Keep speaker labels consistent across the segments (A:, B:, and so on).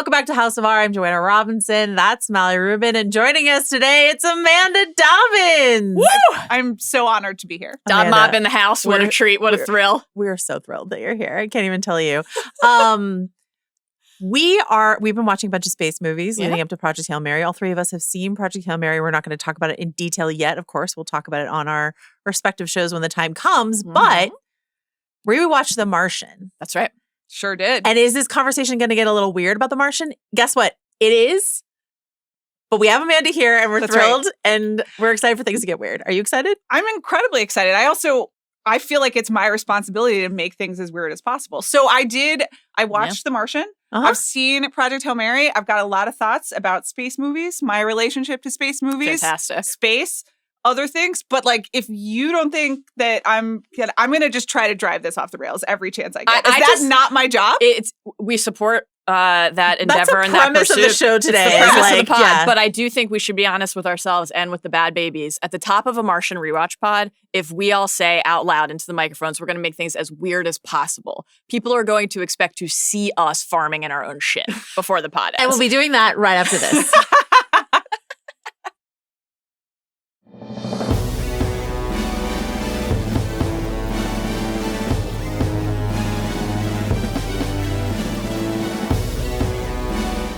A: welcome back to House of R. I'm Joanna Robinson. That's Mallory Rubin. And joining us today, it's Amanda Dobbins.
B: Woo! I'm so honored to be here.
C: Dob Mob in the house. What a treat. What a thrill.
A: We're so thrilled that you're here. I can't even tell you. We've been watching a bunch of space movies leading up to Project Hail Mary. All three of us have seen Project Hail Mary. We're not going to talk about it in detail yet. Of course, we'll talk about it on our respective shows when the time comes. Mm-hmm. But we watched The Martian.
C: That's right.
B: Sure did.
A: And is this conversation going to get a little weird about The Martian? Guess what? It is. But we have Amanda here and we're thrilled and we're excited for things to get weird. Are you excited?
B: I'm incredibly excited. I feel like it's my responsibility to make things as weird as possible. So I watched The Martian. Uh-huh. I've seen Project Hail Mary. I've got a lot of thoughts about space movies, my relationship to space movies.
C: Fantastic.
B: Space, other things. But like, if you don't think that I'm going to just try to drive this off the rails every chance I get. Is that not my job?
C: We support that endeavor and that pursuit.
A: That's the premise of the show today.
C: It's the premise of the pod. But I do think we should be honest with ourselves and with the bad babies. At the top of a Martian rewatch pod, if we all say out loud into the microphones, we're going to make things as weird as possible. People are going to expect to see us farming in our own shit before the pod ends.
A: And we'll be doing that right after this.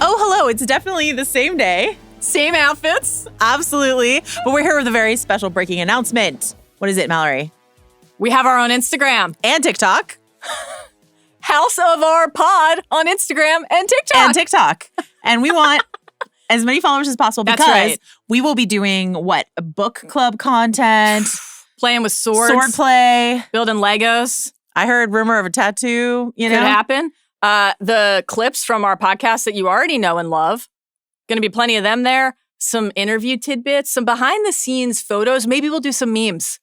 A: Oh, hello. It's definitely the same day.
C: Same outfits.
A: Absolutely. But we're here with a very special breaking announcement. What is it, Mallory?
C: We have our own Instagram.
A: And TikTok.
C: House of our Pod on Instagram and TikTok.
A: And we want as many followers as possible because we will be doing book club content.
C: Playing with swords.
A: Sword play.
C: Building Legos.
A: I heard rumor of a tattoo,
C: Could happen. The clips from our podcast that you already know and love. Going to be plenty of them there. Some interview tidbits, some behind the scenes photos. Maybe we'll do some memes.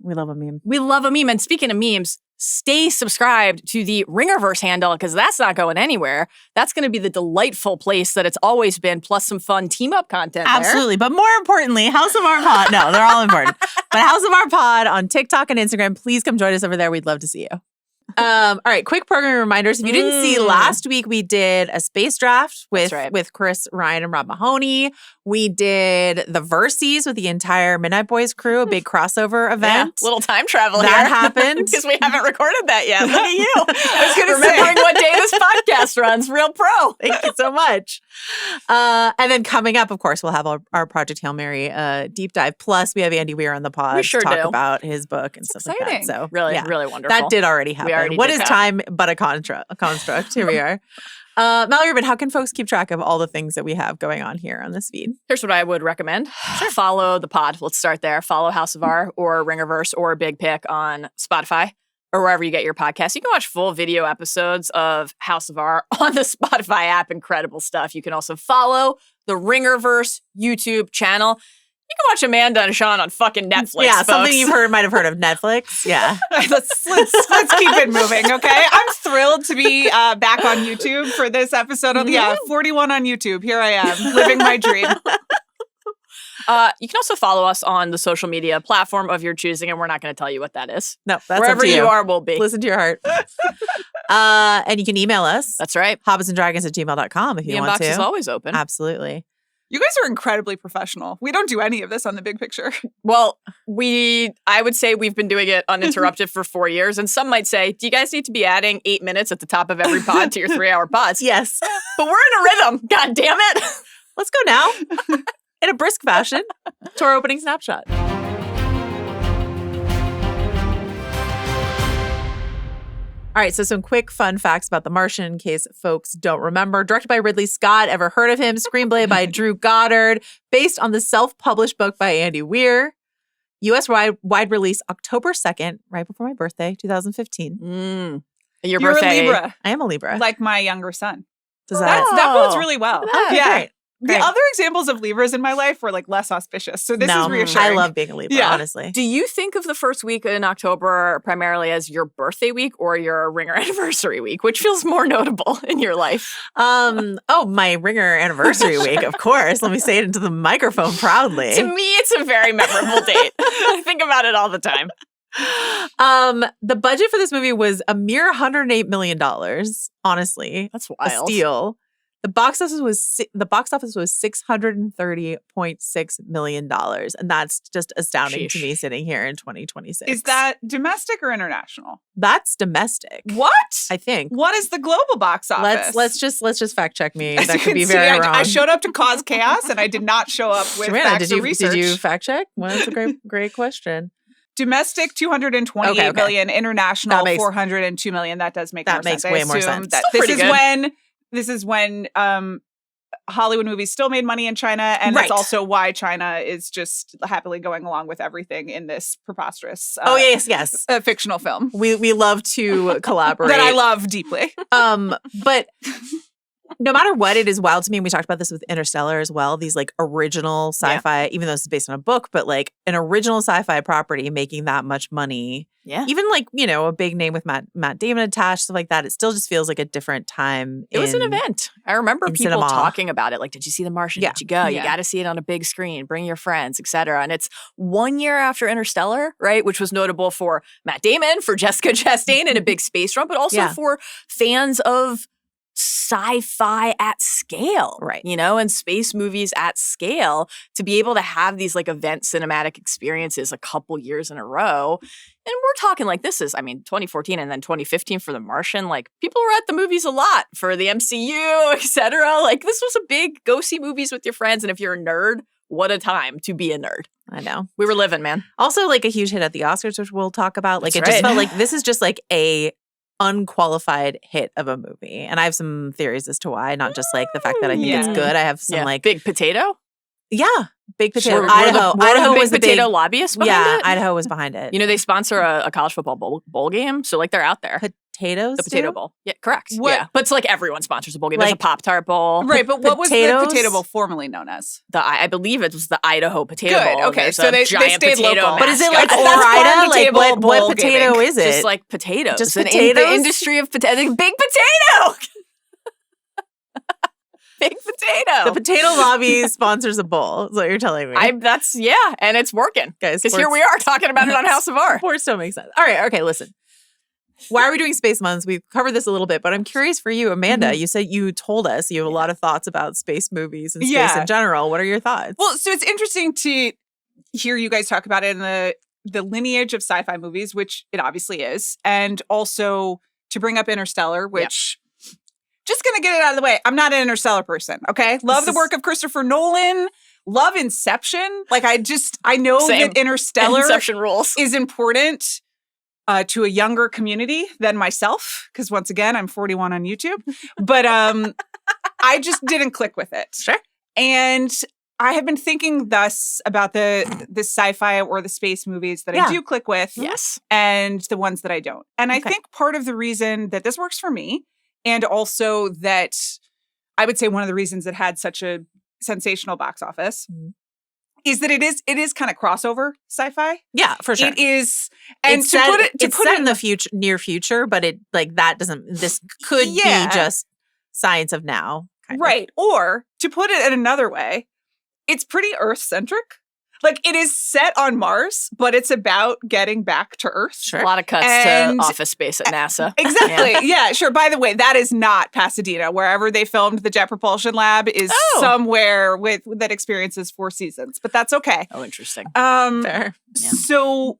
A: We love a meme.
C: We love a meme. And speaking of memes, stay subscribed to the Ringerverse handle because that's not going anywhere. That's going to be the delightful place that it's always been, plus some fun team-up content
A: Absolutely. But more importantly, House of Our Pod. No, they're all important. But House of Our Pod on TikTok and Instagram. Please come join us over there. We'd love to see you. All right, quick programming reminders. If you didn't see, last week we did a space draft with Chris, Ryan, and Rob Mahoney. We did the Versies with the entire Midnight Boys crew, a big crossover event.
C: Yeah, little time travel
A: that
C: here.
A: happened.
C: Because we haven't recorded that yet. Look at you. I was going to remembering what day this podcast runs. Real pro.
A: Thank you so much. And then coming up, of course, we'll have our Project Hail Mary deep dive. Plus, we have Andy Weir on the pod to talk about his book and stuff like that. So
C: really wonderful.
A: That did already happen. What is time but a construct? Here we are. Mallory Rubin, how can folks keep track of all the things that we have going on here on this feed?
C: Here's what I would recommend. Follow the pod. Let's start there. Follow House of R or Ringerverse or Big Pick on Spotify or wherever you get your podcasts. You can watch full video episodes of House of R on the Spotify app. Incredible stuff. You can also follow the Ringerverse YouTube channel. You can watch Amanda and Sean on fucking Netflix.
A: Yeah,
C: folks.
A: Something you might have heard of Netflix. Yeah.
B: let's keep it moving, okay? I'm thrilled to be back on YouTube for this episode. 41 on YouTube. Here I am, living my dream.
C: You can also follow us on the social media platform of your choosing, and we're not going to tell you what that is.
A: No, that's
C: wherever
A: up to
C: you are, we'll be.
A: Listen to your heart. And you can email us.
C: That's right.
A: hobbitsanddragons@gmail.com if you want to.
C: The inbox is always open.
A: Absolutely.
B: You guys are incredibly professional. We don't do any of this on The Big Picture.
C: Well, I would say we've been doing it uninterrupted for 4 years. And some might say, do you guys need to be adding 8 minutes at the top of every pod to your 3-hour pods?
A: Yes.
C: But we're in a rhythm. God damn it.
A: Let's go now in a brisk fashion to our opening snapshot. All right, so some quick fun facts about The Martian in case folks don't remember. Directed by Ridley Scott. Ever heard of him? Screenplay by Drew Goddard. Based on the self-published book by Andy Weir. U.S. wide release October 2nd, right before my birthday, 2015.
C: Your
B: You're
C: birthday.
B: a Libra.
A: I am a Libra.
B: Like my younger son.
A: That
B: bodes really well.
A: Yeah. Great.
B: The other examples of Libras in my life were like less auspicious. So this is reassuring.
A: I love being a Libra, honestly.
C: Do you think of the first week in October primarily as your birthday week or your Ringer anniversary week? Which feels more notable in your life?
A: My Ringer anniversary week, of course. Let me say it into the microphone proudly.
C: To me, it's a very memorable date. I think about it all the time.
A: The budget for this movie was a mere $108 million, honestly.
C: That's wild.
A: A steal. The box office was $630.6 million, and that's just astounding to me sitting here in 2026.
B: Is that domestic or international?
A: That's domestic.
B: What?
A: I think.
B: What is the global box office?
A: Let's just fact check me. That could be very wrong.
B: I showed up to cause chaos, and I did not show up with facts or research.
A: Did you fact check? Well, that's a great question.
B: Domestic 228 million, international 402 million. That does make more sense.
A: That makes way more sense.
B: That this is when Hollywood movies still made money in China, and it's also why China is just happily going along with everything in this preposterous fictional film.
A: We love to collaborate.
B: That I love deeply.
A: But no matter what, it is wild to me. And we talked about this with Interstellar as well. These like original sci-fi, even though this is based on a book, but like an original sci-fi property making that much money.
C: Yeah.
A: Even like, a big name with Matt Damon attached, stuff like that. It still just feels like a different time.
C: It was an event. I remember people
A: cinema.
C: Talking about it. Like, did you see The Martian?
A: Yeah.
C: Did you go? You got to see it on a big screen. Bring your friends, etc. And it's 1 year after Interstellar, right? Which was notable for Matt Damon, for Jessica Chastain in a big space run, but also for fans of sci-fi at scale,
A: right?
C: And space movies at scale, to be able to have these like event cinematic experiences a couple years in a row. And we're talking like this is, 2014 and then 2015 for The Martian. Like, people were at the movies a lot for the MCU, etc. Like, this was a big go see movies with your friends. And if you're a nerd, what a time to be a nerd.
A: I know.
C: We were living, man.
A: Also, like a huge hit at the Oscars, which we'll talk about. Like,
C: That's
A: just felt like this is just like a unqualified hit of a movie. And I have some theories as to why, not just like the fact that I think it's good. I have some like
C: Big Potato.
A: Yeah, Big Potato.
C: Were
A: Idaho was
C: the Big Potato lobbyists behind it?
A: Idaho was behind it.
C: They sponsor a college football bowl game, so like they're out there.
A: Potatoes,
C: the Potato Bowl. Yeah, correct.
B: What?
C: Yeah, but it's like everyone sponsors a bowl game. There's a Pop-Tart Bowl,
B: right? But what was the Potato Bowl formerly known as?
C: I believe it was the Idaho Potato Bowl.
B: Okay, so they stayed local.
C: Mascot.
A: But is it like Ore-Ida? Like what potato is it?
C: Just like potatoes.
A: Just potatoes.
C: The industry of potatoes. Big potato. Big potato.
A: The potato lobby sponsors a bowl. Is what you're telling me.
C: And it's working,
A: guys.
C: Because here we are talking about it on House of R.
A: Sports don't make sense. All right, okay, listen. Why are we doing space months? We've covered this a little bit, but I'm curious for you, Amanda. Mm-hmm. You said you told us you have a lot of thoughts about space movies and space in general. What are your thoughts?
B: Well, so it's interesting to hear you guys talk about it in the lineage of sci-fi movies, which it obviously is, and also to bring up Interstellar, which just going to get it out of the way. I'm not an Interstellar person, okay? Love the work of Christopher Nolan. Love Inception. Like, I know that Interstellar
C: Inception rules.
B: Is important to a younger community than myself, because once again, I'm 41 on YouTube. But I just didn't click with it.
C: Sure.
B: And I have been thinking thus about the sci-fi or the space movies that I do click with.
C: Yes.
B: And the ones that I don't. And I think part of the reason that this works for me, and also that I would say one of the reasons it had such a sensational box office, is that it is kind of crossover sci-fi.
A: Yeah, for sure.
B: It is, and it's set
A: in the near future, but it like that doesn't. This could be just science of now,
B: right? Or to put it in another way, it's pretty Earth-centric. Like, it is set on Mars, but it's about getting back to Earth.
C: Sure. A lot of cuts to Office Space at NASA.
B: Exactly. Yeah, sure. By the way, that is not Pasadena. Wherever they filmed the Jet Propulsion Lab is somewhere that experiences 4 seasons. But that's okay.
C: Oh, interesting.
A: Fair.
B: Yeah. So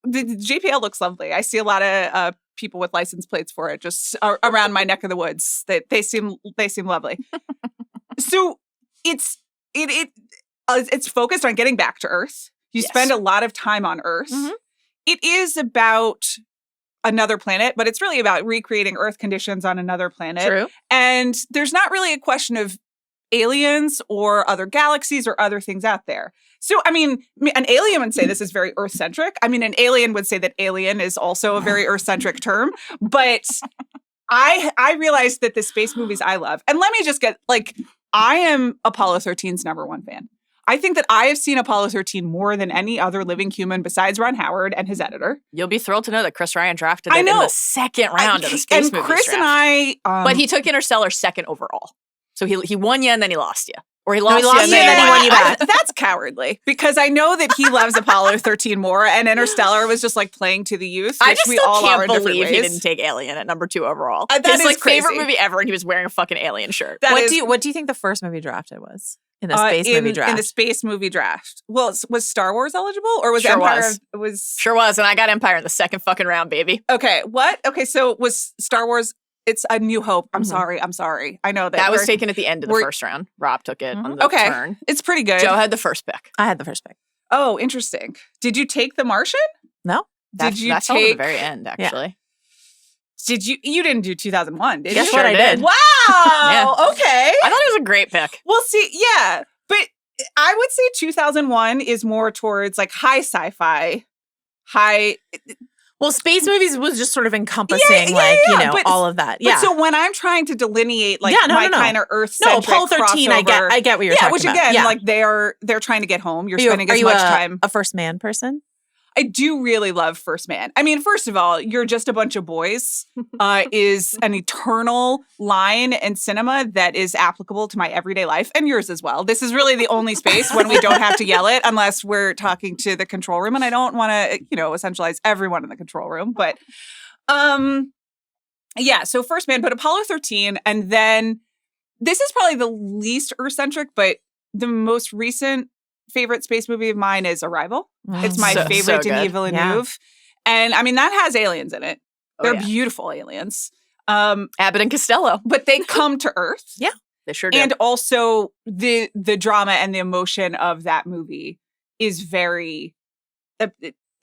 B: the JPL looks lovely. I see a lot of people with license plates for it just around my neck of the woods. They seem lovely. So it's focused on getting back to Earth. You spend a lot of time on Earth. Mm-hmm. It is about another planet, but it's really about recreating Earth conditions on another planet.
C: True.
B: And there's not really a question of aliens or other galaxies or other things out there. So, I mean, an alien would say this is very Earth-centric. I mean, an alien would say that alien is also a very Earth-centric term. But I realized that the space movies I love, and let me just get, like, I am Apollo 13's #1 fan. I think that I have seen Apollo 13 more than any other living human besides Ron Howard and his editor.
C: You'll be thrilled to know that Chris Ryan drafted it in the second round of the space movies
B: Chris
C: draft.
B: And I...
C: but he took Interstellar second overall. So he won you and then he lost you. Or he lost,
A: lost
C: you
A: you and then he won you back.
B: That's cowardly because I know that he loves Apollo 13 more, and Interstellar was just like playing to the youth.
C: I
B: which
C: just
B: we
C: still
B: all are
C: can't
B: in different
C: believe he
B: ways.
C: didn't take Alien at number 2 overall.
B: That
C: His
B: is
C: like favorite
B: crazy.
C: movie ever, and he was wearing a fucking Alien shirt.
A: What do you think the first movie drafted was in the space movie draft?
B: In the space movie draft. Well, was Star Wars eligible or was
C: Sure
B: Empire?
C: was. Sure was, and I got Empire in the second fucking round, baby.
B: Okay, what? Okay, so was Star Wars? It's A New Hope. I'm sorry. I know that
C: was taken at the end of the first round. Rob took it on the turn.
B: It's pretty good.
C: Joe had the first pick.
A: I had the first pick.
B: Oh, interesting. Did you take The Martian?
A: No.
B: Did you
C: that's
B: take
C: at the very end, actually?
B: Did you? You didn't do 2001, did you?
A: Guess what I did.
B: Wow.
C: Yeah.
B: Okay.
C: I thought it was a great pick.
B: Well, see, yeah, but I would say 2001 is more towards like high sci-fi, high.
A: Well, space movies was just sort of encompassing, all of that. Yeah.
B: But so when I'm trying to delineate, like,
A: no.
B: kind of Earth-centric
A: Apollo 13, I get what you're talking
B: about.
A: Yeah, which
B: again, like they're trying to get home. You're spending as much time.
A: A First Man person?
B: I do really love First Man. I mean, first of all, You're Just a Bunch of Boys is an eternal line in cinema that is applicable to my everyday life and yours as well. This is really the only space when we don't have to yell it unless we're talking to the control room. And I don't want to, essentialize everyone in the control room. But so First Man, but Apollo 13. And then this is probably the least Earth-centric, but the most recent favorite space movie of mine is Arrival. It's my favorite Denis Villeneuve. Yeah. And I mean, that has aliens in it. They're beautiful aliens.
C: Abbott and Costello.
B: But they come to Earth.
A: Yeah,
C: they sure do.
B: And also the drama and the emotion of that movie is very,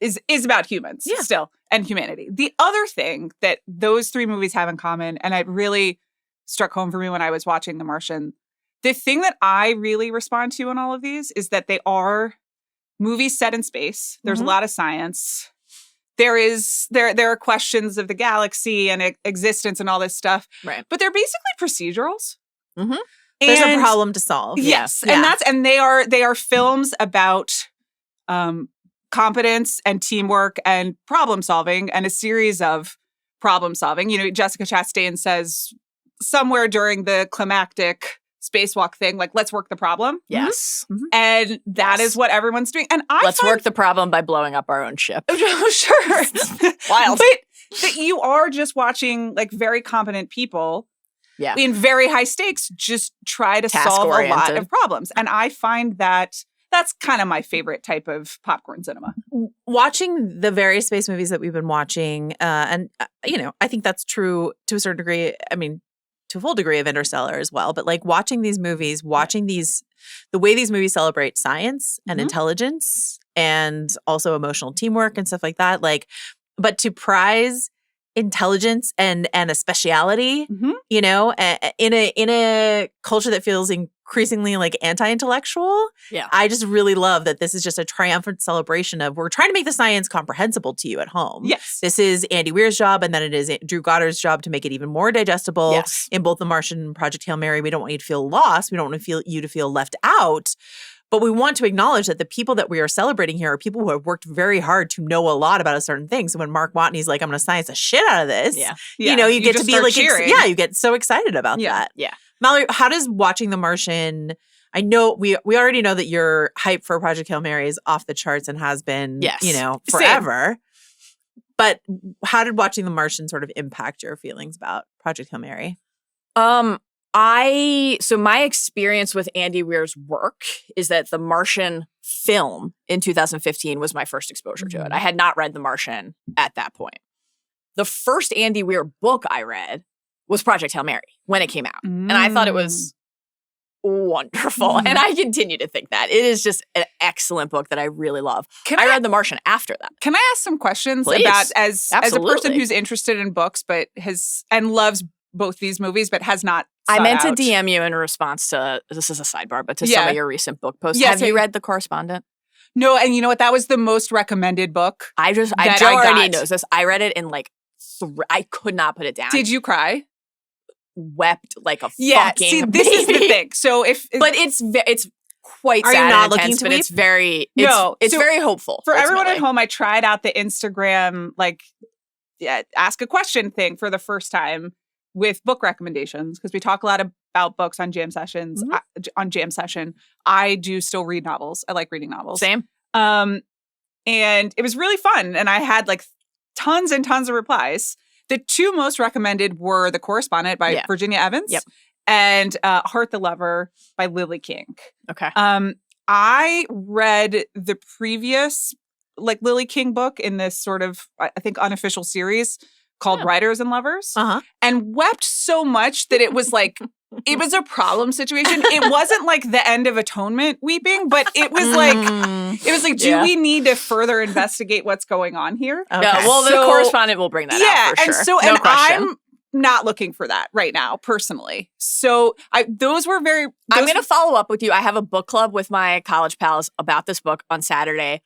B: is about humans still and humanity. The other thing that those three movies have in common, and it really struck home for me when I was watching The Martian, the thing that I really respond to in all of these is that they are movies set in space. There's a lot of science. There are questions of the galaxy and existence and all this stuff.
C: Right.
B: But they're basically procedurals.
A: Mm-hmm. There's a problem to solve.
B: Yes.
A: Yeah.
B: And they are films about competence and teamwork and problem solving and a series of problem solving. Jessica Chastain says somewhere during the climactic spacewalk thing, like, let's work the problem.
C: Yes.
B: Mm-hmm. And that is what everyone's doing. And
C: let's work the problem by blowing up our own ship.
B: Sure.
C: Wild.
B: But that you are just watching like very competent people in very high stakes just try to solve a lot of problems. And I find that that's kind of my favorite type of popcorn cinema.
A: Watching the various space movies that we've been watching, I think that's true to a certain degree. I mean, to a full degree of Interstellar as well. But like watching these movies, the way these movies celebrate science and intelligence and also emotional teamwork and stuff like that. Like, but to prize intelligence and a speciality, in a culture that feels increasingly like anti-intellectual.
C: Yeah.
A: I just really love that this is just a triumphant celebration of we're trying to make the science comprehensible to you at home.
B: Yes.
A: This is Andy Weir's job, and then it is Drew Goddard's job to make it even more digestible.
C: Yes.
A: In both The Martian and Project Hail Mary, we don't want you to feel lost. We don't want you to feel left out. But we want to acknowledge that the people that we are celebrating here are people who have worked very hard to know a lot about a certain thing. So when Mark Watney's like, I'm going to science the shit out of this, you get to be like, you get so excited about that.
C: Yeah.
A: Mallory, how does watching The Martian, I know we already know that your hype for Project Hail Mary is off the charts and has been, forever. Same. But how did watching The Martian sort of impact your feelings about Project Hail Mary?
C: So my experience with Andy Weir's work is that The Martian film in 2015 was my first exposure to it. I had not read The Martian at that point. The first Andy Weir book I read was Project Hail Mary when it came out. And I thought it was wonderful. And I continue to think that. It is just an excellent book that I really love. I read The Martian after that.
B: Can I ask some questions
C: Please.
B: about as a person
C: Absolutely.
B: who's interested in books but loves both these movies but has not
C: I meant
B: out.
C: to DM you in response to, this is a sidebar, but to some of your recent book posts.
B: Yes,
C: Have you read The Correspondent?
B: No, and you know what? That was the most recommended book.
C: Joe already knows this. I read it in like I could not put it down.
B: Did you cry?
C: Wept like a
B: Yeah.
C: fucking
B: See, this is the
C: baby.
B: thing. So
C: But it's quite
A: Are
C: sad
A: you not
C: and
A: looking
C: intense,
A: to
C: but
A: weep?
C: it's very
B: No.
C: it's
B: So
C: very hopeful.
B: for everyone at
C: ultimately.
B: home, I tried out the Instagram ask a question thing for the first time. with book recommendations because we talk a lot about books on jam sessions. On Jam Session, I do still read novels. I like reading novels.
C: Same.
B: And it was really fun. And I had like tons and tons of replies. The two most recommended were The Correspondent by Virginia Evans and Heart the Lover by Lily King.
C: Okay.
B: I read the previous like Lily King book in this sort of, I think, unofficial series called Writers and Lovers and wept so much that it was like, it was a problem situation. It wasn't like the end of Atonement weeping, but it was like, do we need to further investigate what's going on here?
C: Okay. Yeah, well, The Correspondent will bring that out for sure.
B: And I'm not looking for that right now, personally. So I'm going to
C: follow up with you. I have a book club with my college pals about this book on Saturday.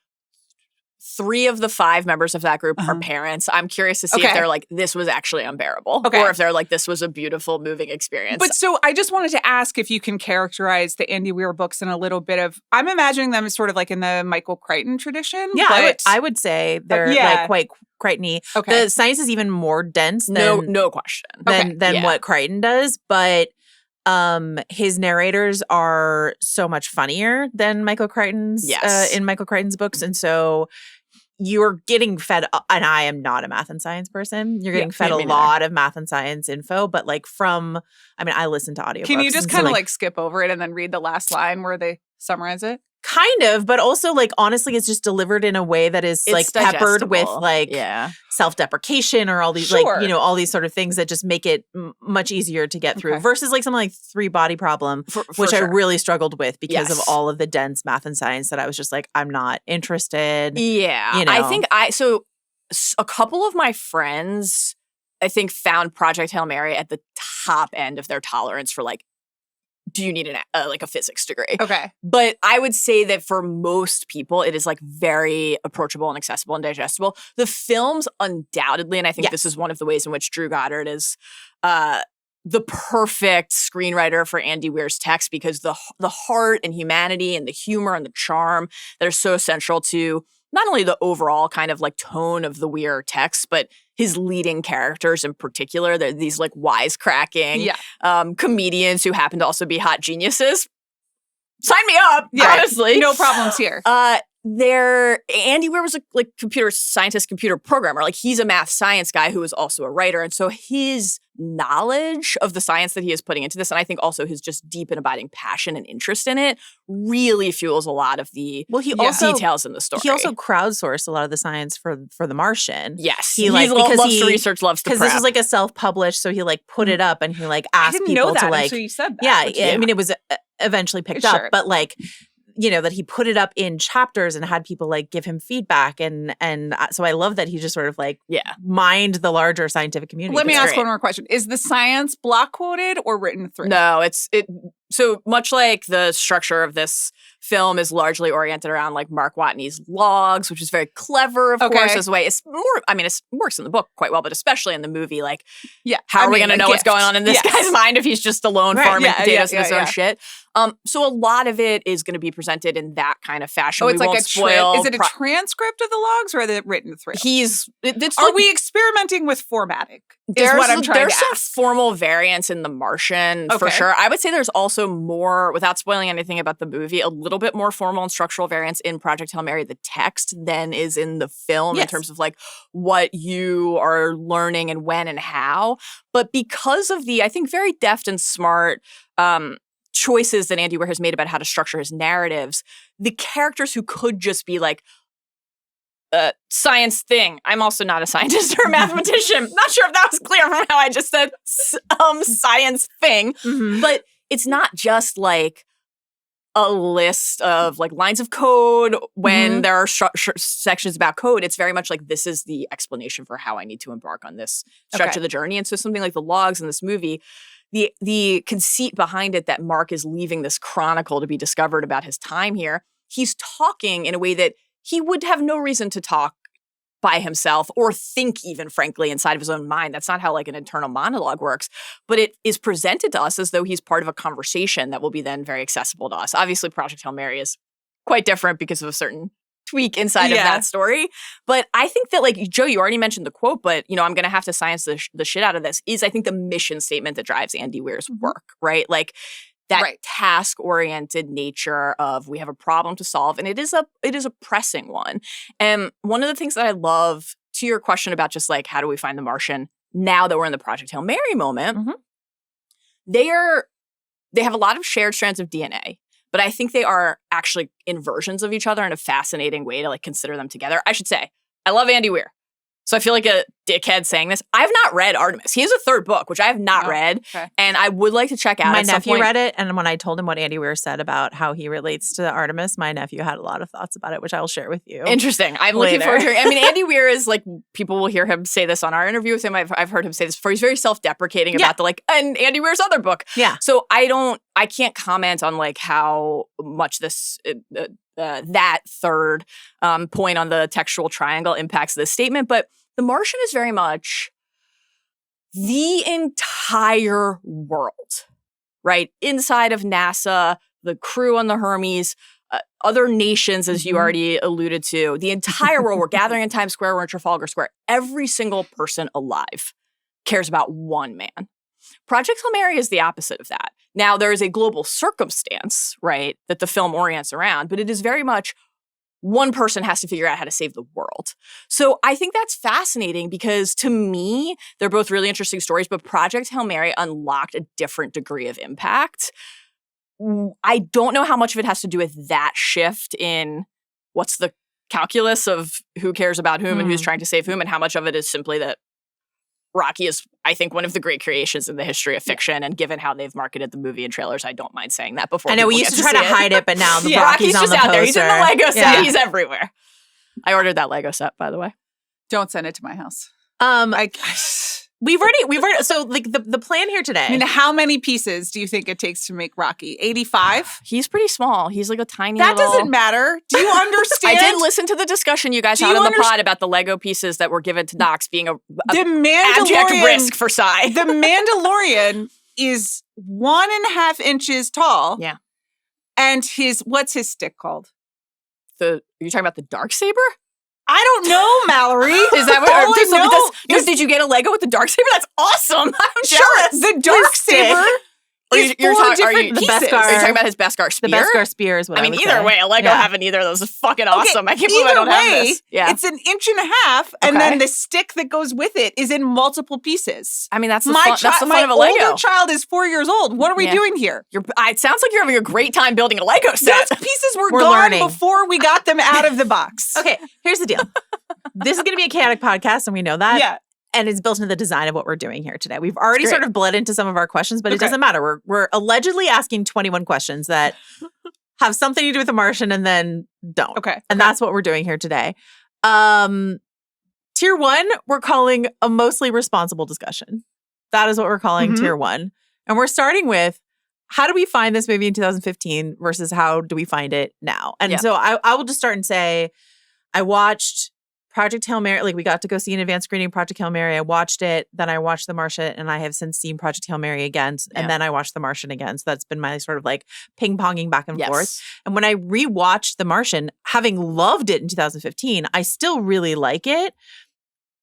C: 3 of the 5 members of that group are parents. I'm curious to see if they're like, this was actually unbearable. Or if they're like, this was a beautiful, moving experience.
B: But so I just wanted to ask if you can characterize the Andy Weir books in a little bit of, I'm imagining them as sort of like in the Michael Crichton tradition.
A: Yeah, I would say they're like quite Crichton-y.
B: Okay.
A: The science is even more dense than
C: no question.
A: than what Crichton does, but his narrators are so much funnier than Michael Crichton's in Michael Crichton's books. And so you're getting fed, and I am not a math and science person. You're getting fed a lot of math and science info, but like I listen to audiobooks.
B: Can you just kind of like skip over it and then read the last line where they summarize it?
A: Kind of, but also like honestly, it's just delivered in a way that is like peppered with like self-deprecation or all these like, you know, all these sort of things that just make it much easier to get through versus like something like 3 Body Problem, which I really struggled with because of all of the dense math and science that I was just like, I'm not interested.
C: Yeah.
A: You know?
C: I think so a couple of my friends, I think, found Project Hail Mary at the top end of their tolerance for like, do you need like a physics degree?
B: Okay.
C: But I would say that for most people, it is like very approachable and accessible and digestible. The film's undoubtedly, and I think this is one of the ways in which Drew Goddard is the perfect screenwriter for Andy Weir's text because the heart and humanity and the humor and the charm that are so central to not only the overall kind of like tone of the Weir text, but his leading characters in particular. They're these like wisecracking comedians who happen to also be hot geniuses. Sign me up, honestly.
B: No problems here.
C: Andy Weir was a like computer scientist, computer programmer. Like he's a math science guy who is also a writer. And so his knowledge of the science that he is putting into this, and I think also his just deep and abiding passion and interest in it, really fuels a lot of the details in the story.
A: He also crowdsourced a lot of the science for The Martian.
C: Yes. He loves to research, loves to prep.
A: Because this was like a self-published, so he like put it up and he like asked people to like.
B: Until you said that.
A: Yeah, I mean it was eventually picked up, but like, you know, that he put it up in chapters and had people like give him feedback. And so I love that he just sort of like mined the larger scientific community.
B: Let me ask one more question. Is the science block quoted or written through?
C: No, so much like the structure of this film is largely oriented around like Mark Watney's logs, which is very clever, of course, as a way. It's more, I mean, it works in the book quite well, but especially in the movie, like, how are we going to know what's going on in this guy's mind if he's just alone farming potatoes in his own shit? So a lot of it is going to be presented in that kind of fashion.
B: Oh, it's like is it a transcript of the logs or are they written through? Are we experimenting with formatting?
C: There's some formal variants in The Martian for sure. I would say there's also more, without spoiling anything about the movie, a little bit more formal and structural variants in Project Hail Mary, the text, than is in the film in terms of like what you are learning and when and how. But because of the, I think, very deft and smart choices that Andy Weir has made about how to structure his narratives, the characters who could just be like, science thing. I'm also not a scientist or a mathematician. Not sure if that was clear from how I just said science thing. Mm-hmm. But it's not just like a list of like lines of code when there are sections about code. It's very much like this is the explanation for how I need to embark on this stretch of the journey. And so something like the logs in this movie, the conceit behind it that Mark is leaving this chronicle to be discovered about his time here, he's talking in a way that he would have no reason to talk by himself or think even, frankly, inside of his own mind. That's not how like an internal monologue works. But it is presented to us as though he's part of a conversation that will be then very accessible to us. Obviously, Project Hail Mary is quite different because of a certain tweak inside of that story. But I think that, like, Joe, you already mentioned the quote, but, you know, I'm going to have to science the shit out of this, is I think the mission statement that drives Andy Weir's work, right? Like, that task-oriented nature of we have a problem to solve, and it is a pressing one. And one of the things that I love, to your question about just like how do we find the Martian now that we're in the Project Hail Mary moment, they have a lot of shared strands of DNA, but I think they are actually inversions of each other in a fascinating way to like consider them together. I should say, I love Andy Weir. So I feel like a dickhead saying this. I've not read Artemis. He has a third book, which I have not read. Okay. And I would like to check out.
A: My nephew read it. And when I told him what Andy Weir said about how he relates to Artemis, my nephew had a lot of thoughts about it, which I will share with you.
C: Interesting. I'm looking forward to it. I mean, Andy Weir is like, people will hear him say this on our interview with him. I've heard him say this before. He's very self-deprecating about the like, and Andy Weir's other book.
A: Yeah.
C: So I can't comment on like how much this, that third point on the textual triangle impacts this statement. But The Martian is very much the entire world, right? Inside of NASA, the crew on the Hermes, other nations, as you already alluded to, the entire world. We're gathering in Times Square, we're in Trafalgar Square. Every single person alive cares about one man. Project Hail Mary is the opposite of that. Now, there is a global circumstance, right, that the film orients around, but it is very much one person has to figure out how to save the world. So I think that's fascinating because to me, they're both really interesting stories, but Project Hail Mary unlocked a different degree of impact. I don't know how much of it has to do with that shift in what's the calculus of who cares about whom and who's trying to save whom, and how much of it is simply that Rocky is, I think, one of the great creations in the history of fiction. And given how they've marketed the movie and trailers, I don't mind saying that before.
A: I know we used to try to hide it, but now the
C: Rocky's
A: on
C: just
A: the
C: out
A: poster.
C: there. He's in the Lego set. He's everywhere. I ordered that Lego set, by the way.
B: Don't send it to my house.
A: We've already. So like the plan here today.
B: I mean, how many pieces do you think it takes to make Rocky? 85?
C: He's pretty small. He's like a tiny.
B: That doesn't matter. Do you understand?
C: I did listen to the discussion you guys had on the pod about the Lego pieces that were given to Knox being a abject risk for Cy.
B: The Mandalorian is 1.5 inches tall.
C: Yeah.
B: And what's his stick called?
C: Are you talking about the Darksaber?
B: I don't know, Mallory.
C: Is that what? Did you get a Lego with the Darksaber? That's awesome. I'm jealous.
B: The Darksaber is
C: you're talking
B: pieces.
C: Are you talking about his Beskar spear?
A: The Beskar spear is what I mean,
C: either way, a Lego having either of those is fucking awesome. I can't believe I don't have this. Yeah.
B: It's 1.5 inches, and then the stick that goes with it is in multiple pieces.
C: I mean, that's the fun of a Lego.
B: My older child is 4 years old. What are we doing here?
C: It sounds like you're having a great time building a Lego set.
B: Those pieces were gone before we got them out of the box.
A: Okay, here's the deal. This is going to be a chaotic podcast, and we know that.
B: Yeah.
A: And it's built into the design of what we're doing here today. We've already sort of bled into some of our questions, but it doesn't matter. We're allegedly asking 21 questions that have something to do with the Martian and then don't.
B: Okay.
A: And that's what we're doing here today. Tier 1, we're calling a mostly responsible discussion. That is what we're calling Tier 1. And we're starting with, how do we find this movie in 2015 versus how do we find it now? And so I will just start and say, I watched Project Hail Mary, like we got to go see an advanced screening of Project Hail Mary. I watched it, then I watched The Martian, and I have since seen Project Hail Mary again, and then I watched The Martian again. So that's been my sort of like ping-ponging back and forth. And when I rewatched The Martian, having loved it in 2015, I still really like it.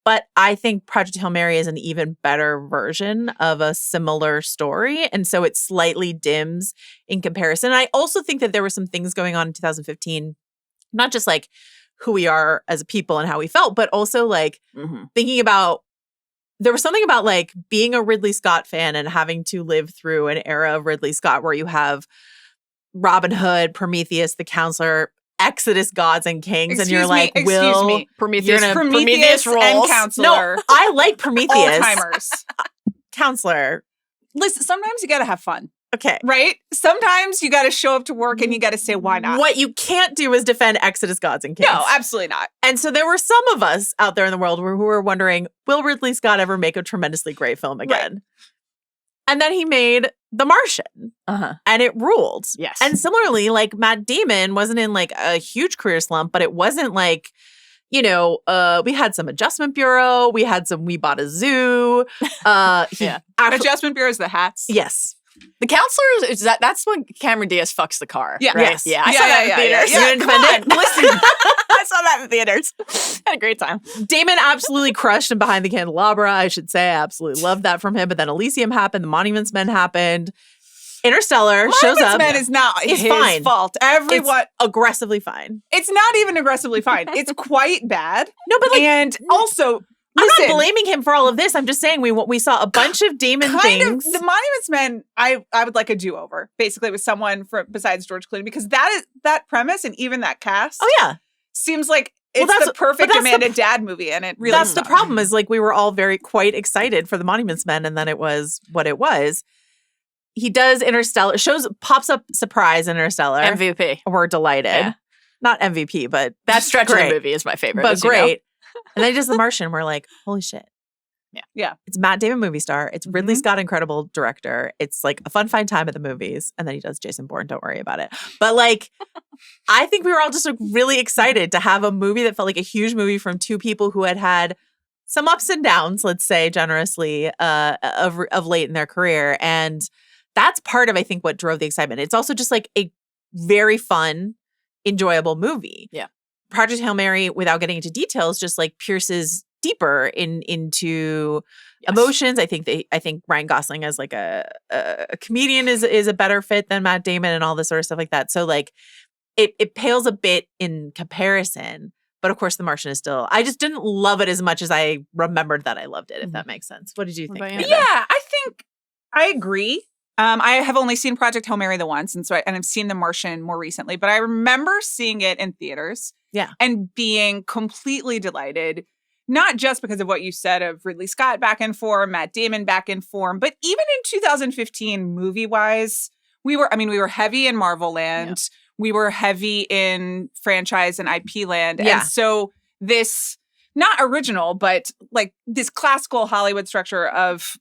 A: But I think Project Hail Mary is an even better version of a similar story. And so it slightly dims in comparison. And I also think that there were some things going on in 2015, not just like who we are as a people and how we felt, but also like thinking about, there was something about like being a Ridley Scott fan and having to live through an era of Ridley Scott where you have Robin Hood, Prometheus, the Counselor, Exodus, Gods and Kings, and you're like,
B: Prometheus and Counselor.
A: No, I like Prometheus.
B: All-timers.
A: Counselor.
B: Listen, sometimes you got to have fun.
A: Okay.
B: Right? Sometimes you got to show up to work and you got to say, why not?
A: What you can't do is defend Exodus, Gods and Kings.
B: No, absolutely not.
A: And so there were some of us out there in the world who were wondering, will Ridley Scott ever make a tremendously great film again? Right. And then he made The Martian. And it ruled.
C: Yes.
A: And similarly, like Matt Damon wasn't in like a huge career slump, but it wasn't like, you know, we had some Adjustment Bureau. We had some We Bought a Zoo.
B: Adjustment Bureau is the hats.
A: Yes.
C: The Counselors, that's when Cameron Diaz fucks the car.
B: Yeah.
C: Right?
B: Yes.
C: Yeah. I saw that in theaters.
B: Yeah.
A: You didn't defend it?
B: Listen.
C: I saw that in theaters. Had a great time.
A: Damon absolutely crushed him behind the candelabra, I should say. I absolutely loved that from him. But then Elysium happened. The Monuments Men happened. Interstellar shows up.
B: Monuments Men is not his
A: fine.
B: fault. Everyone.
A: It's aggressively fine.
B: It's not even aggressively fine. It's quite bad.
A: No, but like,
B: and also,
A: I'm
B: listen,
A: not blaming him for all of this. I'm just saying we saw a bunch of Damon things.
B: The Monuments Men, I would like a do-over, basically, with someone besides George Clooney, because that premise and even that cast seems like it's the perfect Amanda Dad movie, and it really
A: that's the problem. Is like we were all quite excited for the Monuments Men, and then it was what it was. He does Interstellar, pops up surprise in Interstellar.
C: MVP.
A: We're delighted.
C: Yeah.
A: Not MVP, but
C: that stretch of
A: great.
C: the movie is my favorite.
A: But great. And then he does The Martian. We're like, holy shit.
B: Yeah.
A: It's Matt Damon movie star. It's Ridley Scott, incredible director. It's like a fun time at the movies. And then he does Jason Bourne. Don't worry about it. But like, I think we were all just like really excited to have a movie that felt like a huge movie from two people who had some ups and downs, let's say generously, of late in their career. And that's part of, I think, what drove the excitement. It's also just like a very fun, enjoyable movie.
C: Yeah.
A: Project Hail Mary, without getting into details, just like pierces deeper into emotions. I think Ryan Gosling as like a comedian is a better fit than Matt Damon and all this sort of stuff like that. So like it pales a bit in comparison. But of course, The Martian is still. I just didn't love it as much as I remembered that I loved it. If that makes sense. What did you think?
B: Yeah, I think I agree. I have only seen Project Hail Mary the once, and I've seen The Martian more recently. But I remember seeing it in theaters, and being completely delighted. Not just because of what you said of Ridley Scott back in form, Matt Damon back in form, but even in 2015, movie-wise, we were heavy in Marvel land. Yeah. We were heavy in franchise and IP land. Yeah. And so this, not original, but like this classical Hollywood structure of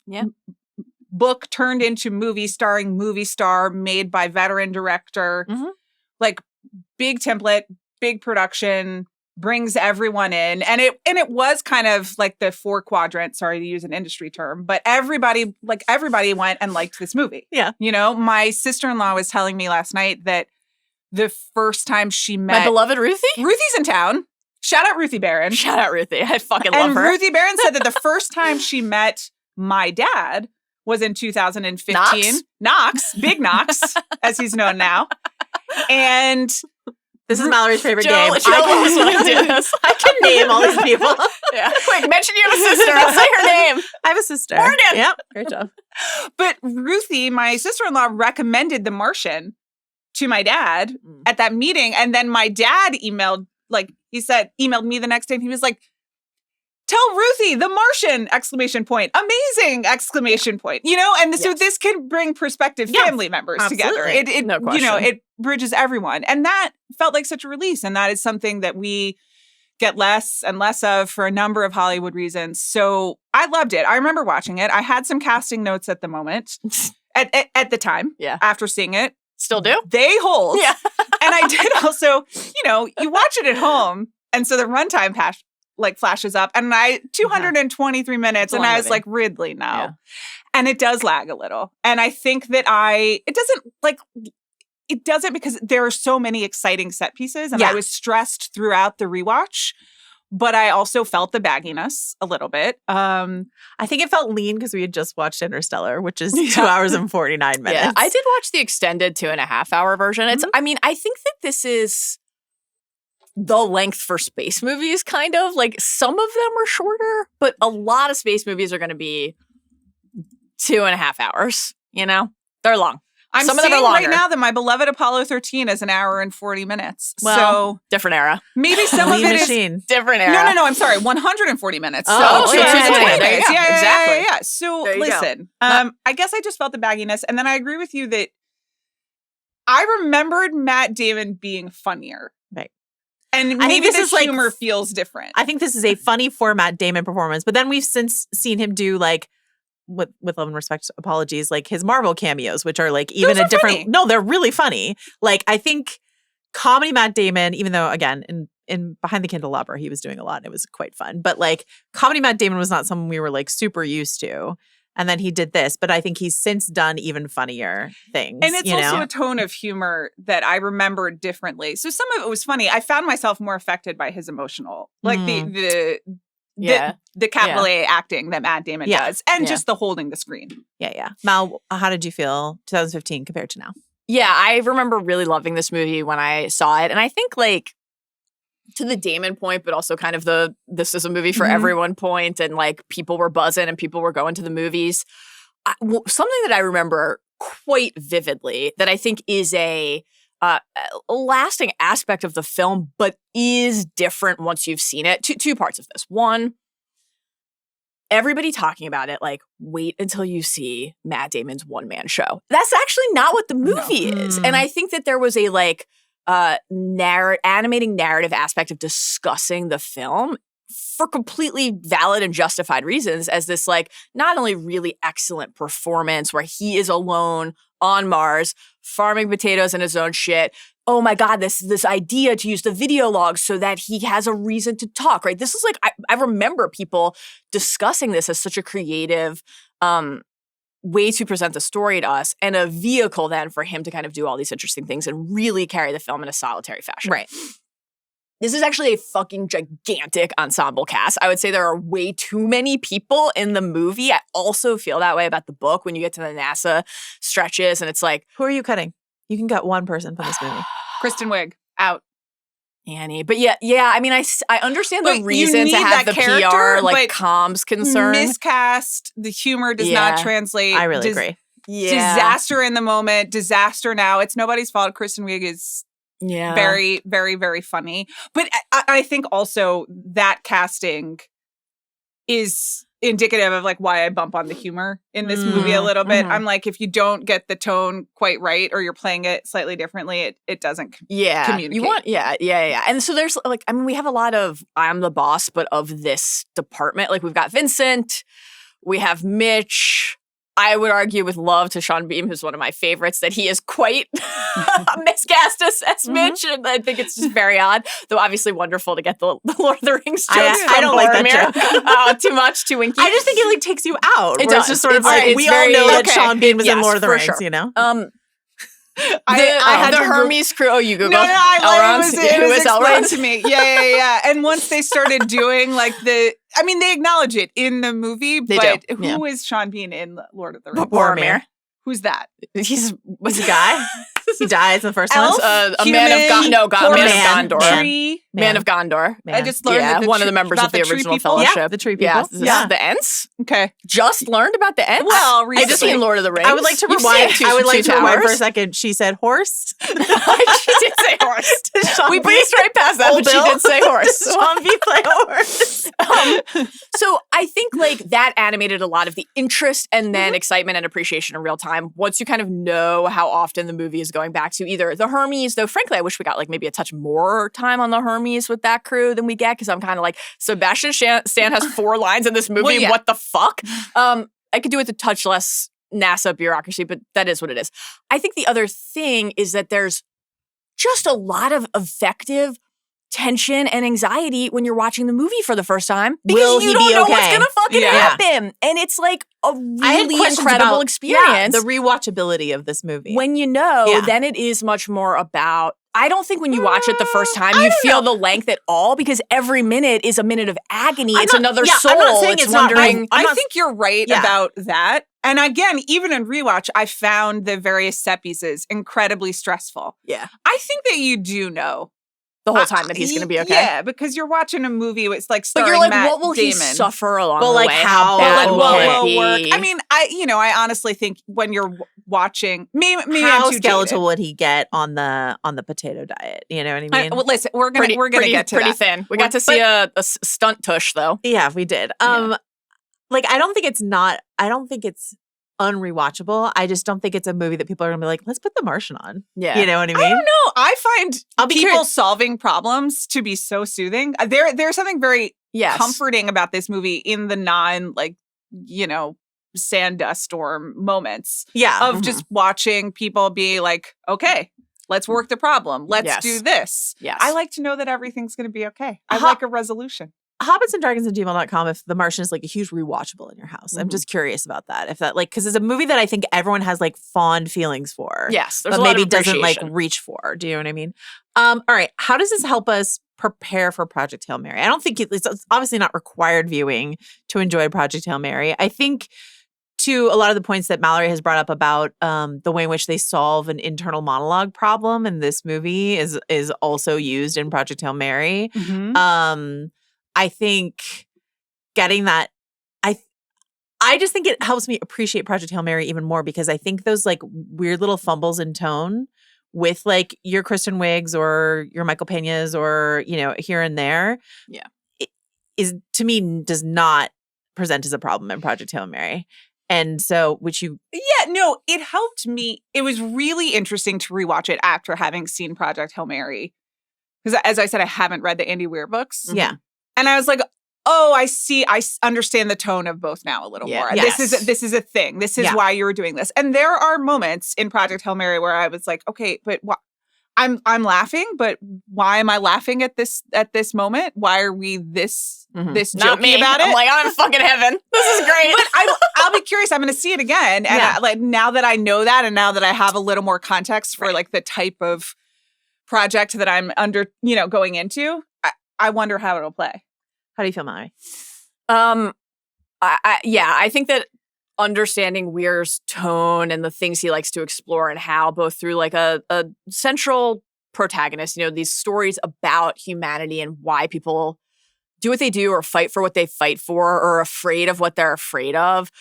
B: book turned into movie starring movie star made by veteran director, like big template, big production, brings everyone in. And it was kind of like the 4 quadrant, sorry to use an industry term, but everybody went and liked this movie.
A: Yeah.
B: You know, my sister-in-law was telling me last night that the first time she met
C: my beloved Ruthie?
B: Ruthie's in town. Shout out Ruthie Barron.
C: Shout out Ruthie. I fucking love her.
B: And Ruthie Barron said that the first time she met my dad was in 2015. Knox, Big Knox, as he's known now. And
A: this is Mallory's favorite game.
C: I
A: can name all these people.
C: Yeah. Quick, mention you have a sister. I'll say her name.
A: I have a sister.
C: Morgan.
A: Yep. Great job.
B: But Ruthie, my sister-in-law, recommended The Martian to my dad at that meeting. And then my dad emailed me the next day, and he was like, tell Ruthie, The Martian, ! Amazing! ! You know, and so this can bring prospective family members together. It
C: no question.
B: You know, it bridges everyone. And that felt like such a release. And that is something that we get less and less of for a number of Hollywood reasons. So I loved it. I remember watching it. I had some casting notes at the moment, at the time, after seeing it.
C: Still do?
B: They hold.
C: Yeah.
B: And I did also, you know, you watch it at home. And so the runtime flashes up, and 223 minutes, and I was like, Ridley, no. Yeah. And it does lag a little. And I think that it doesn't because there are so many exciting set pieces, and I was stressed throughout the rewatch, but I also felt the bagginess a little bit.
A: I think it felt lean because we had just watched Interstellar, which is 2 hours and 49 minutes.
C: Yeah, I did watch the extended 2.5 hour version. It's, I mean, I think that this is the length for space movies, kind of. Like, some of them are shorter, but a lot of space movies are going to be 2.5 hours, you know? They're long.
B: I'm
C: Some of
B: seeing
C: them are longer.
B: right now that my beloved Apollo 13 is 1 hour and 40 minutes.
C: Well,
B: so
C: different era.
B: Maybe some of it is
C: different era.
B: No, I'm sorry, 140 minutes.
C: Oh,
B: so
C: 220
B: minutes. Yeah,
C: exactly.
B: Yeah. So listen, I guess I just felt the bagginess, and then I agree with you that I remembered Matt Damon being funnier.
A: Right.
B: And maybe this humor feels different.
A: I think this is a funny Matt Damon performance, but then we've since seen him do like, with love and respect, apologies, like his Marvel cameos, which are like even a different.
B: Funny.
A: No, they're really funny. Like, I think comedy Matt Damon, even though again in Behind the Candelabra he was doing a lot and it was quite fun, but like comedy Matt Damon was not someone we were like super used to. And then he did this, but I think he's since done even funnier things.
B: And it's also a tone of humor that I remember differently. So some of it was funny. I found myself more affected by his emotional, like the capital A acting that Matt Damon does, and just the holding the screen.
A: Yeah. Mal, how did you feel 2015 compared to now?
C: Yeah, I remember really loving this movie when I saw it. And I think like to the Damon point, but also kind of the this is a movie for everyone point, and like people were buzzing and people were going to the movies. Something that I remember quite vividly that I think is a lasting aspect of the film, but is different once you've seen it. Two parts of this. One, everybody talking about it, like, wait until you see Matt Damon's one-man show. That's actually not what the movie is. And I think that there was a like animating narrative aspect of discussing the film for completely valid and justified reasons as this like not only really excellent performance where he is alone on Mars farming potatoes and his own shit. Oh my God, this idea to use the video logs so that he has a reason to talk, right? This is like, I remember people discussing this as such a creative way to present the story to us and a vehicle then for him to kind of do all these interesting things and really carry the film in a solitary fashion.
A: Right.
C: This is actually a fucking gigantic ensemble cast. I would say there are way too many people in the movie. I also feel that way about the book when you get to the NASA stretches and it's like,
A: who are you cutting? You can cut one person from this movie.
B: Kristen Wiig, out.
C: Annie. But yeah, I mean, I understand the reason to have the PR, like, comms concern.
B: Miscast. The humor does not translate.
A: I really agree.
B: Disaster in the moment. Disaster now. It's nobody's fault. Kristen Wiig is very, very, very funny. But I think also that casting is indicative of like why I bump on the humor in this movie a little bit. I'm like, if you don't get the tone quite right or you're playing it slightly differently, it doesn't communicate.
C: You want, And so there's like, I mean, we have a lot of I'm the boss, but of this department. Like we've got Vincent, we have Mitch. I would argue with love to Sean Beam, who's one of my favorites, that he is quite miscast as Mitch. And I think it's just very odd, though obviously wonderful to get the Lord of the Rings jokes.
A: I don't like that
C: joke. Too much, too winky.
A: I just think it like takes you out.
C: It does.
A: It's just sort of like, we all know that Sean Beam was in Lord of the Rings,
C: sure.
A: you know?
C: I had the Hermes crew. Oh, you Google.
B: No, it was explained
C: Elrond?
B: to me. Yeah. And once they started doing like they acknowledge it in the movie, but who is Sean Bean in Lord of the Rings?
C: Boromir.
B: Who's that?
A: What's the guy? He dies in the first one.
C: A man of Gondor. Man of Gondor.
B: I just learned
C: one of the members of the original Fellowship.
A: Yeah, the tree people.
C: Yeah. The Ents.
B: Okay.
C: Just learned about the Ents.
B: Well,
C: I just seen Lord of the Rings.
A: I would like to rewind. For a second. She said horse.
C: She did say horse. We breezed right past that, but she did say horse.
A: Sean B play horse.
C: So I think like that animated a lot of the interest and then excitement and appreciation in real time. Once you kind of know how often the movie is going back to either the Hermes, though frankly I wish we got like maybe a touch more time on the Hermes with that crew than we get, because I'm kind of like, Sebastian Stan has 4 lines in this movie. What the fuck? I could do with a touch less NASA bureaucracy, but that is what it is. I think the other thing is that there's just a lot of effective tension and anxiety when you're watching the movie for the first time, because you don't know what's gonna fucking happen, and it's like a really incredible experience.
A: The rewatchability of this movie,
C: when you know, then it is much more about. I don't think when you watch it the first time you feel the length at all, because every minute is a minute of agony. It's another soul.
A: I'm not saying it's
C: wondering.
B: I think you're right about that. And again, even in rewatch, I found the various set pieces incredibly stressful.
C: Yeah,
B: I think that you do know
C: the whole time that he's going to be okay.
B: Yeah, because you're watching a movie. It's like starring
C: but you're like,
B: Matt
C: what will
B: Damon.
C: he suffer along
A: the way?
C: How bad will it
B: work? I mean, I honestly think when you're watching, maybe
A: how
B: I'm too
A: skeletal
B: jaded.
A: would he get on the potato diet? You know what I mean?
B: Well, listen, we're gonna get to
C: pretty
B: that.
C: thin. We got to see a stunt tush though.
A: Yeah, we did. Like I don't think it's unrewatchable. I just don't think it's a movie that people are gonna be like, let's put The Martian on.
C: Yeah,
A: you know what I mean?
B: I don't know. I find people solving problems to be so soothing. There's something very comforting about this movie in the non sand dust storm moments. Of just watching people be like, okay, let's work the problem. Let's do this.
C: Yes.
B: I like to know that everything's going to be okay. I like a resolution.
A: hobbitsanddragons@gmail.com if The Martian is like a huge rewatchable in your house. I'm just curious about that. If that like, because it's a movie that I think everyone has like fond feelings for.
C: Yes. There's
A: but
C: a lot
A: maybe
C: of
A: doesn't like
C: appreciation.
A: reach for. Do you know what I mean? All right. How does this help us prepare for Project Hail Mary? I don't think it's obviously not required viewing to enjoy Project Hail Mary. I think to a lot of the points that Mallory has brought up about the way in which they solve an internal monologue problem in this movie is also used in Project Hail Mary. I think getting that, I just think it helps me appreciate Project Hail Mary even more because I think those like weird little fumbles in tone with like your Kristen Wiggs or your Michael Peñas or, you know, here and there.
C: Yeah.
A: Is to me does not present as a problem in Project Hail Mary. And so,
B: it helped me. It was really interesting to rewatch it after having seen Project Hail Mary. Because as I said, I haven't read the Andy Weir books.
A: Yeah.
B: And I was like, oh, I see. I understand the tone of both now a little more.
A: Yes.
B: This is a thing. This is why you were doing this. And there are moments in Project Hail Mary where I was like, okay, but I'm laughing, but why am I laughing at this moment? Why are we this
C: Not
B: jokey
C: me.
B: about it?
C: I'm like, I'm in fucking heaven. This is great.
B: But I'll be curious. I'm going to see it again. And like now that I know that and now that I have a little more context for like the type of project that I'm going into, I wonder how it'll play.
A: How do you feel, Mallory?
C: I think that understanding Weir's tone and the things he likes to explore and how both through like a central protagonist, you know, these stories about humanity and why people do what they do or fight for what they fight for or are afraid of what they're afraid of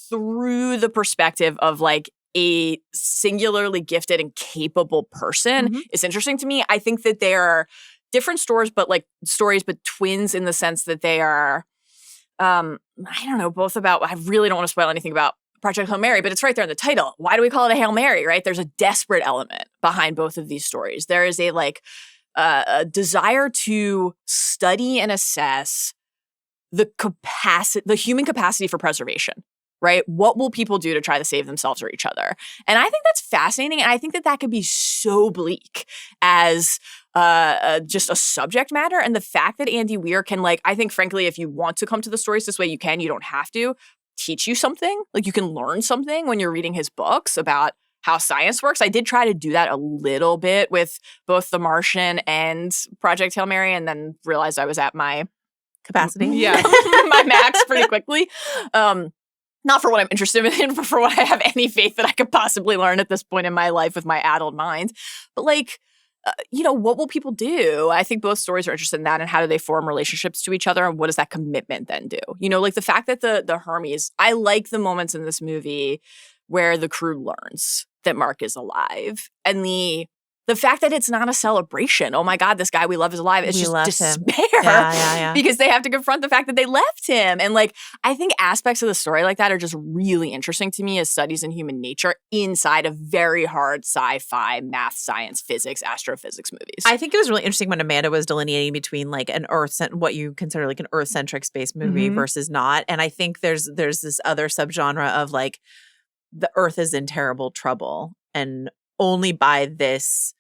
C: through the perspective of like a singularly gifted and capable person is interesting to me. I think that they are different stories, but twins in the sense that they are I don't know, both about, I really don't want to spoil anything about Project Hail Mary, but it's right there in the title. Why do we call it a Hail Mary, right? There's a desperate element behind both of these stories. There is a desire to study and assess the human capacity for preservation, right? What will people do to try to save themselves or each other? And I think that's fascinating. And I think that could be so bleak as just a subject matter. And the fact that Andy Weir can I think frankly, if you want to come to the stories this way, you can, you don't have to, teach you something. Like you can learn something when you're reading his books about how science works. I did try to do that a little bit with both The Martian and Project Hail Mary and then realized I was at my
A: capacity.
B: Yeah.
C: my max pretty quickly. Not for what I'm interested in, but for what I have any faith that I could possibly learn at this point in my life with my adult mind. But what will people do? I think both stories are interested in that and how do they form relationships to each other and what does that commitment then do? You know, like the fact that the Hermes, I like the moments in this movie where the crew learns that Mark is alive and the fact that it's not a celebration. Oh my God, this guy we love is alive. It's just despair because they have to confront the fact that they left him. And I think aspects of the story like that are just really interesting to me as studies in human nature inside of very hard sci-fi, math, science, physics, astrophysics movies.
A: I think it was really interesting when Amanda was delineating between an what you consider an Earth-centric space movie versus not. And I think there's this other subgenre of the Earth is in terrible trouble and only by this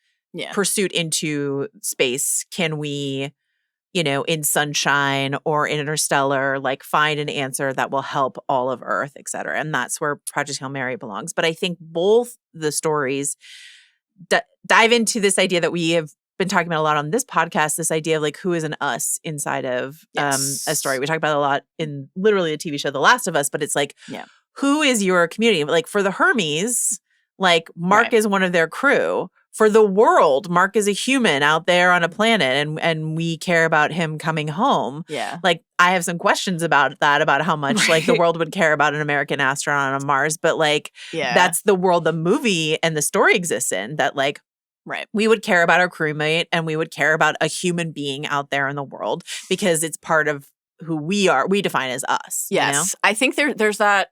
A: pursuit into space can we, in Sunshine or in Interstellar, find an answer that will help all of Earth, et cetera. And that's where Project Hail Mary belongs. But I think both the stories dive into this idea that we have been talking about a lot on this podcast, this idea of who is an us inside of a story. We talk about it a lot in literally the TV show The Last of Us, but it's who is your community? For the Hermes, Mark is one of their crew. For the world, Mark is a human out there on a planet and we care about him coming home.
C: Yeah.
A: I have some questions about that, about how much the world would care about an American astronaut on Mars. But that's the world the movie and the story exists in, that we would care about our crewmate and we would care about a human being out there in the world because it's part of who we are. We define as us.
C: Yes.
A: You know?
C: I think there's that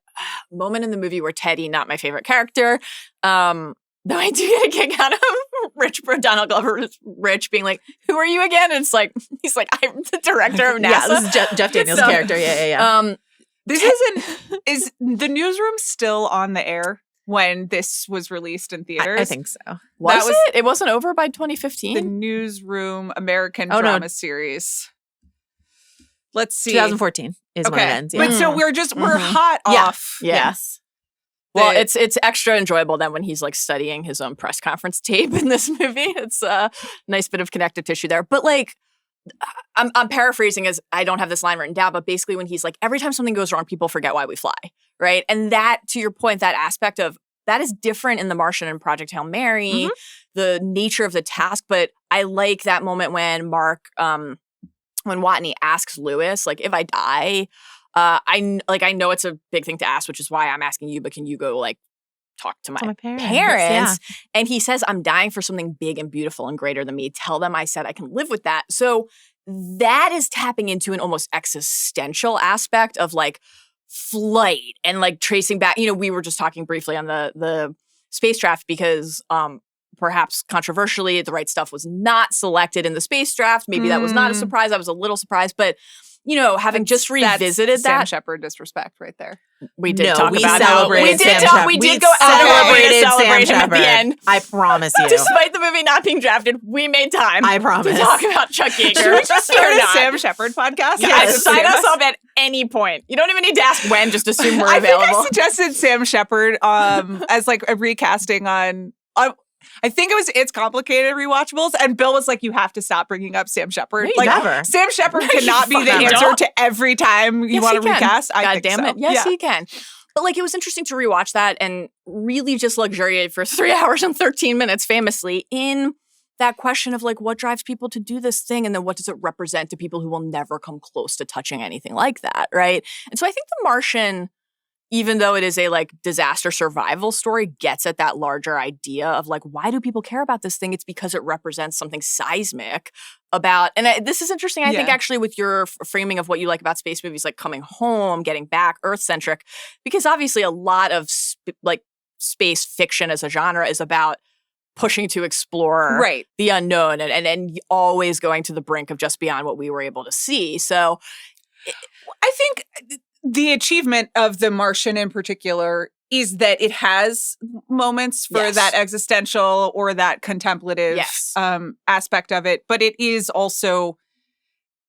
C: moment in the movie where Teddy, not my favorite character, though I do get a kick out of Donald Glover, Rich being who are you again? And it's he's I'm the director of NASA.
A: Yeah, this is Jeff Daniels' character. Yeah.
B: Is the newsroom still on the air when this was released in theaters?
A: I think so.
C: Was it? It wasn't over by 2015?
B: The Newsroom American drama series. let's see.
A: 2014 is when it ends. Yeah.
B: But so we're hot off.
A: Yes.
C: Well, it's extra enjoyable then when he's like studying his own press conference tape in this movie. It's a nice bit of connective tissue there. But like, I'm paraphrasing as I don't have this line written down, but basically when he's like, every time something goes wrong, people forget why we fly, right? And that, to your point, that aspect of that is different in The Martian and Project Hail Mary, the nature of the task. But I like that moment when when Watney asks Lewis, like, if I die, I know it's a big thing to ask, which is why I'm asking you, but can you go like talk to my parents?
A: Yeah.
C: And he says, I'm dying for something big and beautiful and greater than me. Tell them I said I can live with that. So that is tapping into an almost existential aspect of like flight and like tracing back. You know, we were just talking briefly on the space draft because perhaps controversially, The Right Stuff was not selected in the space draft. Maybe that was not a surprise. I was a little surprised, but you know, having just revisited that.
B: Sam Shepard disrespect right there.
C: We did talk about
A: celebrated Sam Shepard.
C: We did go out of our way to celebrate him at the end.
A: I promise you.
C: Despite the movie not being drafted, we made time.
A: I promise.
C: To talk about Chuck Yeager.
B: Should we just start a Sam Shepard podcast?
C: Yes. Sign us up at any point. You don't even need to ask when, just assume we're available.
B: I think I suggested Sam Shepard as like a recasting on I think it was It's Complicated Rewatchables, and Bill was like, you have to stop bringing up Sam Shepard.
A: No,
B: like,
A: never.
B: Sam Shepard cannot be the answer to every time you want to recast. I think
C: damn it. Yes, he can. But like, it was interesting to rewatch that and really just luxuriate for 3 hours and 13 minutes, famously, in that question of like, what drives people to do this thing? And then what does it represent to people who will never come close to touching anything like that, right? And so I think The Martian, even though it is a like disaster survival story, gets at that larger idea of like, why do people care about this thing? It's because it represents something seismic about, and this is interesting, I think, actually, with your framing of what you like about space movies, like coming home, getting back, Earth-centric, because obviously a lot of like space fiction as a genre is about pushing to explore the unknown and always going to the brink of just beyond what we were able to see. So
B: I think the achievement of The Martian in particular is that it has moments for that existential or that contemplative aspect of it. But it is also,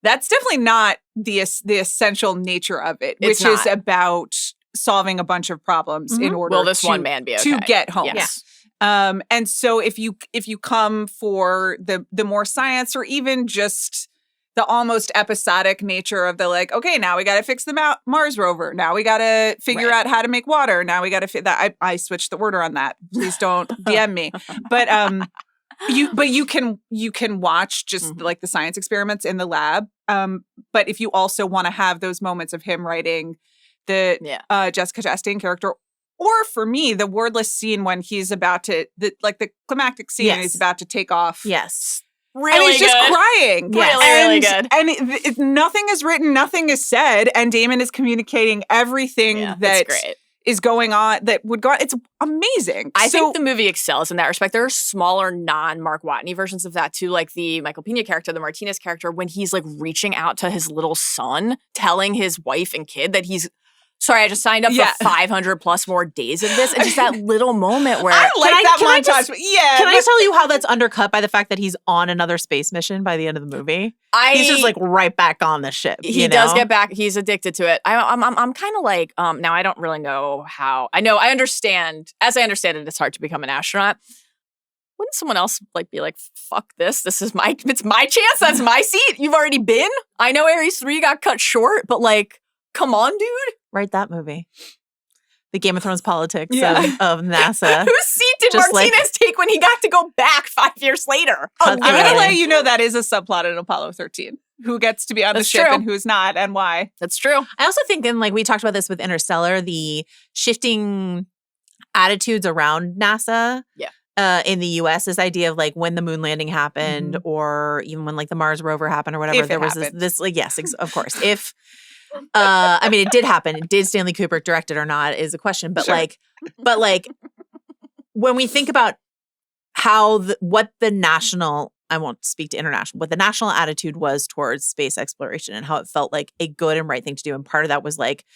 B: that's definitely not the essential nature of it, which is about solving a bunch of problems in order
C: will this one man be okay?
B: To get home.
C: Yes.
B: And so if you come for the more science or even just the almost episodic nature of the like, okay, now we got to fix the Mars rover. Now we got to figure out how to make water. Now we got to that. I switched the order on that. Please don't DM me. But you can watch just like the science experiments in the lab. But if you also want to have those moments of him writing the Jessica Chastain character, or for me, the wordless scene when he's about to the climactic scene, and he's about to take off.
A: Yes.
C: Really
B: and he's
C: good.
B: just crying.
C: Yes. Really good.
B: And nothing is written, nothing is said, and Damon is communicating everything that is going on, that would go on. It's amazing.
C: I think the movie excels in that respect. There are smaller non-Mark Watney versions of that too, like the Michael Pena character, the Martinez character, when he's like reaching out to his little son, telling his wife and kid that he's, sorry, I just signed up for 500 plus more days of this. And just that little moment where
B: I like that montage.
A: Can I tell you how that's undercut by the fact that he's on another space mission by the end of the movie? He's just like right back on the ship.
C: He does get back. He's addicted to it. I'm kind of like, now I don't really know how. I understand. As I understand it, it's hard to become an astronaut. Wouldn't someone else like be like, fuck this? It's my chance. That's my seat. You've already been. I know Ares 3 got cut short, but like, come on, dude.
A: Write that movie. The Game of Thrones politics of NASA.
C: Whose seat did Martinez take when he got to go back 5 years later?
B: I'm going to let you know that is a subplot in Apollo 13. Who gets to be on the ship and who's not and why.
C: That's true.
A: I also think, and like we talked about this with Interstellar, the shifting attitudes around NASA in the U.S., this idea of like when the moon landing happened or even when like the Mars rover happened or whatever, there was this like, yes, of course. If I mean, it did happen. Did Stanley Kubrick direct it or not is a question. But like when we think about how what the national, I won't speak to international, what the national attitude was towards space exploration and how it felt like a good and right thing to do. And part of that was like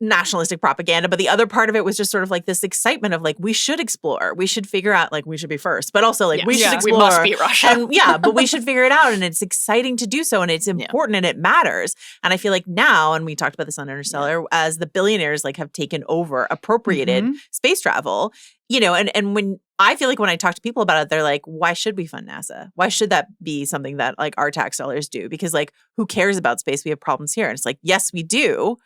A: nationalistic propaganda, but the other part of it was just sort of like this excitement of like, we should explore, we should figure out, like, we should be first, but also like, we should explore.
C: We must beat Russia.
A: And but we should figure it out. And it's exciting to do so. And it's important and it matters. And I feel like now, and we talked about this on Interstellar, as the billionaires like have taken over, appropriated space travel, you know, and when I feel like when I talk to people about it, they're like, why should we fund NASA? Why should that be something that like our tax dollars do? Because like, who cares about space? We have problems here. And it's like, yes, we do.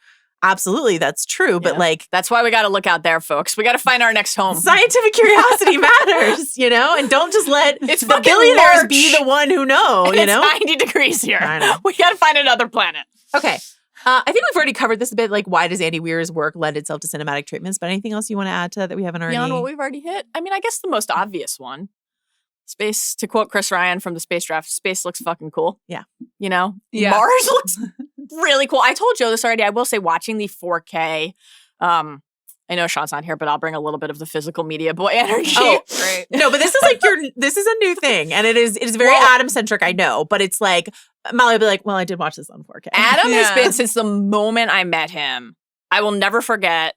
A: Absolutely, that's true. But like,
C: that's why we got to look out there, folks. We got to find our next home.
A: Scientific curiosity matters, you know, and don't just let
C: it's
A: the billionaires be the one who know, you know?
C: It's 90 degrees here.
A: I know.
C: We got to find another planet.
A: Okay. I think we've already covered this a bit. Like, why does Andy Weir's work lend itself to cinematic treatments? But anything else you want to add to that we haven't already?
C: Beyond what we've already hit? I mean, I guess the most obvious one. Space, to quote Chris Ryan from the Space Draft, space looks fucking cool.
A: Yeah.
C: You know?
B: Yeah.
C: Mars looks really cool. I told Joe this already. I will say watching the 4K, I know Sean's not here, but I'll bring a little bit of the physical media boy energy.
B: Oh, great.
A: No, but this is like this is a new thing. And it is very Adam-centric, I know. But it's like, Mallory will be like, well, I did watch this on 4K.
C: Adam has been, since the moment I met him, I will never forget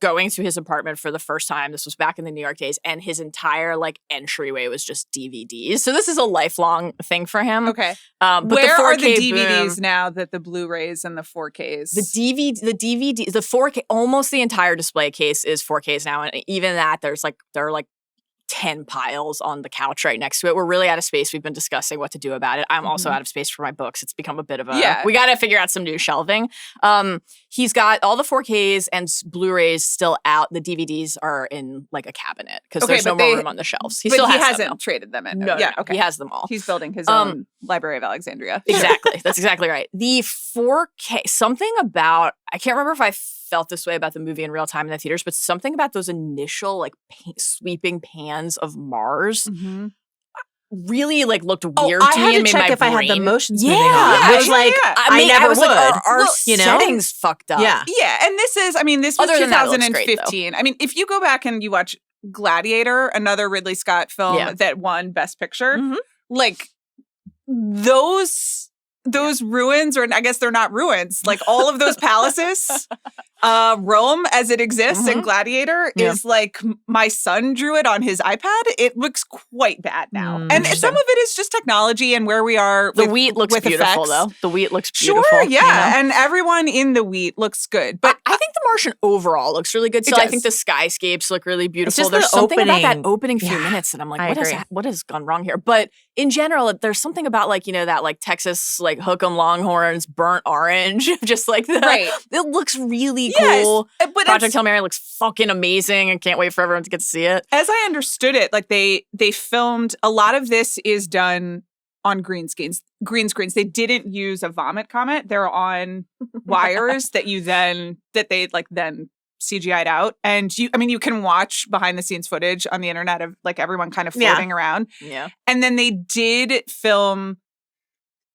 C: going to his apartment for the first time. This was back in the New York days, and his entire like entryway was just DVDs. So this is a lifelong thing for him.
B: Okay.
C: But
B: where
C: the 4K
B: are the DVDs
C: boom,
B: now that the Blu-rays and the 4Ks?
C: the DVD, the 4K, almost the entire display case is 4Ks now, and even that there are like 10 piles on the couch right next to it. We're really out of space. We've been discussing what to do about it. I'm also out of space for my books. It's become a bit of a... We got to figure out some new shelving. He's got all the 4Ks and Blu-rays still out. The DVDs are in like a cabinet because there's no more room on the shelves. He
B: hasn't traded them in.
C: No,
B: okay.
C: He has them all.
B: He's building his own Library of Alexandria.
C: Exactly. That's exactly right. The 4K, something about... I can't remember if I felt this way about the movie in real time in the theaters, but something about those initial like sweeping pans of Mars really like looked weird to me and made my brain.
A: If I had the motions moving on,
B: Yeah,
A: which like I never would.
C: Like, our
A: you know?
C: settings fucked up.
A: Yeah.
B: Yeah, and this was
C: Other than that, it looks
B: 2015.
C: great,
B: I mean, if you go back and you watch Gladiator, another Ridley Scott film that won Best Picture, like those ruins, or I guess they're not ruins, like all of those palaces, Rome as it exists in Gladiator is like, my son drew it on his iPad. It looks quite bad now. And some of it is just technology and where we are.
C: The wheat looks beautiful,
B: effects.
C: though. The wheat looks beautiful.
B: Sure, yeah.
C: You know?
B: And everyone in the wheat looks good. But
C: I think The Martian overall looks really good. So I think the skyscapes look really beautiful. There's something about that opening few minutes that I'm like, what has gone wrong here? But in general, there's something about like, you know, that like Texas, like hook 'em Longhorns, burnt orange, just like that. It looks really cool. But Project Hail Mary looks fucking amazing and can't wait for everyone to get to see it.
B: As I understood it, like they filmed, a lot of this is done on green screens. They didn't use a vomit comet. They're on wires that they CGI'd out. And you can watch behind the scenes footage on the internet of like everyone kind of floating around.
C: Yeah.
B: And then they did film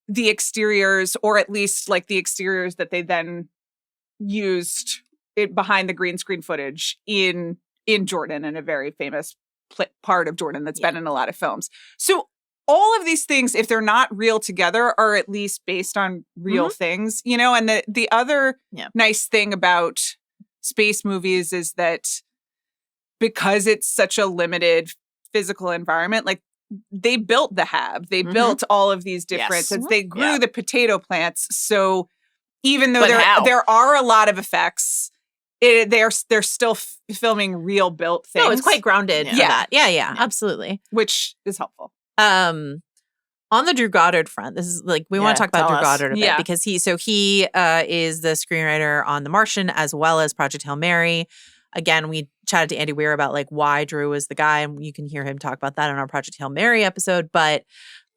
B: the exteriors, or at least like the exteriors that they then used behind the green screen footage in Jordan, in a very famous part of Jordan that's been in a lot of films. So all of these things, if they're not real together, are at least based on real things, you know. And the other nice thing about space movies is that because it's such a limited physical environment, like they built the hab, they built all of these different, they grew the potato plants. So even though there are a lot of effects, they're still filming real built things.
A: No, it's quite grounded. For that. Yeah, absolutely.
B: Which is helpful.
A: On the Drew Goddard front, this is like, we want to talk about Drew Goddard a bit because he is the screenwriter on The Martian as well as Project Hail Mary. Again, we chatted to Andy Weir about like why Drew was the guy, and you can hear him talk about that in our Project Hail Mary episode. But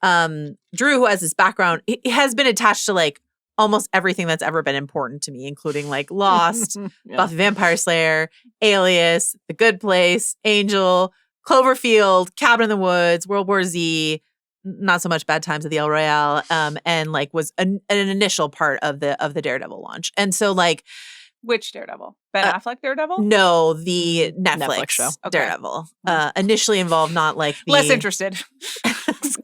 A: Drew, who has this background, he has been attached to like almost everything that's ever been important to me, including like Lost, Buffy Vampire Slayer, Alias, The Good Place, Angel, Cloverfield, Cabin in the Woods, World War Z, not so much Bad Times at the El Royale, and like was an initial part of the Daredevil launch. And so like
B: Which Daredevil? Ben Affleck Daredevil?
A: No, the Netflix
C: show.
B: Okay.
A: Daredevil. Initially involved, not like the...
B: Less interested.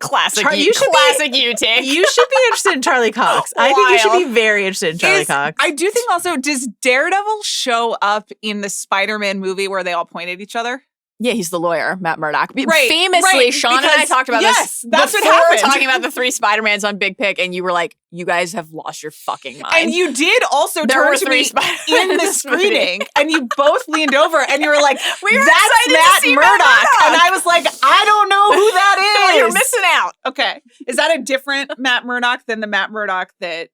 C: Classic
A: you should
C: classic you take.
A: You should be interested in Charlie Cox. I think you should be very interested in Charlie Cox.
B: I do think also, does Daredevil show up in the Spider-Man movie where they all point at each other?
C: Yeah, he's the lawyer, Matt Murdock.
B: Right,
C: Famously,
B: right,
C: Sean and I talked about this
B: that's
C: before
B: what happened.
C: talking about the 3 Spider-Mans on Big Pick, and you were like, you guys have lost your fucking mind.
B: And you did also
C: There
B: turn
C: were
B: to
C: 3
B: me
C: Spider-Mans
B: in the
C: in this movie.
B: screening, and you both leaned over, and you were like,
C: We were
B: that's
C: excited to
B: Matt
C: see
B: Murdock.
C: Matt Murdock.
B: And I was like, I don't know who that is.
C: You're missing out.
B: Okay. Is that a different Matt Murdock than the Matt Murdock that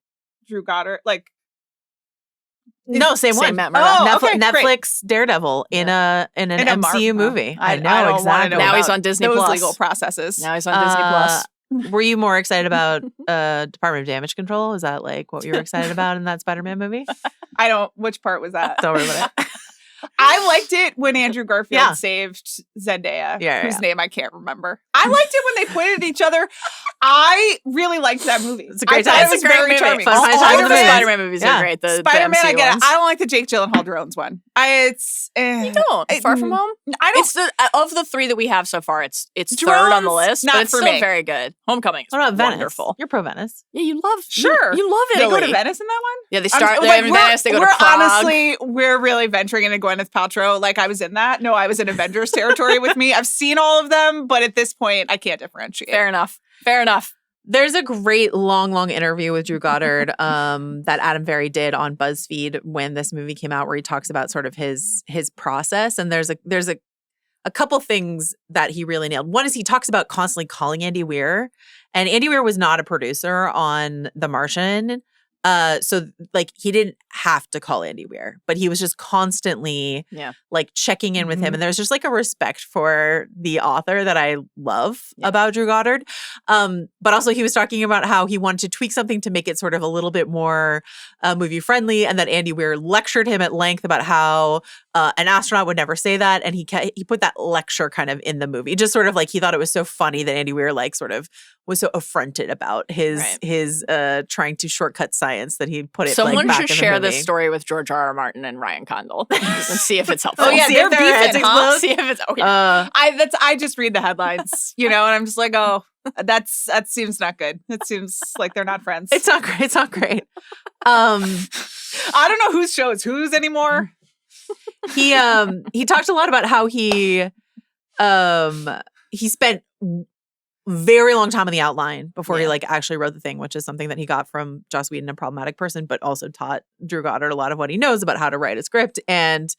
B: Drew Goddard? Like,
A: No, same one.
C: Matt Murdock.
B: Oh, okay,
A: Netflix
B: great.
A: Daredevil in an MCU movie. I know,
B: don't wanna
A: exactly.
B: know
C: Now he's
B: about
C: on Disney
B: those
C: Plus.
B: legal processes.
C: Now he's on Disney Plus.
A: Were you more excited about Department of Damage Control? Is that like what you were excited about in that Spider-Man movie?
B: Which part was that?
A: Don't worry about it.
B: I liked it when Andrew Garfield
A: Yeah.
B: saved Zendaya,
A: Yeah,
B: whose
A: yeah.
B: name I can't remember. I liked it when they pointed at each other. I really liked that movie.
A: It's a great
B: I thought
A: time.
B: it was
C: It's a great
B: very
C: movie.
B: charming.
A: Fun High Time
C: All
A: with
C: of
A: the
C: the
A: Fans.
C: Spider-Man movies
A: Yeah.
C: are great. The
B: Spider-Man,
C: the
B: I
C: MCU
B: get it.
C: ones.
B: I don't like the Jake Gyllenhaal drones one.
C: You don't. Far From Home?
B: I don't.
C: It's the of the 3 that we have so far, it's third
B: Drones,
C: on the list,
B: not
C: but it's
B: for
C: still
B: me.
C: very good. Homecoming is
A: What about Venice?
C: wonderful.
A: You're pro Venice.
C: Yeah, you love
B: Sure.
C: You love
B: They
C: Italy.
B: go to Venice in that one?
C: Yeah, they start.
B: I'm-
C: They're in Venice. They go to
B: we're
C: Prague.
B: honestly, we're really venturing into Gwyneth Paltrow. Like I was in that. No, I was in Avengers territory with me. I've seen all of them, but at this point, I can't differentiate.
C: Fair enough. Fair enough.
A: There's a great long interview with Drew Goddard that Adam Berry did on BuzzFeed when this movie came out, where he talks about sort of his process. And there's a couple things that he really nailed. One is he talks about constantly calling Andy Weir, and Andy Weir was not a producer on The Martian. So like he didn't have to call Andy Weir, but he was just constantly like checking in with him. And there's just like a respect for the author that I love about Drew Goddard. But also he was talking about how he wanted to tweak something to make it sort of a little bit more movie friendly, and that Andy Weir lectured him at length about how an astronaut would never say that. And he put that lecture kind of in the movie, just sort of like he thought it was so funny that Andy Weir like sort of was so affronted about his trying to shortcut science that he put it
C: Someone
A: like back
C: should
A: in the
C: share
A: movie.
C: this story with George R.R. Martin and Ryan Condal and see if it's helpful.
B: Oh yeah,
A: See
B: they're
A: if their heads
B: beefing, huh?
C: See if it's okay.
B: I just read the headlines, and I'm just like, oh, that seems not good. It seems like they're not friends.
A: It's not great. It's not great.
B: I don't know whose show is whose anymore.
A: He talked a lot about how he spent very long time on the outline before he like actually wrote the thing, which is something that he got from Joss Whedon, a problematic person, but also taught Drew Goddard a lot of what he knows about how to write a script, and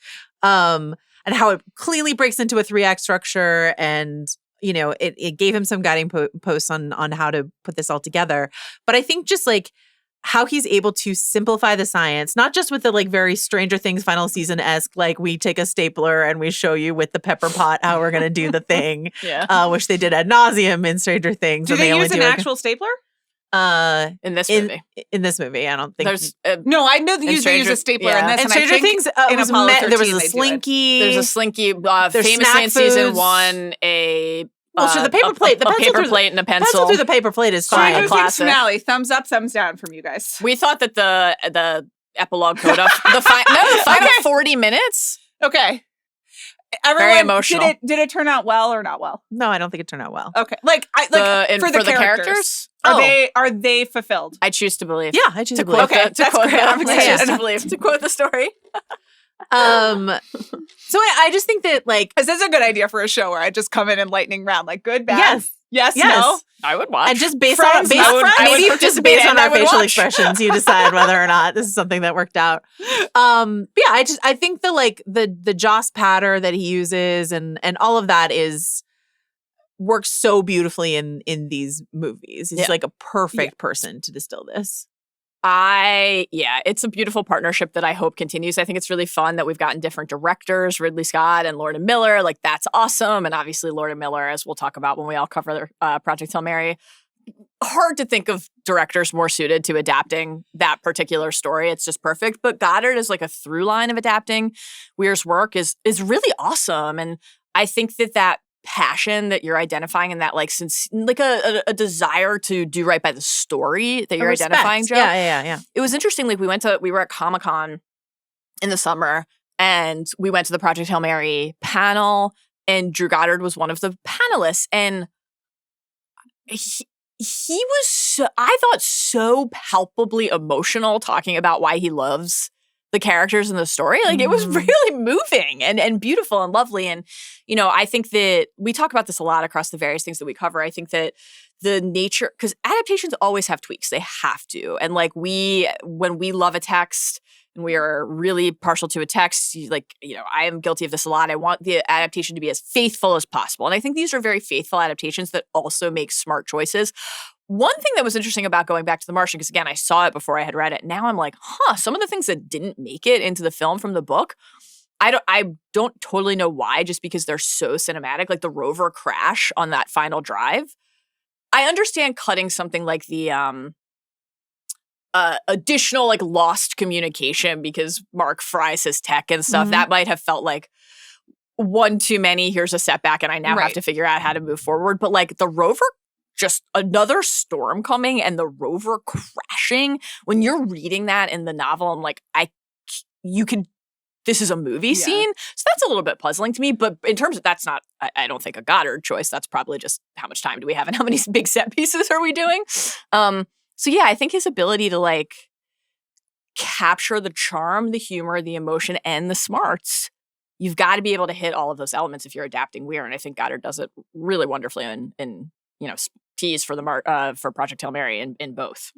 A: how it cleanly breaks into a 3-act structure, and it gave him some guiding posts on how to put this all together. But I think just like how he's able to simplify the science, not just with the like very Stranger Things final season-esque, like we take a stapler and we show you with the pepper pot how we're going to do the thing, which they did ad nauseum in Stranger Things.
B: Do they use an actual stapler?
C: In this movie.
A: In this movie, I don't think
C: There's
B: no, I know they use a stapler in this.
A: And Stranger Things,
B: in Apollo
A: there was
B: 13
A: a
B: they do it.
A: slinky.
C: There's a slinky.
A: There's
C: Famously
A: snack
C: in season
A: foods.
C: 1, a
A: sure, the paper plate, the
C: a
A: pencil
C: paper
A: through
C: plate and a
A: pencil
C: pencil.
A: through the paper plate is
B: Stranger
A: fine.
B: Things
C: Classic.
B: finale, thumbs up, thumbs down from you guys.
C: We thought that the epilogue coda, the final 40 minutes.
B: Okay. Everyone,
C: Very emotional.
B: Did it turn out well or not well?
A: No, I don't think it turned out well.
B: Okay, for the characters, are they fulfilled?
C: I choose to believe.
A: Yeah, I choose to
C: quote
A: believe.
B: Okay, that's great.
C: I choose to believe. To quote the story.
A: So I just think that like
B: Is this a good idea for a show where I just come in and lightning round, like good, bad? Yes, no.
C: I would watch.
A: and just based
B: Friends,
A: on
B: I would
A: maybe just
C: participate
A: based on
C: and I
A: our
C: would
A: facial
C: watch.
A: expressions, you decide whether or not this is something that worked out. Yeah, I think the Joss patter that he uses and all of that works so beautifully in these movies. He's like a perfect person to distill this.
C: It's a beautiful partnership that I hope continues. I think it's really fun that we've gotten different directors, Ridley Scott and Lord and Miller. Like, that's awesome. And obviously Lord and Miller, as we'll talk about when we all cover Project Hail Mary. Hard to think of directors more suited to adapting that particular story. It's just perfect. But Goddard is like a through line of adapting Weir's work is really awesome. And I think that passion that you're identifying and that like since like a desire to do right by the story that you're identifying, Joe.
A: Yeah.
C: It was interesting. Like we were at Comic-Con in the summer, and we went to the Project Hail Mary panel, and Drew Goddard was one of the panelists, and he was, I thought, so palpably emotional talking about why he loves the characters in the story. Like, it was really moving and beautiful and lovely. And, you know, I think that we talk about this a lot across the various things that we cover. I think that the nature, because adaptations always have tweaks. They have to. And like when we love a text and we are really partial to a text, like, you know, I am guilty of this a lot. I want the adaptation to be as faithful as possible. And I think these are very faithful adaptations that also make smart choices. One thing that was interesting about going back to The Martian, because again, I saw it before I had read it. Now I'm like, some of the things that didn't make it into the film from the book, I don't totally know why, just because they're so cinematic. Like the rover crash on that final drive. I understand cutting something like the additional like lost communication because Mark fries his tech and stuff. That might have felt like one too many. Here's a setback, and I now have to figure out how to move forward. But like the rover, just another storm coming and the rover crashing. When you're reading that in the novel, I'm like, this is a movie scene. So that's a little bit puzzling to me. But in terms of, that's not, I don't think a Goddard choice. That's probably just how much time do we have and how many big set pieces are we doing? So yeah, I think his ability to like capture the charm, the humor, the emotion, and the smarts, you've got to be able to hit all of those elements if you're adapting Weir. And I think Goddard does it really wonderfully in you know, P's for for Project Hail Mary in both.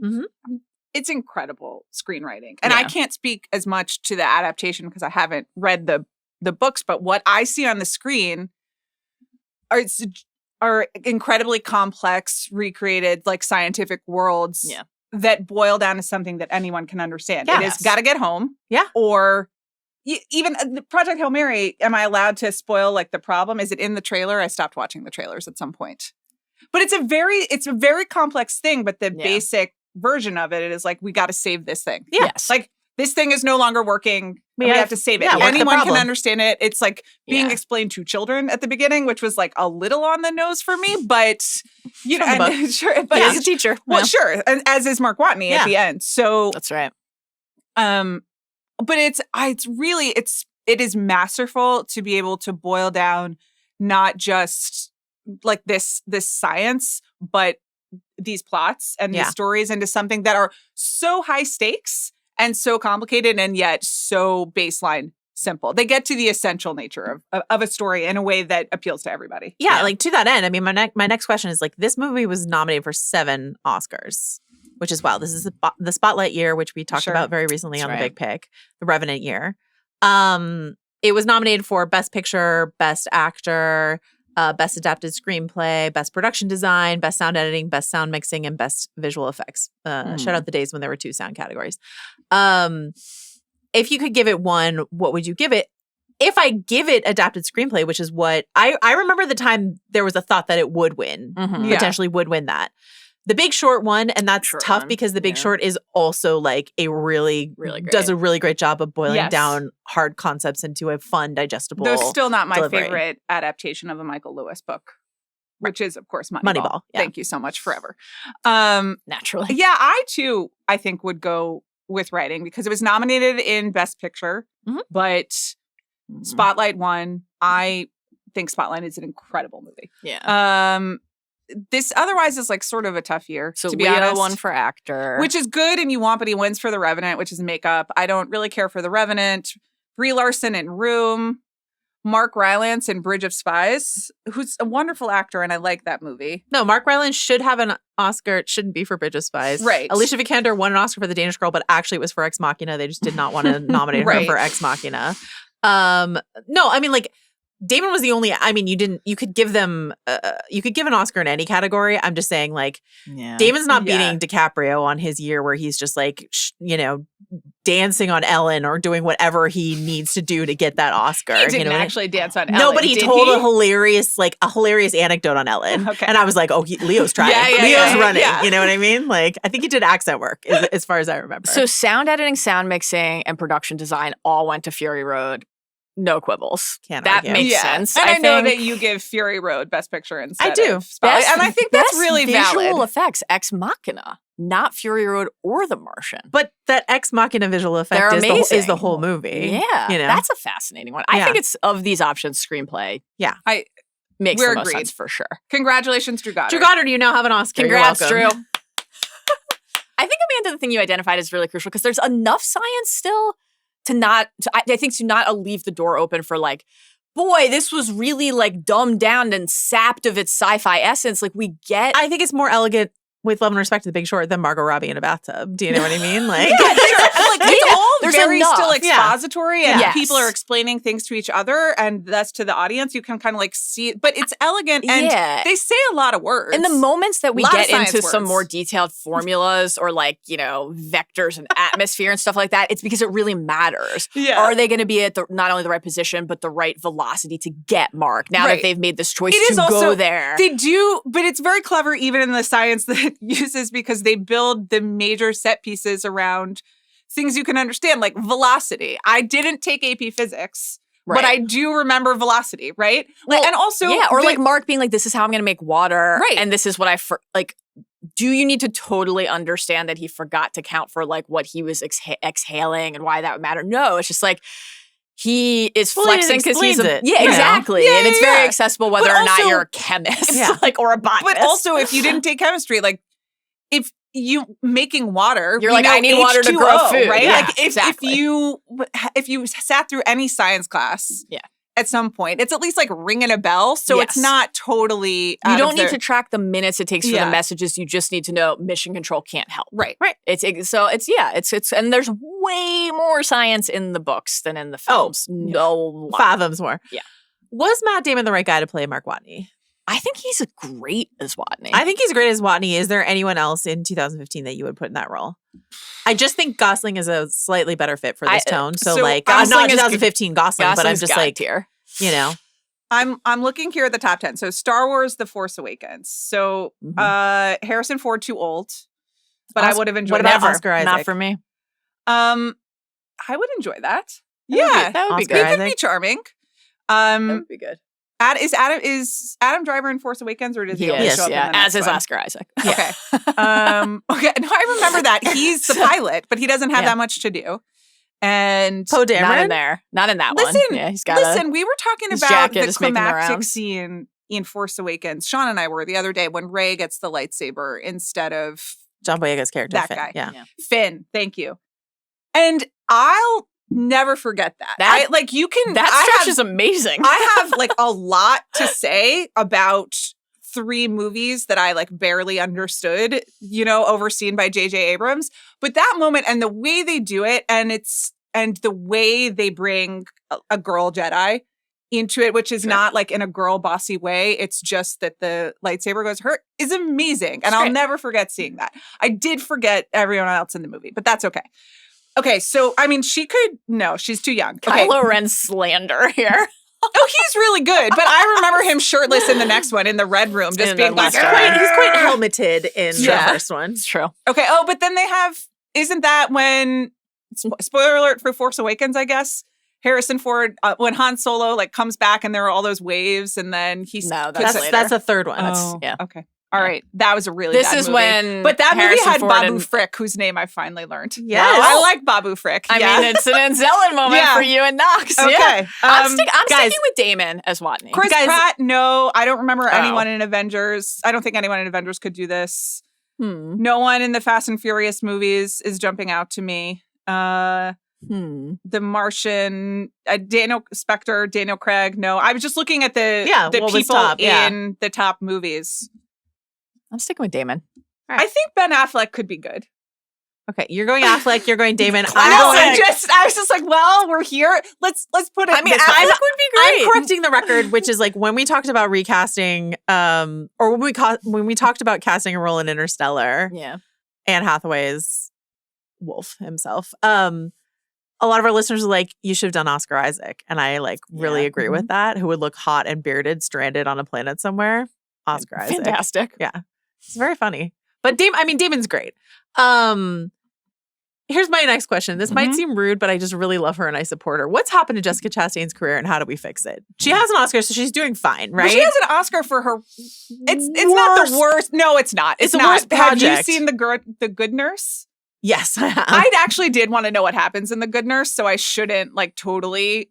B: It's incredible screenwriting. And I can't speak as much to the adaptation because I haven't read the books, but what I see on the screen are incredibly complex, recreated, like scientific worlds that boil down to something that anyone can understand. It is gotta get home. Yeah. Or even Project Hail Mary, am I allowed to spoil like the problem? Is it in the trailer? I stopped watching the trailers at some point. But it's a very complex thing, but the basic version of it is like, we got to save this thing.
C: Yes.
B: Like, this thing is no longer working. We have to save it. Anyone can understand it. It's like being explained to children at the beginning, which was like a little on the nose for me, but you know, sure. But
C: as a teacher,
B: well, sure, and as is Mark Watney at the end. So
C: that's right.
B: But it is masterful to be able to boil down not just like this science, but these plots and these stories into something that are so high stakes and so complicated and yet so baseline simple. They get to the essential nature of a story in a way that appeals to everybody.
A: Yeah, like to that end, I mean, my next question is like, this movie was nominated for 7 Oscars, which is wow. This is the Spotlight year, which we talked about very recently on The Big Pick, the Revenant year. It was nominated for Best Picture, Best Actor, Best Adapted Screenplay, Best Production Design, Best Sound Editing, Best Sound Mixing, and Best Visual Effects. Shout out the days when there were 2 sound categories. If you could give it one, what would you give it? If I give it Adapted Screenplay, which is what I remember the time there was a thought that it would win, potentially would win that. The Big Short won, and that's tough because The Big Short is also like a really does a really great job of boiling down hard concepts into a fun, digestible.
B: Though still not my favorite adaptation of a Michael Lewis book, which is of course Moneyball. Thank you so much, forever.
C: Naturally,
B: yeah, I too I think would go with writing because it was nominated in Best Picture, but Spotlight won. I think Spotlight is an incredible movie.
C: Yeah.
B: This otherwise is like sort of a tough year,
C: so
B: to be honest.
C: Won for actor,
B: which is good, and you want, but he wins for The Revenant, which is makeup. I don't really care for The Revenant. Brie Larson in Room, Mark Rylance in Bridge of Spies, who's a wonderful actor, and I like that movie.
A: No, Mark Rylance should have an Oscar. It shouldn't be for Bridge of Spies.
B: Right.
A: Alicia Vikander won an Oscar for The Danish Girl, but actually it was for Ex Machina. They just did not want to nominate her for Ex Machina. No, I mean, like, Damon was the only, I mean, you could give them, you could give an Oscar in any category. I'm just saying, like, Damon's not beating DiCaprio on his year where he's just like, dancing on Ellen or doing whatever he needs to do to get that Oscar.
B: He didn't actually dance on Ellen.
A: No, but he told a hilarious anecdote on Ellen. Okay. And I was like, oh, Leo's trying. Leo's running. Yeah. You know what I mean? Like, I think he did accent work as far as I remember.
C: So sound editing, sound mixing, and production design all went to Fury Road. no quibbles.
A: Can't
C: that
A: argue.
C: makes sense.
B: And I know
C: think.
B: that you give Fury Road Best Picture instead.
A: I do.
B: Of Spotlight, and I think that's really
C: visual
B: valid.
C: effects, Ex Machina, not Fury Road or The Martian.
A: But that Ex Machina visual effect
C: They're
A: is the
C: amazing.
A: whole movie.
C: Yeah,
A: you know?
C: that's a fascinating one. I think it's of these options, screenplay.
A: Yeah,
C: makes
B: we're
C: the most
B: agreed.
C: sense for sure.
B: Congratulations, Drew Goddard.
A: Drew Goddard, you now have an Oscar.
C: Congrats,
A: You're
C: Drew.
A: welcome.
C: I think, Amanda, the thing you identified is really crucial because there's enough science still to not leave the door open for like, boy, this was really like dumbed down and sapped of its sci-fi essence. Like we get.
A: I think it's more elegant with love and respect to The Big Short than Margot Robbie in a bathtub. Do you know what I mean? Like,
B: It's all
C: there's
B: very
C: enough.
B: still expository, and
C: Yes.
B: people are explaining things to each other, and that's to the audience. You can kind of like see it, but it's elegant, and they say a lot of words.
C: In the moments that we
B: Lot of
C: get into
B: science
C: some
B: words.
C: more detailed formulas or like, vectors and atmosphere and stuff like that, it's because it really matters.
B: Yeah.
C: Are they going to be at not only the right position, but the right velocity to get Mark now that they've made this choice to go there?
B: They do, but it's very clever even in the science that it uses because they build the major set pieces around things you can understand, like velocity. I didn't take AP physics, but I do remember velocity, right?
C: Well,
B: and also,
C: like Mark being like, this is how I'm going to make water.
B: Right.
C: And this is what do you need to totally understand that he forgot to count for like what he was exhaling and why that would matter? No, it's just like, he is flexing because he's exactly.
B: Yeah,
C: and it's very accessible whether or not you're a chemist or a botanist.
B: But also, if you didn't take chemistry, like if you making water,
C: you're like, I need water to grow food,
B: right?
C: Yeah,
B: like if you sat through any science class, at some point, it's at least like ringing a bell. So it's not totally.
C: You don't need to track the minutes it takes for the messages. You just need to know mission control can't help.
B: Right.
C: It's and there's way more science in the books than in the films.
A: Fathoms more.
C: Yeah.
A: Was Matt Damon the right guy to play Mark Watney?
C: I think he's great as Watney.
A: I think he's great as Watney. Is there anyone else in 2015 that you would put in that role? I just think Gosling is a slightly better fit for this tone. So like, I'm not 2015 Gosling, but I'm just like,
C: here.
B: I'm looking here at the top 10. So Star Wars: The Force Awakens. So Harrison Ford, too old, but I would have enjoyed.
A: What about
B: that.
A: Oscar Isaac?
C: Not for me.
B: I would enjoy that.
C: That would be good.
B: He could be charming.
C: That would be good.
B: Is Adam Driver in Force Awakens, or does he only show up in the
C: as
B: next
C: is
B: one?
C: Oscar Isaac.
B: Okay. Okay. No, I remember that. He's the pilot, but he doesn't have that much to do. And
A: Poe Dameron?
C: Not in there. Not in that one. Yeah, he's got
B: we were talking about the climactic scene in Force Awakens. Sean and I were the other day when Rey gets the lightsaber instead of
A: John Boyega's character.
B: that
A: Finn.
B: guy.
A: Yeah.
B: Finn. Thank you. And I'll never forget that.
C: That stretch is amazing.
B: I have like a lot to say about 3 movies that I like barely understood, overseen by J.J. Abrams. But that moment and the way they do it, and the way they bring a girl Jedi into it, which is not like in a girl bossy way. It's just that the lightsaber goes her is amazing. And I'll never forget seeing that. I did forget everyone else in the movie, but that's okay. Okay, so, I mean, she's too young. Okay.
C: Kylo Ren slander here.
B: Oh, he's really good, but I remember him shirtless in the next one in the Red Room, just being like,
A: he's quite helmeted in the first one.
C: It's true.
B: Okay, but then they have, isn't that when, spoiler alert for Force Awakens, I guess, Harrison Ford, when Han Solo like comes back and there are all those waves and then he's...
C: No,
A: that's the third one.
B: Okay. All right. That was a really
C: This
B: bad
C: is
B: movie.
C: when
B: But that
C: Harrison
B: movie had
C: Ford
B: Babu
C: and-
B: Frick, whose name I finally learned.
A: Yes.
B: I like Babu Frick.
C: I mean, it's an Anzellan moment for you and Knox.
B: Okay.
C: Yeah. I'm
B: guys,
C: sticking with Damon as Watney.
B: Chris Pratt, no. I don't remember anyone in Avengers. I don't think anyone in Avengers could do this. No one in the Fast and Furious movies is jumping out to me. The Martian, Daniel Spector, Daniel Craig. No, I was just looking at the people in the top movies.
C: I'm sticking with Damon.
B: Right. I think Ben Affleck could be good.
A: Okay, you're going Affleck, you're going Damon.
B: I was just like, well, we're here. Let's put it.
C: I mean, Affleck would be great.
A: I'm correcting the record, which is like when we talked about recasting, or when we talked about casting a role in Interstellar.
C: Yeah,
A: Anne Hathaway's Wolf himself. A lot of our listeners are like, you should have done Oscar Isaac, and I like really agree with that. Who would look hot and bearded, stranded on a planet somewhere? Oscar Isaac.
C: Fantastic.
A: Yeah. It's very funny. But Damon's great. Here's my next question. This might seem rude, but I just really love her and I support her. What's happened to Jessica Chastain's career and how do we fix it? She has an Oscar, so she's doing fine, right?
B: Well, she has an Oscar for her. It's not the worst. No, it's not.
A: It's the
B: not.
A: worst project.
B: Have you seen The Good Nurse?
A: Yes, I have.
B: I actually did want to know what happens in The Good Nurse, so I shouldn't like totally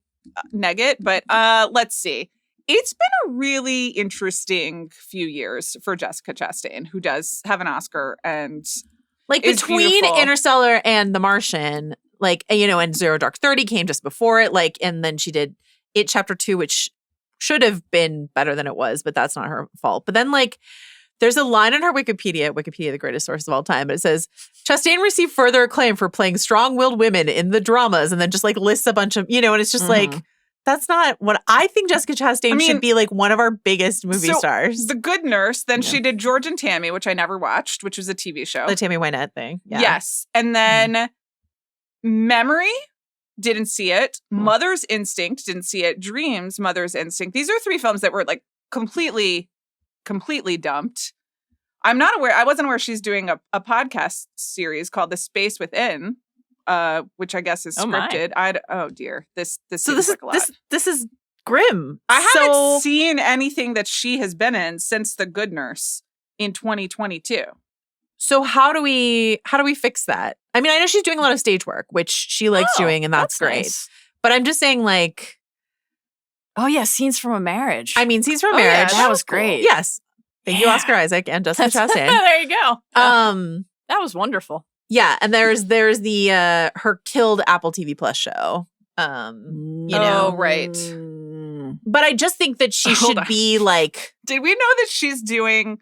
B: neg it. But let's see. It's been a really interesting few years for Jessica Chastain, who does have an Oscar and
A: like
B: is
A: between
B: beautiful.
A: Interstellar and The Martian, like, you know, and Zero Dark 30 came just before it, like, and then she did It Chapter 2, which should have been better than it was, but that's not her fault. But then, like, there's a line on her Wikipedia, the greatest source of all time, but it says, Chastain received further acclaim for playing strong-willed women in the dramas, and then just, like, lists a bunch of, you know, and it's just like, that's not what I think Jessica Chastain should be, like, one of our biggest movie stars.
B: The Good Nurse, then she did George and Tammy, which I never watched, which was a TV show.
A: The Tammy Wynette thing. Yeah.
B: Yes. And then Memory, didn't see it. Mother's Instinct, didn't see it. Dreams, Mother's Instinct. These are 3 films that were, like, completely dumped. I wasn't aware she's doing a podcast series called The Space Within. Which I guess is scripted. Oh dear, this seems like a lot.
A: This is grim.
B: I haven't seen anything that she has been in since The Good Nurse in 2022.
A: So how do we fix that? I mean, I know she's doing a lot of stage work, which she likes doing, and that's great.
C: Nice.
A: But I'm just saying, like,
C: oh yeah, Scenes from a Marriage.
A: I mean, Scenes from a Marriage.
C: Yeah, that was great.
A: Yes, thank you, Oscar Isaac and Jessica Chastain.
C: There you go. That was wonderful.
A: Yeah, and there's the her killed Apple TV Plus show. You know,
B: right.
A: But I just think that she should be like.
B: Did we know that she's doing?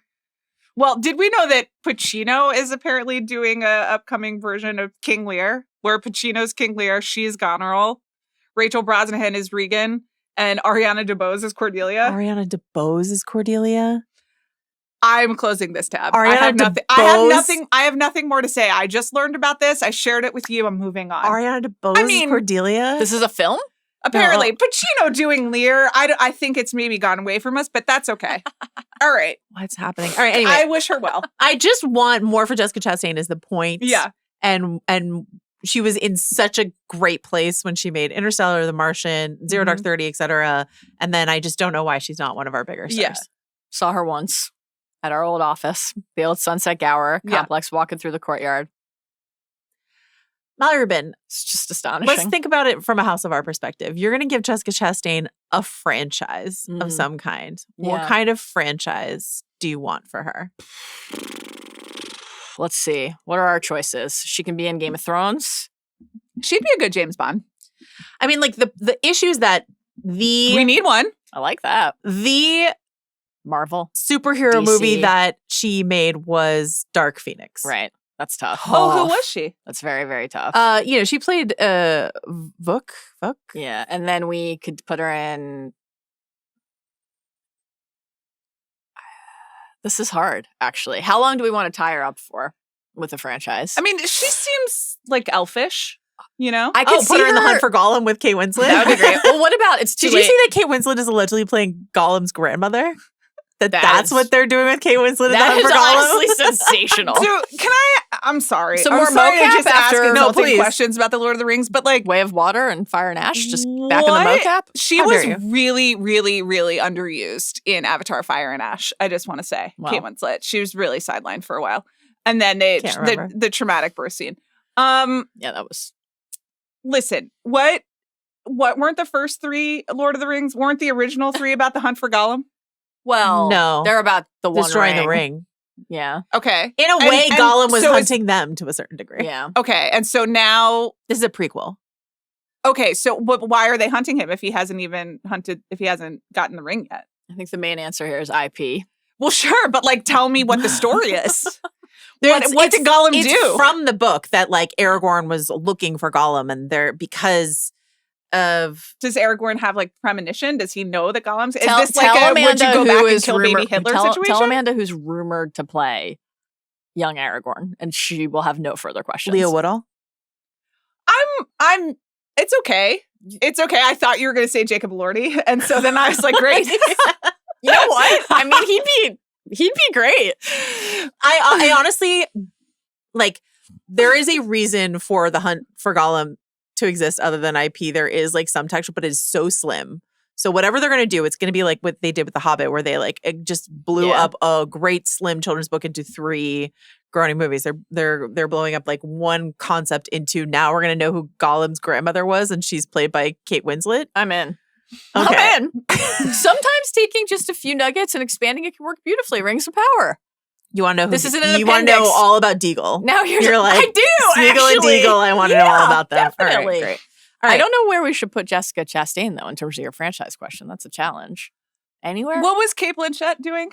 B: Well, did we know that Pacino is apparently doing a upcoming version of King Lear, where Pacino's King Lear, she's Goneril, Rachel Brosnahan is Regan, and Ariana DeBose is Cordelia.
A: Ariana DeBose is Cordelia.
B: I'm closing this tab.
A: I
B: have nothing more to say. I just learned about this. I shared it with you. I'm moving on.
A: Ariana DeBose is Cordelia?
C: This is a film?
B: Apparently. Pacino doing Lear. I think it's maybe gone away from us, but that's okay. All right.
A: What's happening? All right, anyway.
B: I wish her well.
A: I just want more for Jessica Chastain is the point.
B: Yeah.
A: And she was in such a great place when she made Interstellar, The Martian, Zero Dark 30, etc. And then I just don't know why she's not one of our bigger stars.
B: Yeah.
C: Saw her once. At our old office, the old Sunset Gower complex, walking through the courtyard.
A: Mallory Rubin.
C: It's just astonishing.
A: Let's think about it from a House of Art perspective. You're going to give Jessica Chastain a franchise of some kind. Yeah. What kind of franchise do you want for her?
C: Let's see. What are our choices? She can be in Game of Thrones.
B: She'd be a good James Bond.
A: I mean, like the issues that
B: we need one.
C: I like that.
A: The
C: Marvel
A: superhero
C: DC
A: movie that she made was Dark Phoenix.
C: Right. That's tough.
B: Oh, who was she?
C: That's very, very tough.
A: You know, she played Vuk.
C: Yeah. And then we could put her in. This is hard, actually. How long do we want to tie her up for with the franchise?
B: I mean, she seems like elfish. You know,
A: I could put her in The Hunt for Gollum with Kate Winslet.
C: That would be great. Well, what about
A: Did you see that Kate Winslet is allegedly playing Gollum's grandmother? That's what they're doing with Kate Winslet in The Hunt for Gollum?
C: That is honestly sensational.
B: So I'm sorry.
C: Some
B: I'm
C: more
B: sorry to
C: mocap
B: just ask
C: after
B: insulting questions about the Lord of the Rings, but like
C: Way of Water and Fire and Ash, just back in the mocap.
B: She was really, really, really underused in Avatar: Fire and Ash. I just want to say, Kate Winslet. She was really sidelined for a while, and then the traumatic birth scene.
C: Yeah, that was.
B: Listen, what weren't the first 3 Lord of the Rings? Weren't the original 3 about the hunt for Gollum?
C: Well,
A: no,
C: they're about the
A: destroying the ring.
C: Yeah.
B: Okay.
A: In a way, Gollum was hunting them to a certain degree.
C: Yeah.
B: Okay. And so now
A: this is a prequel.
B: Okay. So why are they hunting him if he hasn't gotten the ring yet?
C: I think the main answer here is IP.
B: Well, sure. But like, tell me what the story is. What did Gollum do?
A: It's from the book that like Aragorn was looking for Gollum and because of...
B: Does Aragorn have like premonition? Does he know that Gollum's... Is
C: tell
B: this like a
C: Amanda
B: would you go back and kill baby Hitler situation?
C: Tell Amanda who's rumored to play young Aragorn and she will have no further questions.
A: Leah Woodall?
B: It's okay. It's okay. I thought you were going to say Jacob Elordi. And so then I was like, great.
C: You know what? I mean, he'd be great.
A: I honestly, like, there is a reason for the hunt for Gollum to exist other than IP. There is like some texture, but it is so slim. So whatever they're going to do, it's going to be like what they did with The Hobbit, where they like it just blew up a great slim children's book into 3 growing movies. They're blowing up like one concept into now we're going to know who Gollum's grandmother was, and she's played by Kate Winslet.
C: I'm in.
A: Okay.
C: I'm in. Sometimes taking just a few nuggets and expanding it can work beautifully. Rings of Power.
A: You want to know who
C: this is an appendix.
A: You want to know all about Deagle.
C: Now you're
A: like,
C: I do.
A: Smeagol and Deagle. I want to know all about them.
C: Definitely.
A: All right, great. All right.
C: I don't know where we should put Jessica Chastain, though, in terms of your franchise question. That's a challenge. Anywhere?
B: What was Cate Blanchett doing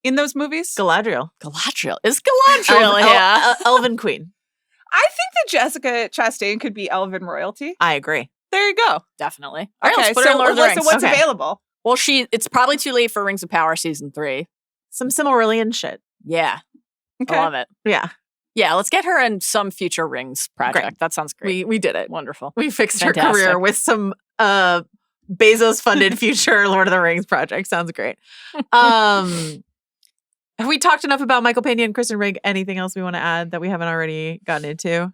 B: in those movies?
A: Galadriel.
C: Galadriel. Is Galadriel,
A: Elven Queen.
B: I think that Jessica Chastain could be Elven royalty.
A: I agree.
B: There you go.
C: Definitely. All right,
B: Okay,
C: let's put her in Lord of the Rings.
B: So what's available?
C: Well, it's probably too late for Rings of Power season 3.
A: Some Silmarillion shit.
C: Yeah.
B: Okay.
C: I love it.
A: Yeah.
C: Yeah, let's get her in some future Rings project.
A: Great.
C: That sounds great.
A: We did it.
C: Wonderful.
A: We fixed her
C: Fantastic.
A: career with some Bezos-funded future Lord of the Rings project. Sounds great. Have we talked enough about Michael Pena and Kristen Wiig? Anything else we want to add that we haven't already gotten into?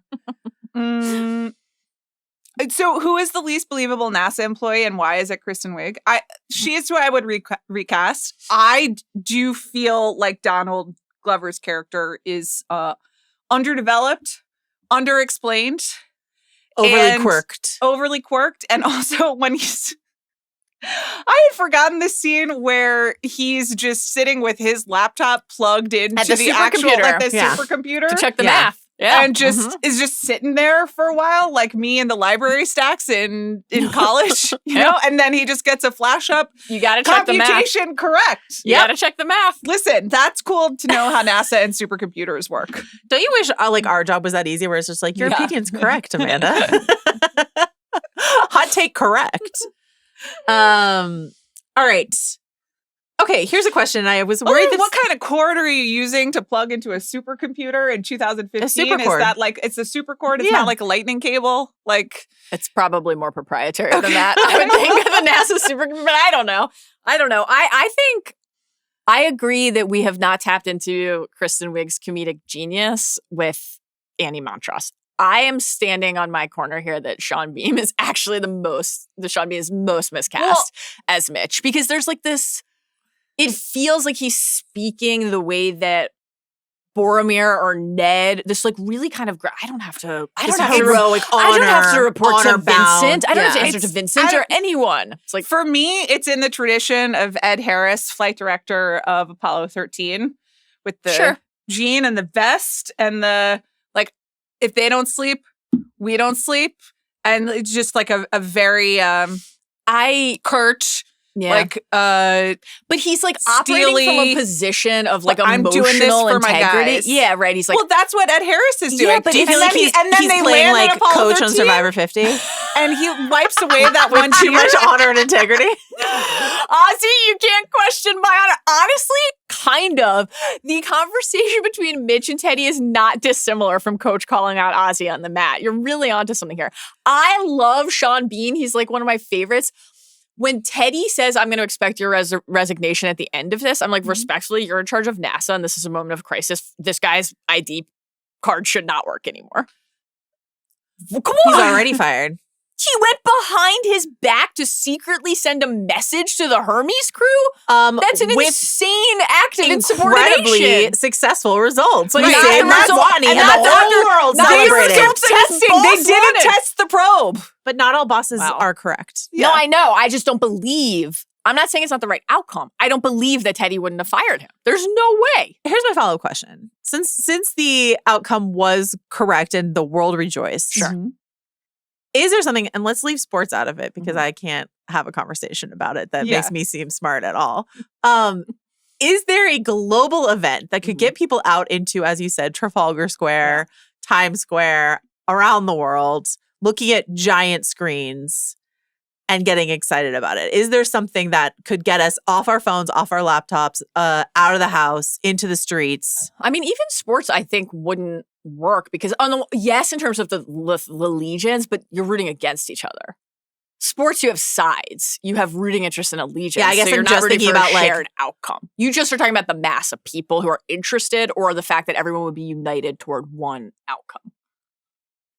B: So who is the least believable NASA employee and why is it Kristen Wiig? She is who I would recast. I do feel like Donald Glover's character is underdeveloped, underexplained, overly quirked. And also when I had forgotten this scene where he's just sitting with his laptop plugged into the actual supercomputer
C: to check the math. Yeah.
B: And is just sitting there for a while, like me in the library stacks in college, you know? And then he just gets a flash up.
C: You got to check the math.
B: Computation correct.
C: You got to check the math.
B: Listen, that's cool to know how NASA and supercomputers work.
A: Don't you wish like our job was that easy where it's just like, your opinion's correct, Amanda. Hot take correct. All right. Okay, here's a question. I was worried.
B: What kind of cord are you using to plug into a supercomputer in 2015?
A: A super cord.
B: Is that like it's a super cord? It's not like a lightning cable. Like
C: it's probably more proprietary than that. I would think of the NASA supercomputer, but I don't know. I think I agree that we have not tapped into Kristen Wiig's comedic genius with Annie Montross. I am standing on my corner here that Sean Bean is actually Sean Bean is most miscast as Mitch because there's like this. It feels like he's speaking the way that Boromir or Ned, this like really kind of, I don't have to report to Vincent. I don't have to answer to Vincent or anyone. It's like,
B: for me, it's in the tradition of Ed Harris, flight director of Apollo 13 with the jean and the vest and the, like, if they don't sleep, we don't sleep. And it's just like a very, curt, like,
C: but he's like operating from a position of like emotional
B: doing this for
C: integrity.
B: My guys.
C: Yeah, right. He's like,
B: well, that's what Ed Harris is doing.
A: Yeah, but
B: he's
A: they playing like coach on Survivor 50,
B: and he wipes away that one
A: too much honor and integrity.
C: Ozzy, you can't question my honor. Honestly, kind of. The conversation between Mitch and Teddy is not dissimilar from Coach calling out Ozzy on the mat. You're really onto something here. I love Sean Bean. He's like one of my favorites. When Teddy says, I'm going to expect your resignation at the end of this, I'm like, respectfully, you're in charge of NASA and this is a moment of crisis. This guy's ID card should not work anymore. Come on.
A: He's already fired.
C: He went behind his back to secretly send a message to the Hermes crew? That's an insane act of insubordination.
A: Incredibly successful results. Like
C: right.
A: and that's Wani and the whole world celebrated.
B: They didn't test the probe.
A: But not all bosses are correct.
C: Yeah. No, I know. I just don't believe. I'm not saying it's not the right outcome. I don't believe that Teddy wouldn't have fired him. There's no way.
A: Here's my follow-up question. Since the outcome was correct and the world rejoiced.
C: Sure.
A: Is there something, and let's leave sports out of it because I can't have a conversation about it that makes me seem smart at all. Is there a global event that could get people out into, as you said, Trafalgar Square, Times Square, around the world, looking at giant screens and getting excited about it? Is there something that could get us off our phones, off our laptops, out of the house, into the streets?
C: I mean, even sports, I think, wouldn't work because, in terms of the legions, but you're rooting against each other. sports, you have sides. You have rooting interest and allegiance.
A: Yeah, I guess
C: so you're
A: I'm
C: not
A: just
C: rooting
A: thinking
C: for
A: about,
C: a
A: like-
C: shared outcome. You just are talking about the mass of people who are interested, or the fact that everyone would be united toward one outcome.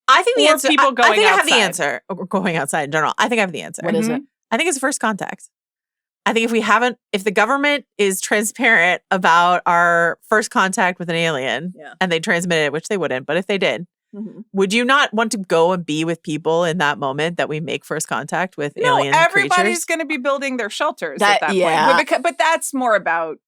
A: I think the
B: Or
A: answer.
B: people
A: I
B: going
A: think I have the
B: outside.
A: answer. Or going outside in general. I think I have the answer.
C: What is it?
A: I think it's first contact. I think if the government is transparent about our first contact with an alien and they transmit it, which they wouldn't, but if they did, would you not want to go and be with people in that moment that we make first contact with alien
B: everybody's
A: creatures?
B: going to be building their shelters
C: That-
B: at that
C: yeah.
B: point. But that's more about,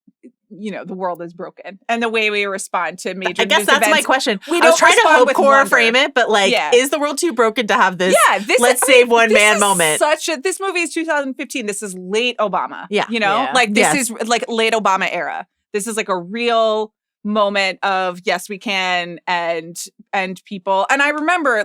B: the world is broken and the way we respond to major
A: I guess
B: news
A: that's my
B: events.
A: question.
B: We
A: I
B: don't
A: was trying to
B: respond
A: hope
B: with
A: core
B: wonder.
A: frame it, but is the world too broken to have this?
B: Yeah,
A: let's save one man
B: is
A: moment.
B: This movie is 2015. This is late Obama.
A: Yeah.
C: Yeah.
B: This is like late Obama era. This is like a real moment of yes, we can and people. And I remember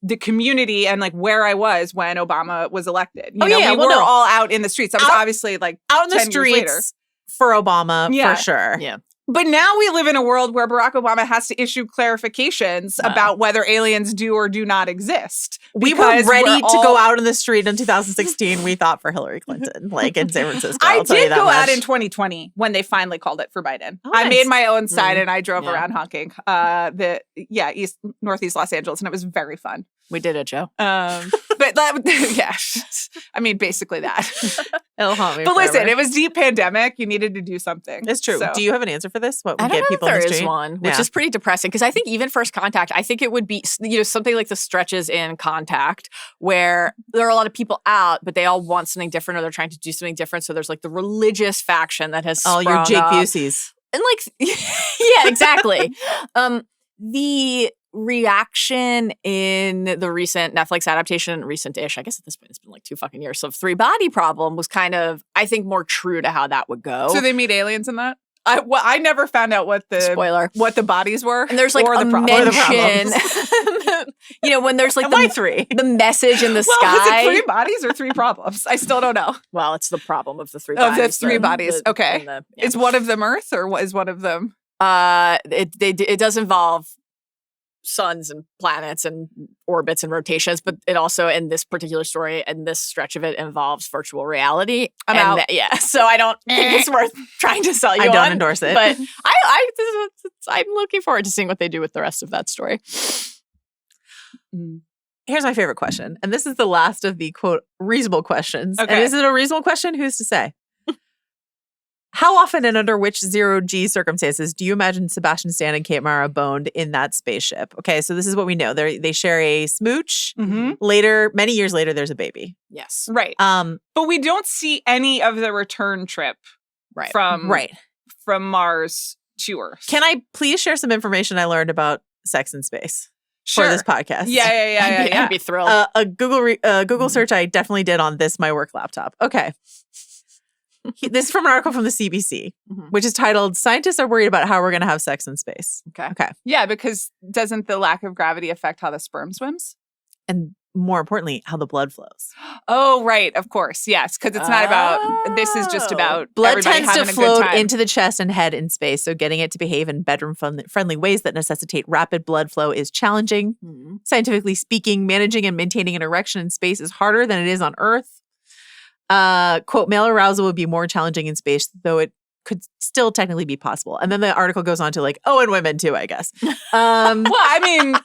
B: the community and like where I was when Obama was elected. We were all out in the streets. That was obviously like
A: out in the
B: 10 years later.
A: streets for Obama for sure.
C: Yeah.
B: But now we live in a world where Barack Obama has to issue clarifications about whether aliens do or do not exist.
A: We were
B: Because
A: ready
B: we're
A: to
B: all-
A: go out in the street in 2016. We thought for Hillary Clinton, like in San Francisco.
B: I
A: I'll tell you
B: did
A: that
B: go out
A: much.
B: in 2020 when they finally called it for Biden.
A: Oh,
B: I
A: nice.
B: made my own sign and I drove
C: Yeah.
B: around honking northeast Los Angeles, and it was very fun.
C: We did it, Joe.
B: But I mean, basically that.
A: It'll haunt me
B: But listen,
A: forever.
B: it was deep pandemic. You needed to do something.
A: It's true.
B: So-
A: Do you have an answer for this? What
C: I
A: would
C: don't
A: get
C: know
A: people
C: if
A: in
C: there
A: the
C: is
A: street?
C: one, which
A: Yeah.
C: is pretty depressing because I think even first contact, I think it would be something like the stretches in Contact where there are a lot of people out, but they all want something different or they're trying to do something different. So there's like the religious faction that has
A: Oh, you're
C: sprung
A: Jake
C: up.
A: Busey's.
C: And like, yeah, exactly. The reaction in the recent Netflix adaptation, recent-ish, I guess at this point it's been like 2 fucking years, of Three Body Problem was kind of, I think, more true to how that would go.
B: So they meet aliens in that? I never found out what the
C: Spoiler.
B: what the bodies were.
C: And there's like
B: or
C: a
B: the
C: mention, when there's like
A: And why 3?
C: the message in the
B: Well,
C: sky.
B: is it 3 bodies or 3 problems? I still don't know.
C: Well, it's the problem of the three
B: Of the
C: bodies.
B: 3 bodies. Okay.
C: Yeah.
B: Is one of them Earth or is one of them?
C: It does involve suns and planets and orbits and rotations, but it also, in this particular story and this stretch of it, involves virtual reality.
B: I'm
C: And
B: out.
C: so I don't think it's worth trying to sell you
A: I don't
C: on,
A: endorse it.
C: But I'm looking forward to seeing what they do with the rest of that story.
A: Here's my favorite question. And this is the last of the, quote, reasonable questions.
B: Okay.
A: And is it a reasonable question? Who's to say? How often and under which zero-G circumstances do you imagine Sebastian Stan and Kate Mara boned in that spaceship? Okay, so this is what we know. They share a smooch.
B: Mm-hmm.
A: Later, many years later, there's a baby.
C: Yes.
B: Right. But we don't see any of the return trip
C: Right.
B: from
A: Right.
B: Mars to Earth.
A: Can I please share some information I learned about sex in space for this podcast?
C: I'd be thrilled.
A: A Google search I definitely did on my work laptop. Okay. This is from an article from the CBC, which is titled, "Scientists are worried about how we're going to have sex in space." Okay.
B: Yeah, because doesn't the lack of gravity affect how the sperm swims?
A: And more importantly, how the blood flows.
B: Oh, right. Of course. Yes. Because it's not about, this is just about
A: Blood
B: everybody
A: tends to
B: having a good
A: float
B: time.
A: into the chest and head in space, so getting it to behave in bedroom-friendly ways that necessitate rapid blood flow is challenging. Scientifically speaking, managing and maintaining an erection in space is harder than it is on Earth. Quote, male arousal would be more challenging in space, though it could still technically be possible. And then the article goes on to and women too, I guess.
B: Well, I mean,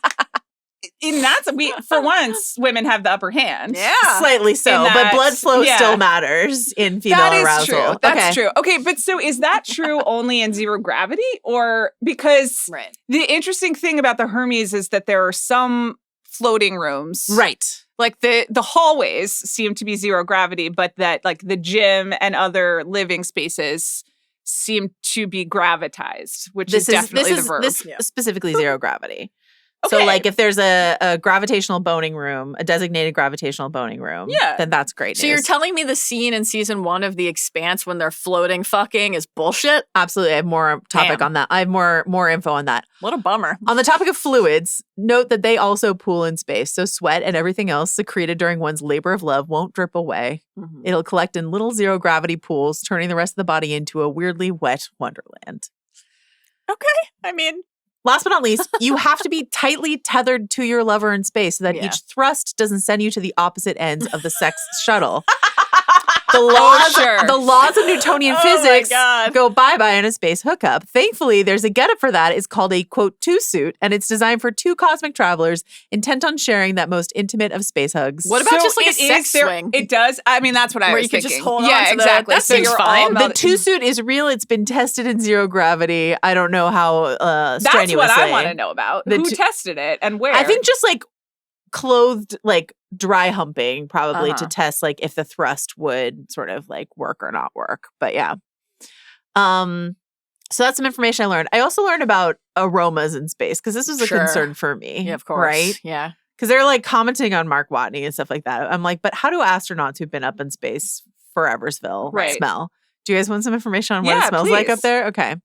B: for once, women have the upper hand.
C: Yeah.
A: Slightly so,
B: In
A: but
B: that-
A: blood flow
B: yeah.
A: still matters in female
B: That is
A: arousal.
B: true. That's
A: Okay.
B: true. Okay, but so is that true only in zero gravity? Or because
C: Right.
B: the interesting thing about the Hermes is that there are some floating rooms.
A: Right.
B: Like the hallways seem to be zero gravity, but that like the gym and other living spaces seem to be gravitized, which is definitely the verb.
A: This is specifically zero gravity. So,
B: Okay.
A: like, if there's a gravitational boning room, a designated gravitational boning room, then that's great
C: So
A: news.
C: you're telling me the scene in season 1 of The Expanse when they're floating fucking is bullshit?
A: Absolutely. I have more topic
C: Damn.
A: on that. I have more info on that.
C: What a bummer.
A: On the topic of fluids, note that they also pool in space, so sweat and everything else secreted during one's labor of love won't drip away. It'll collect in little zero-gravity pools, turning the rest of the body into a weirdly wet wonderland.
C: Okay. I mean,
A: Last but not least, you have to be tightly tethered to your lover in space so that each thrust doesn't send you to the opposite ends of the sex shuttle. The laws of Newtonian physics go bye-bye in a space hookup. Thankfully, there's a getup for that. It's called a, quote, two-suit, and it's designed for two cosmic travelers intent on sharing that most intimate of space hugs.
C: What about just like a sex swing?
B: It does. I mean, that's what I was thinking.
C: Where you could just hold on to
B: exactly.
C: That seems fine.
A: The two-suit is real. It's been tested in zero gravity. I don't know how strenuously.
B: That's what I want to know about. Who tested it and where?
A: I think just like clothed, like dry humping probably to test like if the thrust would sort of like work or not work. But yeah. So that's some information I learned. I also learned about aromas in space because this was a concern for me.
C: Yeah, of course.
A: Right?
C: Yeah.
A: Because they're like commenting on Mark Watney and stuff like that. I'm like, but how do astronauts who've been up in space foreversville smell? Do you guys want some information on what it smells like up there? Okay.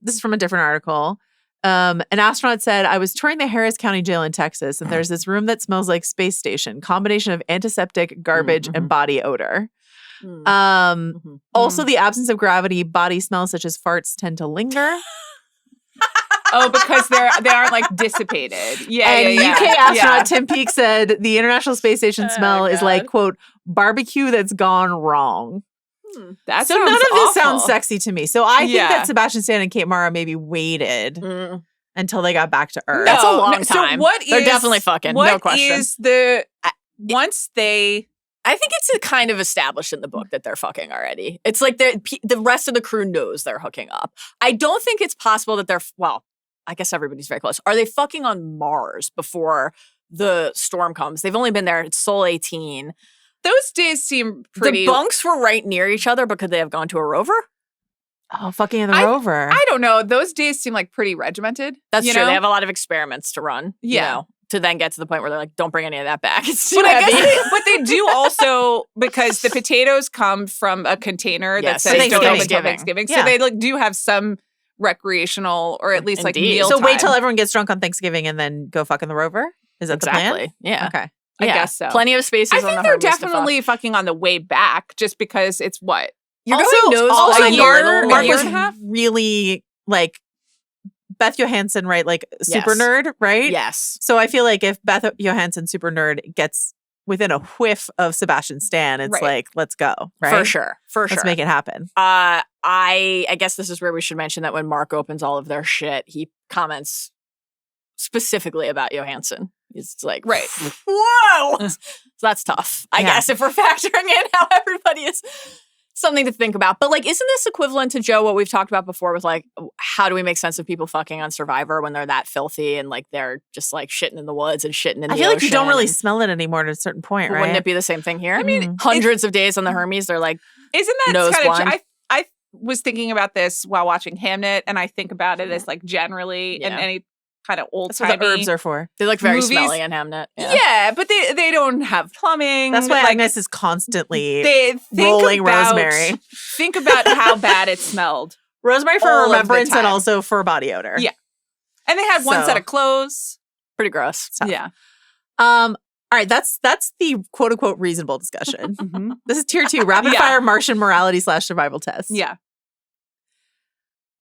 A: This is from a different article. An astronaut said, I was touring the Harris County Jail in Texas, and there's this room that smells like space station, combination of antiseptic, garbage, and body odor. Also, the absence of gravity, body smells such as farts tend to linger.
B: Oh, because they aren't like dissipated.
A: UK astronaut Tim Peake said the International Space Station smell is like, quote, barbecue that's gone wrong.
B: That
A: so none of this sounds sexy to me. So I think that Sebastian Stan and Kate Mara maybe waited until they got back to Earth.
C: That's a long time.
B: So
C: they're definitely fucking. No question.
B: What is the once they?
C: I think it's kind of established in the book that they're fucking already. It's like the rest of the crew knows they're hooking up. I don't think it's possible that they're. Well, I guess everybody's very close. Are they fucking on Mars before the storm comes? They've only been there. It's Sol 18.
B: Those days seem pretty.
C: The bunks were right near each other, but could they have gone to a rover?
A: Oh, fucking the rover.
B: I don't know. Those days seem like pretty regimented.
C: That's true. They have a lot of experiments to run.
B: Yeah.
C: You know, to then get to the point where they're like, don't bring any of that back. It's too heavy.
B: But they do also, because the potatoes come from a container that says don't open until Thanksgiving. So they like do have some recreational or at least like meal
A: So
B: time.
A: wait till everyone gets drunk on Thanksgiving and then go fuck in the rover? Is that the plan?
C: Yeah.
A: Okay.
B: I guess so.
C: Plenty of spaces on the
B: I think they're definitely fucking on the way back just because it's what?
C: You're going
A: also
C: a year
A: Mark was
C: and a half?
A: really like Beth Johansson, right? Like super nerd, right?
C: Yes.
A: So I feel like if Beth Johansson, super nerd, gets within a whiff of Sebastian Stan, it's like, let's go. Right?
C: For sure.
A: Let's make it happen.
C: I guess this is where we should mention that when Mark opens all of their shit, he comments specifically about Johansson. It's like, whoa! So that's tough. I guess if we're factoring in how everybody is something to think about. But like, isn't this equivalent to, Joe, what we've talked about before with like, how do we make sense of people fucking on Survivor when they're that filthy and like they're just like shitting in the woods and shitting in the ocean?
A: I feel like you don't really smell it anymore at a certain point, right?
C: Wouldn't it be the same thing here? I mean, hundreds of days on the Hermes, they're like,
B: isn't that kind of I was thinking about this while watching Hamnet, and I think about it as like generally in any kind of old timey.
A: That's what the herbs are for.
C: They look very smelly in Hamnet.
B: Yeah, but they don't have plumbing.
A: That's why Agnes is constantly rolling rosemary.
B: Think about how bad it smelled.
A: Rosemary for remembrance and also for body odor.
B: Yeah. And they had one set of clothes.
C: Pretty gross.
B: Yeah.
A: All right, that's the quote unquote reasonable discussion. This is tier 2, rapid fire Martian morality / survival test.
B: Yeah.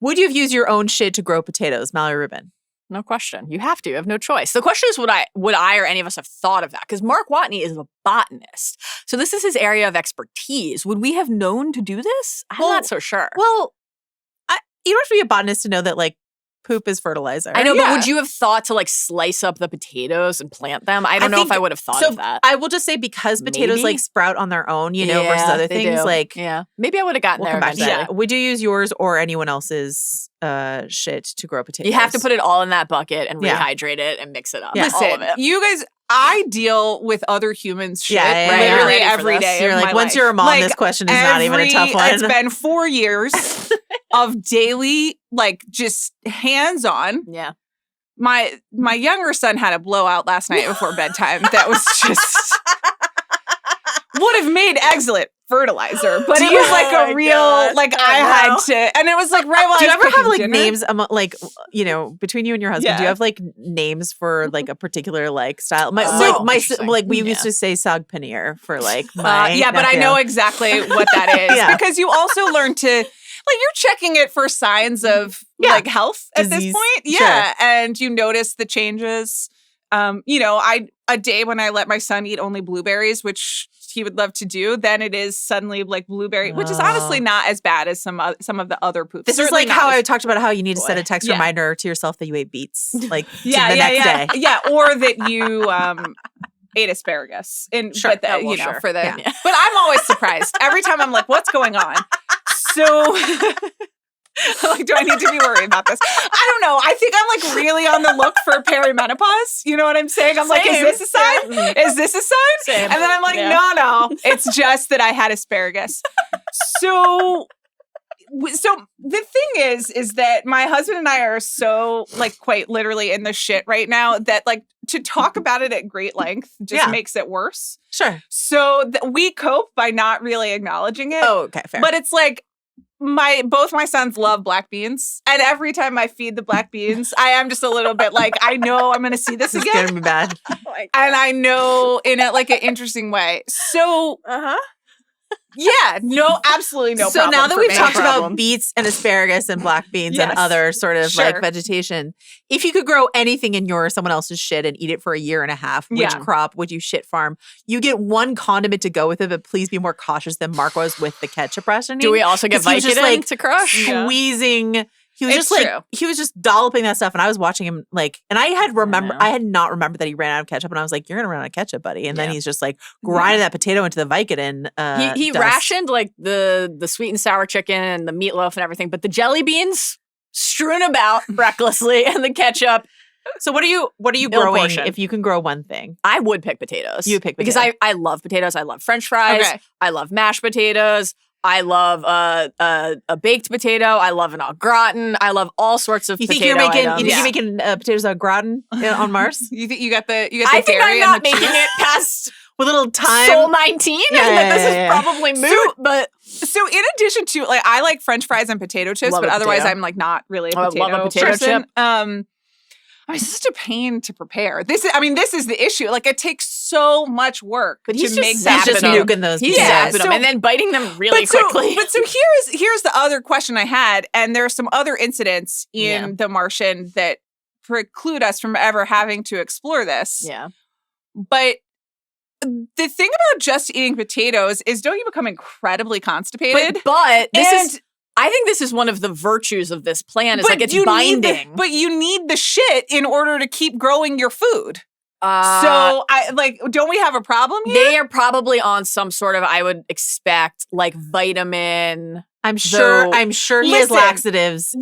A: Would you have used your own shit to grow potatoes, Mallory Rubin?
C: No question. You have to. You have no choice. The question is, would I or any of us have thought of that? Because Mark Watney is a botanist. So this is his area of expertise. Would we have known to do this? I'm not so sure.
A: Well, you don't have to be a botanist to know that like poop is fertilizer.
C: I know, but would you have thought to like slice up the potatoes and plant them? I don't know if I would have thought of that.
A: I will just say because potatoes like sprout on their own, you know, versus other things. Like,
C: maybe I would have gotten there eventually.
A: Yeah. Would you use yours or anyone else's shit to grow potatoes?
C: You have to put it all in that bucket and rehydrate it and mix it up.
B: Listen,
C: all of it.
B: You guys, I deal with other humans' shit literally every day.
A: You're like, once you're a mom, this question is not even a tough one.
B: It's been 4 years of daily, like, just hands-on.
C: Yeah.
B: My younger son had a blowout last night before bedtime. That was just would have made excellent fertilizer, but it was like a real I had to, and it was like right while
A: do you ever have like
B: dinner?
A: Names like, you know, between you and your husband? Do you have like names for like a particular like style? We used to say sag paneer for like my
B: but I know exactly what that is because you also learn to like you're checking it for signs of like health at this point. Yeah. Sure. And you notice the changes. You know, a day when I let my son eat only blueberries, which he would love to do, then it is suddenly like blueberry, which is honestly not as bad as some of the other poops.
A: This is like how I talked about how you need to set a text reminder to yourself that you ate beets, like the next day.
B: Yeah, or that you ate asparagus. And but for the but I'm always surprised. Every time I'm like, what's going on? So like, do I need to be worried about this? I don't know. I think I'm like really on the look for perimenopause. You know what I'm saying? I'm like, is this a sign? Is this a sign? Same. And then I'm like, no. It's just that I had asparagus. So the thing is that my husband and I are so like quite literally in the shit right now that like to talk about it at great length just makes it worse.
A: Sure.
B: So we cope by not really acknowledging it.
A: Oh, okay, fair.
B: But it's like, both my sons love black beans, and every time I feed the black beans, I am just a little bit like, I know I'm going to see this again.
A: It's going to be bad.
B: And I know in a like an interesting way. So, yeah, no, absolutely no problem.
A: So now that we've talked about beets and asparagus and black beans and other sort of like vegetation, if you could grow anything in someone else's shit and eat it for a year and a half, which crop would you shit farm? You get one condiment to go with it, but please be more cautious than Mark was with the ketchup rationing.
C: Do we also get Vicodin to crush?
A: Squeezing. He was he was just dolloping that stuff, and I was watching him like, and I had not remembered that he ran out of ketchup, and I was like, "You're gonna run out of ketchup, buddy." And then he's just like grinding that potato into the Vicodin.
C: He rationed like the sweet and sour chicken and the meatloaf and everything, but the jelly beans strewn about recklessly and the ketchup.
A: So what are you growing if you can grow one thing?
C: I would pick potatoes.
A: You would pick potatoes.
C: Because I love potatoes. I love French fries. Okay. I love mashed potatoes. I love a baked potato. I love an au gratin. I love all sorts of potato items.
A: You think you're making potatoes au gratin on Mars?
B: You think you got the dairy?
C: I think I'm not making it past
A: with a little time.
C: Soul 19, and that this is probably moot. But
B: so in addition to like, I like French fries and potato chips, but otherwise I'm like not really a potato,
C: I love a potato
B: person.
C: chip.
B: It's such a pain to prepare. This is the issue. Like it takes so much work to make that.
A: He's just nuking those.
C: He's zapping them and then biting them really quickly.
B: But so here's the other question I had, and there are some other incidents in The Martian that preclude us from ever having to explore this.
C: Yeah.
B: But the thing about just eating potatoes is, don't you become incredibly constipated?
C: But I think this is one of the virtues of this plan is like it's binding.
B: But you need the shit in order to keep growing your food. So don't we have a problem here?
C: They are probably on some sort of, I would expect, like vitamin.
A: I'm sure he has laxatives in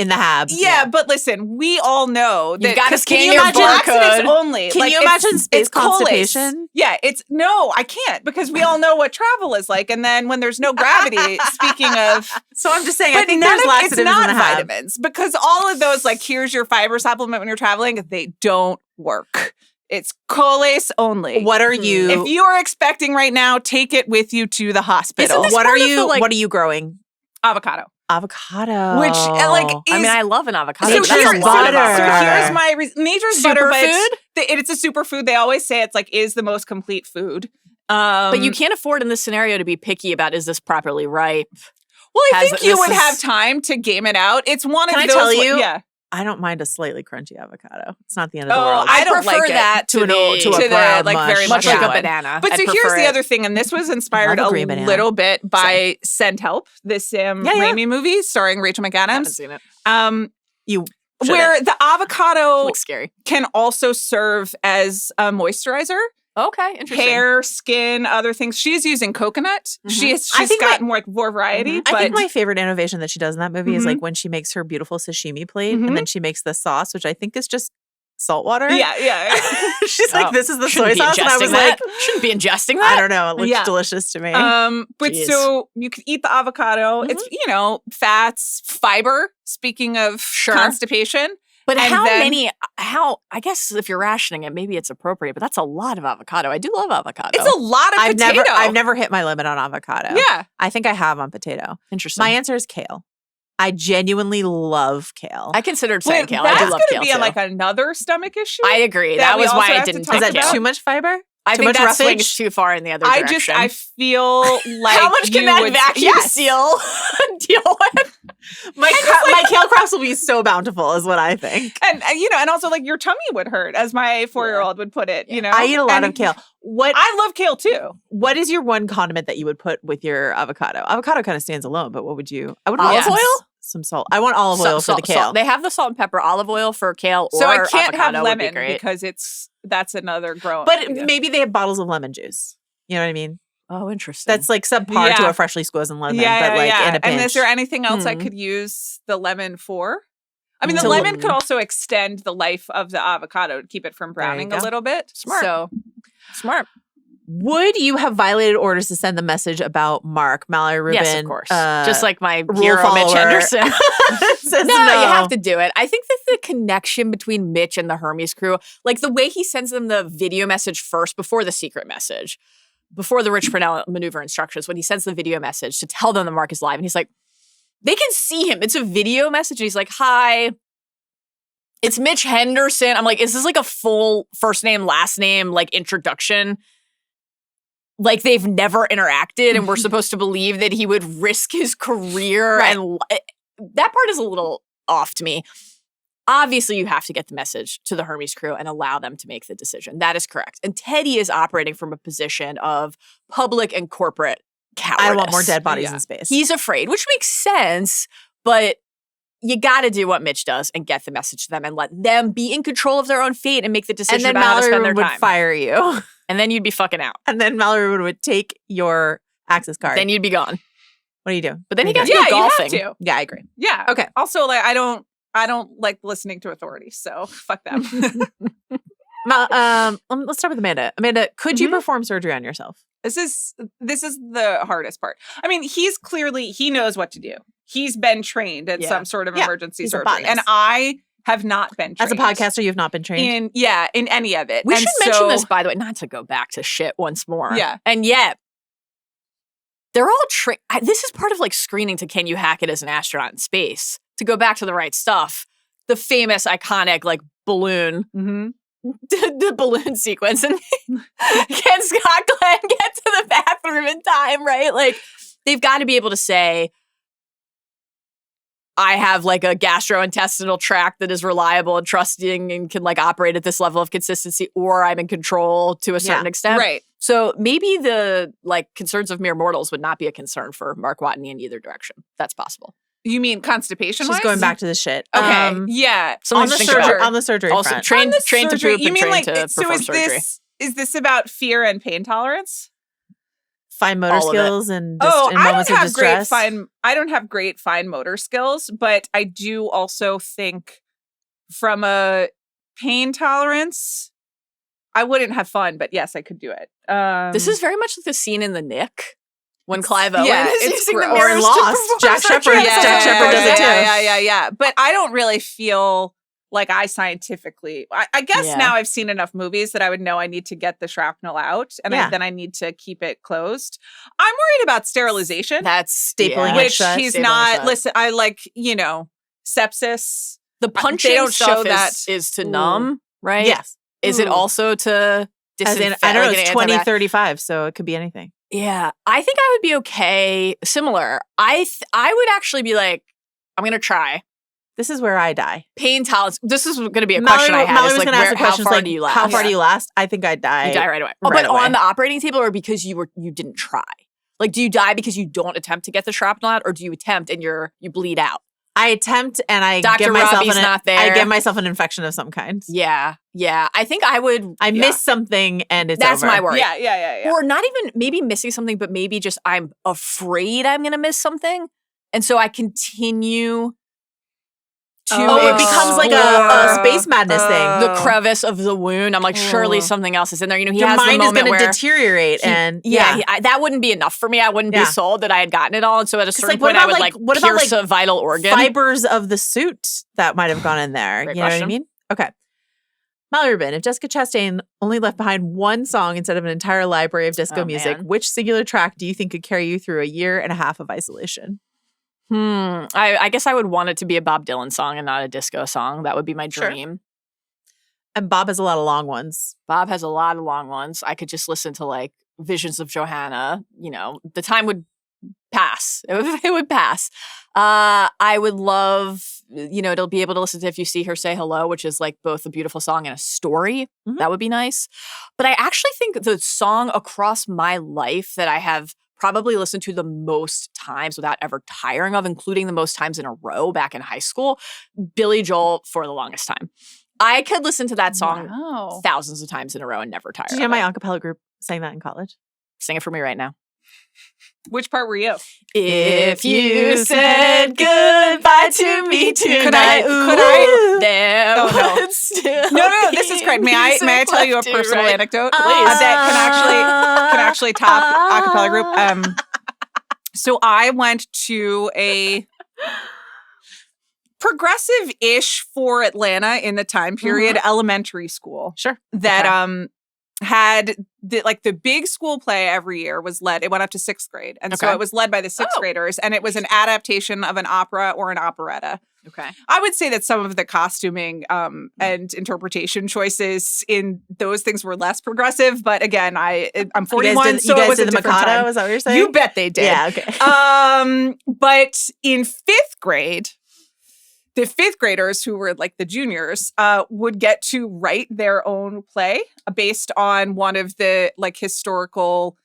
A: the Habs.
B: Yeah, but listen, we all know that.
C: You've got to scan your
B: laxatives only.
A: Can you imagine space constipation?
B: Yeah, no, I can't, because we all know what travel is like. And then when there's no gravity, speaking of.
A: So I'm just saying, I think there's laxatives in the Habs.
B: It's not vitamins, because all of those, like, here's your fiber supplement when you're traveling, they don't work. It's coles only.
A: What are you?
B: If you are expecting right now, take it with you to the hospital.
A: What are you growing?
B: Avocado.
A: Which
C: I love an avocado.
B: So here's my nature's butter
C: food.
B: It's a superfood. They always say it's like is the most complete food.
C: But you can't afford in this scenario to be picky about is this properly ripe.
B: Well, I think you would have time to game it out. It's one of those.
A: Can I tell you?
B: Yeah.
A: I don't mind a slightly crunchy avocado. It's not the end of the world.
B: I don't
C: prefer
B: like
C: that to
B: the very much
C: like a banana.
B: But so here's the other thing, and this was inspired a little bit by Send Help, this Sam Raimi movie starring Rachel McAdams. I
C: haven't seen it.
B: Where the avocado
C: looks scary.
B: Can also serve as a moisturizer.
C: Okay, interesting.
B: Hair, skin, other things. She's using coconut. Mm-hmm. She's got more variety.
A: Mm-hmm. I think my favorite innovation that she does in that movie is like when she makes her beautiful sashimi plate and then she makes the sauce, which I think is just salt water.
B: Yeah.
A: She's like, this is the soy sauce. And I was like,
C: shouldn't be ingesting that.
A: I don't know. It looks delicious to me.
B: But so you can eat the avocado. It's, fats, fiber, speaking of constipation.
C: But I guess if you're rationing it, maybe it's appropriate, but that's a lot of avocado. I do love avocado.
B: It's a lot of potato.
A: I've never hit my limit on avocado.
B: Yeah.
A: I think I have on potato.
C: Interesting.
A: My answer is kale. I genuinely love kale.
C: I considered saying kale. I do love kale
B: too. That's going to be like another stomach issue.
C: I agree. That was why I didn't take
A: kale. Is that too much fiber?
C: I
A: Too
C: think
A: much
C: that
A: roughage?
C: swings too far in the other direction.
B: I feel like
C: how much can
B: you
C: that
B: would,
C: vacuum
B: yes.
C: seal deal with?
A: My kale crops will be so bountiful, is what I think.
B: And and also like your tummy would hurt, as my 4-year-old would put it.
A: I eat a lot of kale.
B: I love kale too.
A: What is your one condiment that you would put with your avocado? Avocado kind of stands alone, but what would you? I would
C: Olive
A: want
C: oil?
A: some salt. I want olive oil for the kale.
C: They have the salt and pepper olive oil for kale or
B: So I can't
C: avocado
B: have
C: would be
B: lemon
C: great.
B: because that's another grown.
A: But maybe they have bottles of lemon juice. You know what I mean?
C: Oh, interesting.
A: That's like subpar to a freshly squeezed lemon, but like in a pinch.
B: And is there anything else I could use the lemon for? I mean, the lemon could also extend the life of the avocado to keep it from browning a little bit.
C: Smart.
B: So
C: smart.
A: Would you have violated orders to send the message about Mark, Mallory, Rubin?
C: Yes, of course. Just like my
A: rule
C: hero, Mitch
A: follower
C: Henderson.
A: says
C: No, you have to do it. I think that the connection between Mitch and the Hermes crew, like the way he sends them the video message first before the secret message, before the Rich Purnell maneuver instructions, when he sends the video message to tell them that Mark is live, and he's like, they can see him. It's a video message. And he's like, hi, it's Mitch Henderson. I'm like, is this like a full first name, last name, like introduction? Like they've never interacted and we're supposed to believe that he would risk his career.
A: Right.
C: And that part is a little off to me. Obviously, you have to get the message to the Hermes crew and allow them to make the decision. That is correct. And Teddy is operating from a position of public and corporate cowardice.
A: I want more dead bodies in space.
C: He's afraid, which makes sense, but you got to do what Mitch does and get the message to them and let them be in control of their own fate and make the decision
A: and then
C: about how to spend
A: Mallory
C: their
A: would
C: time.
A: fire you.
C: And then you'd be fucking out.
A: And then Mallory would take your access card.
C: Then you'd be gone.
A: What do you do?
C: But then you
A: What
C: got
A: do
C: to
A: you
C: go
B: you
C: golfing.
B: have to.
A: Yeah, I agree.
B: Yeah.
A: Okay.
B: Also, like I don't like listening to authorities, so fuck them.
A: Let's start with Amanda. Amanda, could you
B: Mhm.
A: perform surgery on yourself?
B: This is the hardest part. I mean, he knows what to do. He's been trained in some sort of emergency
A: He's a
B: surgery, and
A: botanist.
B: I have not been trained.
A: As a podcaster, you've not been trained?
B: in any of it.
C: We
B: And
C: should mention
B: so-
C: this, by the way, not to go back to shit once more.
B: Yeah.
C: And yet, they're all trained. This is part of like screening to can you hack it as an astronaut in space? To go back to the right stuff, the famous, iconic, like balloon,
B: Mhm.
C: the balloon sequence. And can Scott Glenn get to the bathroom in time, right? Like, they've got to be able to say, I have like a gastrointestinal tract that is reliable and trusting and can like operate at this level of consistency, or I'm in control to a certain extent.
B: Right.
C: So maybe the like concerns of mere mortals would not be a concern for Mark Watney in either direction. That's possible.
B: You mean constipation?
A: She's going back to the shit.
B: Okay. Yeah.
A: On
C: Something
A: the,
C: to think about.
A: surgery, on the surgery
C: Also,
A: front.
C: trained to
B: Surgery,
C: poop
B: you
C: and
B: mean
C: trained
B: like
C: to
B: so?
C: perform
B: Is
C: surgery.
B: this about fear and pain tolerance?
A: Fine motor
C: all of it.
A: skills and in
B: I
A: moments
B: don't
A: of
B: have great
A: distress.
B: I don't have great fine motor skills, but I do also think from a pain tolerance, I wouldn't have fun, but yes, I could do it.
C: This is very much like the scene in The Nick when Clive Owen
B: yeah,
C: is
B: it's
C: using the
B: gross.
A: Or
C: mirrors
A: in
C: to
A: Lost.
C: perform
A: Jack
C: surgery.
A: Shepherd. Jack Shepherd does it too.
B: Yeah. But I don't really feel like I scientifically. I guess
C: Yeah.
B: now I've seen enough movies that I would know I need to get the shrapnel out, and
A: Yeah.
B: then I need to keep it closed. I'm worried about sterilization.
C: That's
A: Stapling it
B: which
A: shut.
B: he's
C: Stapling
B: not.
C: shut.
B: Listen, I like sepsis.
C: The punching
B: don't
C: stuff
B: show that.
C: is to numb, right?
A: Yes.
C: Is it
B: Ooh.
C: also to
A: As in,
C: disinfect?
A: I don't know,
C: like
A: it's
C: an
A: 2035, so it could be anything.
C: Yeah, I think I would be okay. Similar. I would actually be like, I'm going to try.
A: This is where I die.
C: Pain tolerance. This is going to be a question I had.
A: Mallory
C: is
A: was
C: like,
A: going to ask the
C: how
A: question,
C: far
A: like,
C: do you last?
A: how far do you last? I think I'd die.
C: You die right away. Oh,
A: Right
C: but
A: away.
C: on the operating table, or because you didn't try? Like, do you die because you don't attempt to get the shrapnel out, or do you attempt and you bleed out?
A: I attempt and I
C: Dr.
A: give myself
C: Robbie's not there.
A: I give myself an infection of some kind.
C: Yeah. I think I would.
A: I miss something and it's
C: That's
A: over.
C: my worry.
B: Yeah.
C: Or not even maybe missing something, but maybe just I'm afraid I'm going to miss something, and so I continue to.
A: Oh, it becomes like a space madness thing.
C: the crevice of the wound. I'm like, surely something else is in there. You know, he
A: Your
C: has
A: mind
C: the
A: is
C: moment
A: going to
C: where
A: deteriorate, and
C: that wouldn't be enough for me. I wouldn't be
A: Yeah.
C: sold that I had gotten it all. And so at a certain
A: like, what
C: point, I
A: about,
C: would
A: like,
C: like
A: what about,
C: pierce
A: like,
C: a vital organ.
A: fibers of the suit that might have gone in there.
C: Great
A: You know what I
C: question.
A: mean? Okay. Mallory Rubin, if Jessica Chastain only left behind one song instead of an entire library of disco
C: Oh,
A: music,
C: man.
A: which singular track do you think could carry you through a year and a half of isolation?
C: I guess I would want it to be a Bob Dylan song and not a disco song. That would be my
A: Sure.
C: dream.
A: And Bob has a lot of long ones.
C: Bob has a lot of long ones. I could just listen to like Visions of Johanna. You know, the time would pass. It would pass. I would love, to be able to listen to If You See Her Say Hello, which is like both a beautiful song and a story. Mm-hmm. That would be nice. But I actually think the song across my life that I have probably listened to the most times without ever tiring of, including the most times in a row back in high school, Billy Joel, For the Longest Time. I could listen to that song thousands of times in a row and never tire.
A: Did you have my acapella group sang that in college?
C: Sing it for me right now.
B: Which part were you?
C: If you said goodbye to me tonight,
B: could I?
C: There
B: No. This is great. May I tell you a personal anecdote that can actually top acapella group? So I went to a progressive-ish for Atlanta in the time period elementary school.
A: Sure.
B: That had the big school play every year was led. It went up to 6th grade. And so it was led by the 6th graders. And it was an adaptation of an opera or an operetta.
C: Okay.
B: I would say that some of the costuming and interpretation choices in those things were less progressive. But again, I'm 41, so it was a different
A: Mikado,
B: time.
A: Is that what you're saying?
B: You bet they did.
A: Yeah, okay.
B: But in 5th grade, the 5th graders, who were like the juniors, would get to write their own play based on one of the like historical,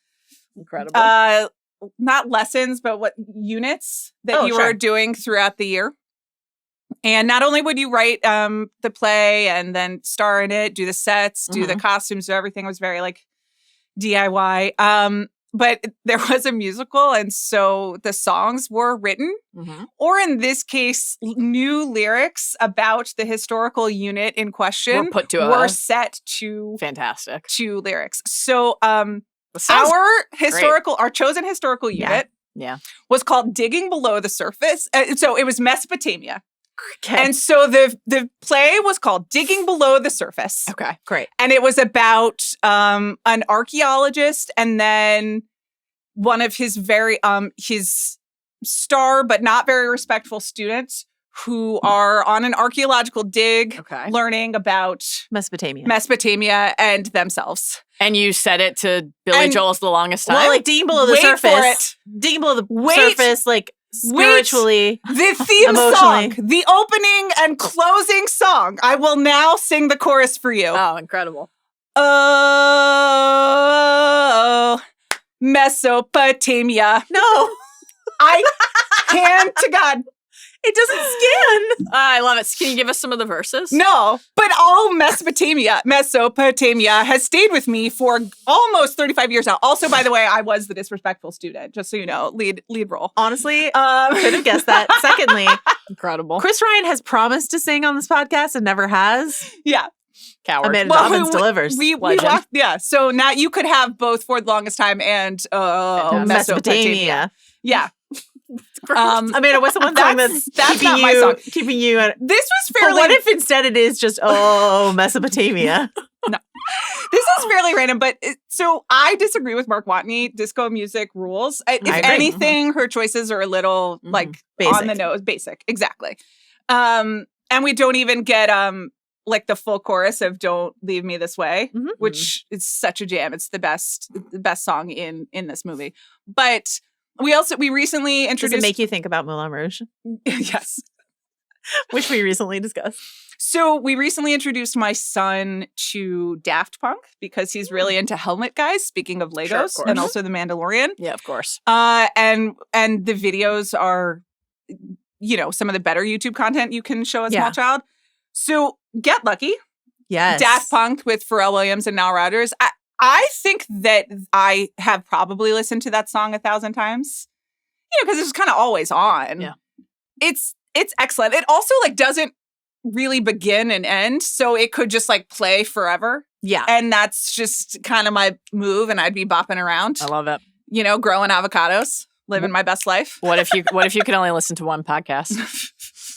C: incredible,
B: not lessons, but what units that you were doing throughout the year. And not only would you write the play and then star in it, do the sets, do the costumes, so everything was very like DIY. But there was a musical, and so the songs were written, or in this case, new lyrics about the historical unit in question were set to
C: fantastic
B: to lyrics. So our chosen historical unit was called Digging Below the Surface. So it was Mesopotamia.
A: Okay.
B: And so the play was called Digging Below the Surface.
C: Okay,
A: great.
B: And it was about an archaeologist and then one of his his star but not very respectful students who are on an archaeological dig learning about Mesopotamia and themselves.
C: And you said it to Billy Joel's The Longest Time?
A: Well, like digging below the surface. Digging below the surface, like spiritually,
B: the theme song, the opening and closing song. I will now sing the chorus for you.
C: Oh, incredible.
B: Oh, Mesopotamia.
A: No.
B: Hand to God.
A: It doesn't scan.
C: I love it. Can you give us some of the verses?
B: No, but all Mesopotamia has stayed with me for almost 35 years now. Also, by the way, I was the disrespectful student, just so you know, lead role.
A: Honestly, could have guessed that. Secondly,
C: incredible.
A: Chris Ryan has promised to sing on this podcast and never has.
B: Yeah.
C: Coward.
A: Amanda Dobbins delivers.
B: We walked, so now you could have both For the Longest Time and Mesopotamia. Yeah.
A: Amanda, what's the one song that's
B: not my song.
A: Keeping you at,
B: this was fairly.
A: But what if instead it is just Mesopotamia?
B: No, this is fairly random. But so I disagree with Mark Watney. Disco music rules. If anything, her choices are a little like basic. On the nose. Basic, exactly. And we don't even get like the full chorus of "Don't Leave Me This Way," which is such a jam. It's the best song in this movie. But we recently introduced.
A: Does it make you think about Moulin Rouge?
B: Yes.
A: Which we recently discussed.
B: So we recently introduced my son to Daft Punk because he's really into helmet guys, speaking of Legos, and also The Mandalorian.
C: Yeah, of course.
B: And the videos are, some of the better YouTube content you can show a small child. So Get Lucky.
A: Yes.
B: Daft Punk with Pharrell Williams and Nile Rodgers. I think that I have probably listened to that song 1,000 times, because it's kind of always on.
C: Yeah.
B: It's excellent. It also doesn't really begin and end, so it could just play forever.
A: Yeah.
B: And that's just kind of my move, and I'd be bopping around.
C: I love it.
B: Growing avocados, living my best life.
C: What if you could only listen to one podcast?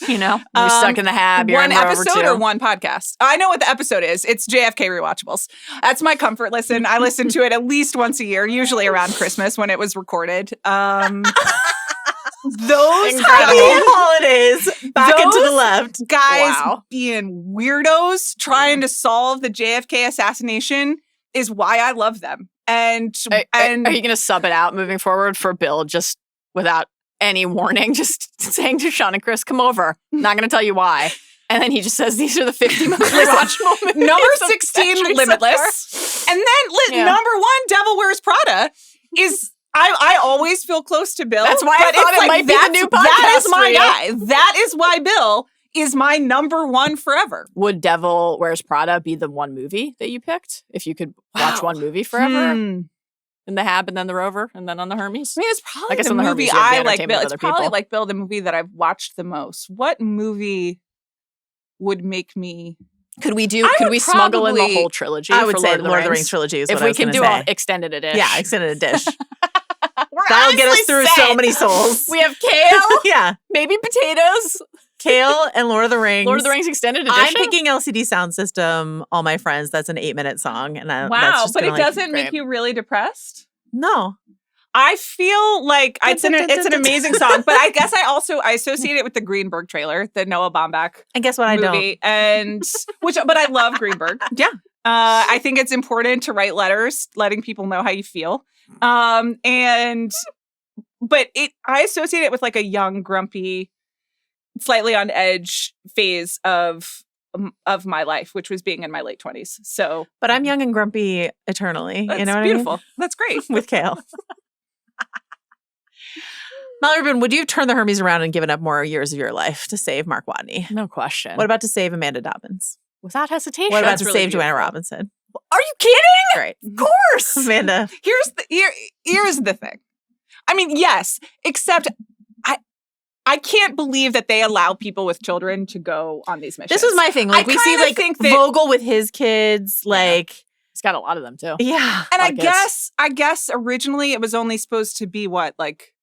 C: You're stuck in the hab. You're
B: one episode or one podcast. I know what the episode is. It's JFK Rewatchables. That's my comfort listen. I listen to it at least once a year, usually around Christmas when it was recorded. those
A: Happy holidays. Back into the left.
B: Guys being weirdos trying to solve the JFK assassination is why I love them. And
C: are you going to sub it out moving forward for Bill just without any warning, just saying to Sean and Chris, come over. Not going to tell you why. And then he just says, these are the 50 most rewatchable movies.
B: Number 16, Limitless. And then number 1, Devil Wears Prada is, I always feel close to Bill.
C: That's why I thought it might be the new podcast.
B: That is my guy. That is why Bill is my number 1 forever.
C: Would Devil Wears Prada be the one movie that you picked? If you could watch one movie forever? In the Hab and then the Rover and then on the Hermes?
B: I mean, it's probably the movie I like, Bill. It's probably like Bill, the movie that I've watched the most. What movie would make me...
C: Could we smuggle in the whole trilogy?
A: I would say Lord of the Rings trilogy is what I was going to say.
C: If we can do an extended edition.
A: Yeah, extended edition. That'll get us through so many souls.
C: We have kale.
A: Yeah.
C: Maybe potatoes.
A: Kale and Lord of the Rings.
C: Lord of the Rings extended edition.
A: I'm picking LCD Sound System, All My Friends. That's an 8-minute song. And that's
B: but it doesn't make you really depressed?
A: No.
B: I feel like it's an amazing song, but I guess I associate it with the Greenberg trailer, the Noah Baumbach
A: and guess what?
B: movie, but I love Greenberg.
A: Yeah.
B: I think it's important to write letters, letting people know how you feel. But I associate it with like a young, grumpy, slightly on edge phase of my life, which was being in my late 20s. So,
A: but I'm young and grumpy eternally.
B: That's
A: you know what
B: beautiful.
A: I mean?
B: That's great.
A: With Kale. Mallory, would you have turned the Hermes around and given up more years of your life to save Mark Watney?
C: No question.
A: What about to save Amanda Dobbins?
C: Without hesitation.
A: What about to save Joanna Robinson?
C: Are you kidding?
A: Right.
C: Of course.
A: Amanda.
B: Here's the thing. I mean, yes, except I can't believe that they allow people with children to go on these missions.
A: This was my thing. Like, we see like Vogel with his kids, like
C: he's got a lot of them too.
A: Yeah.
B: And I guess originally it was only supposed to be what, like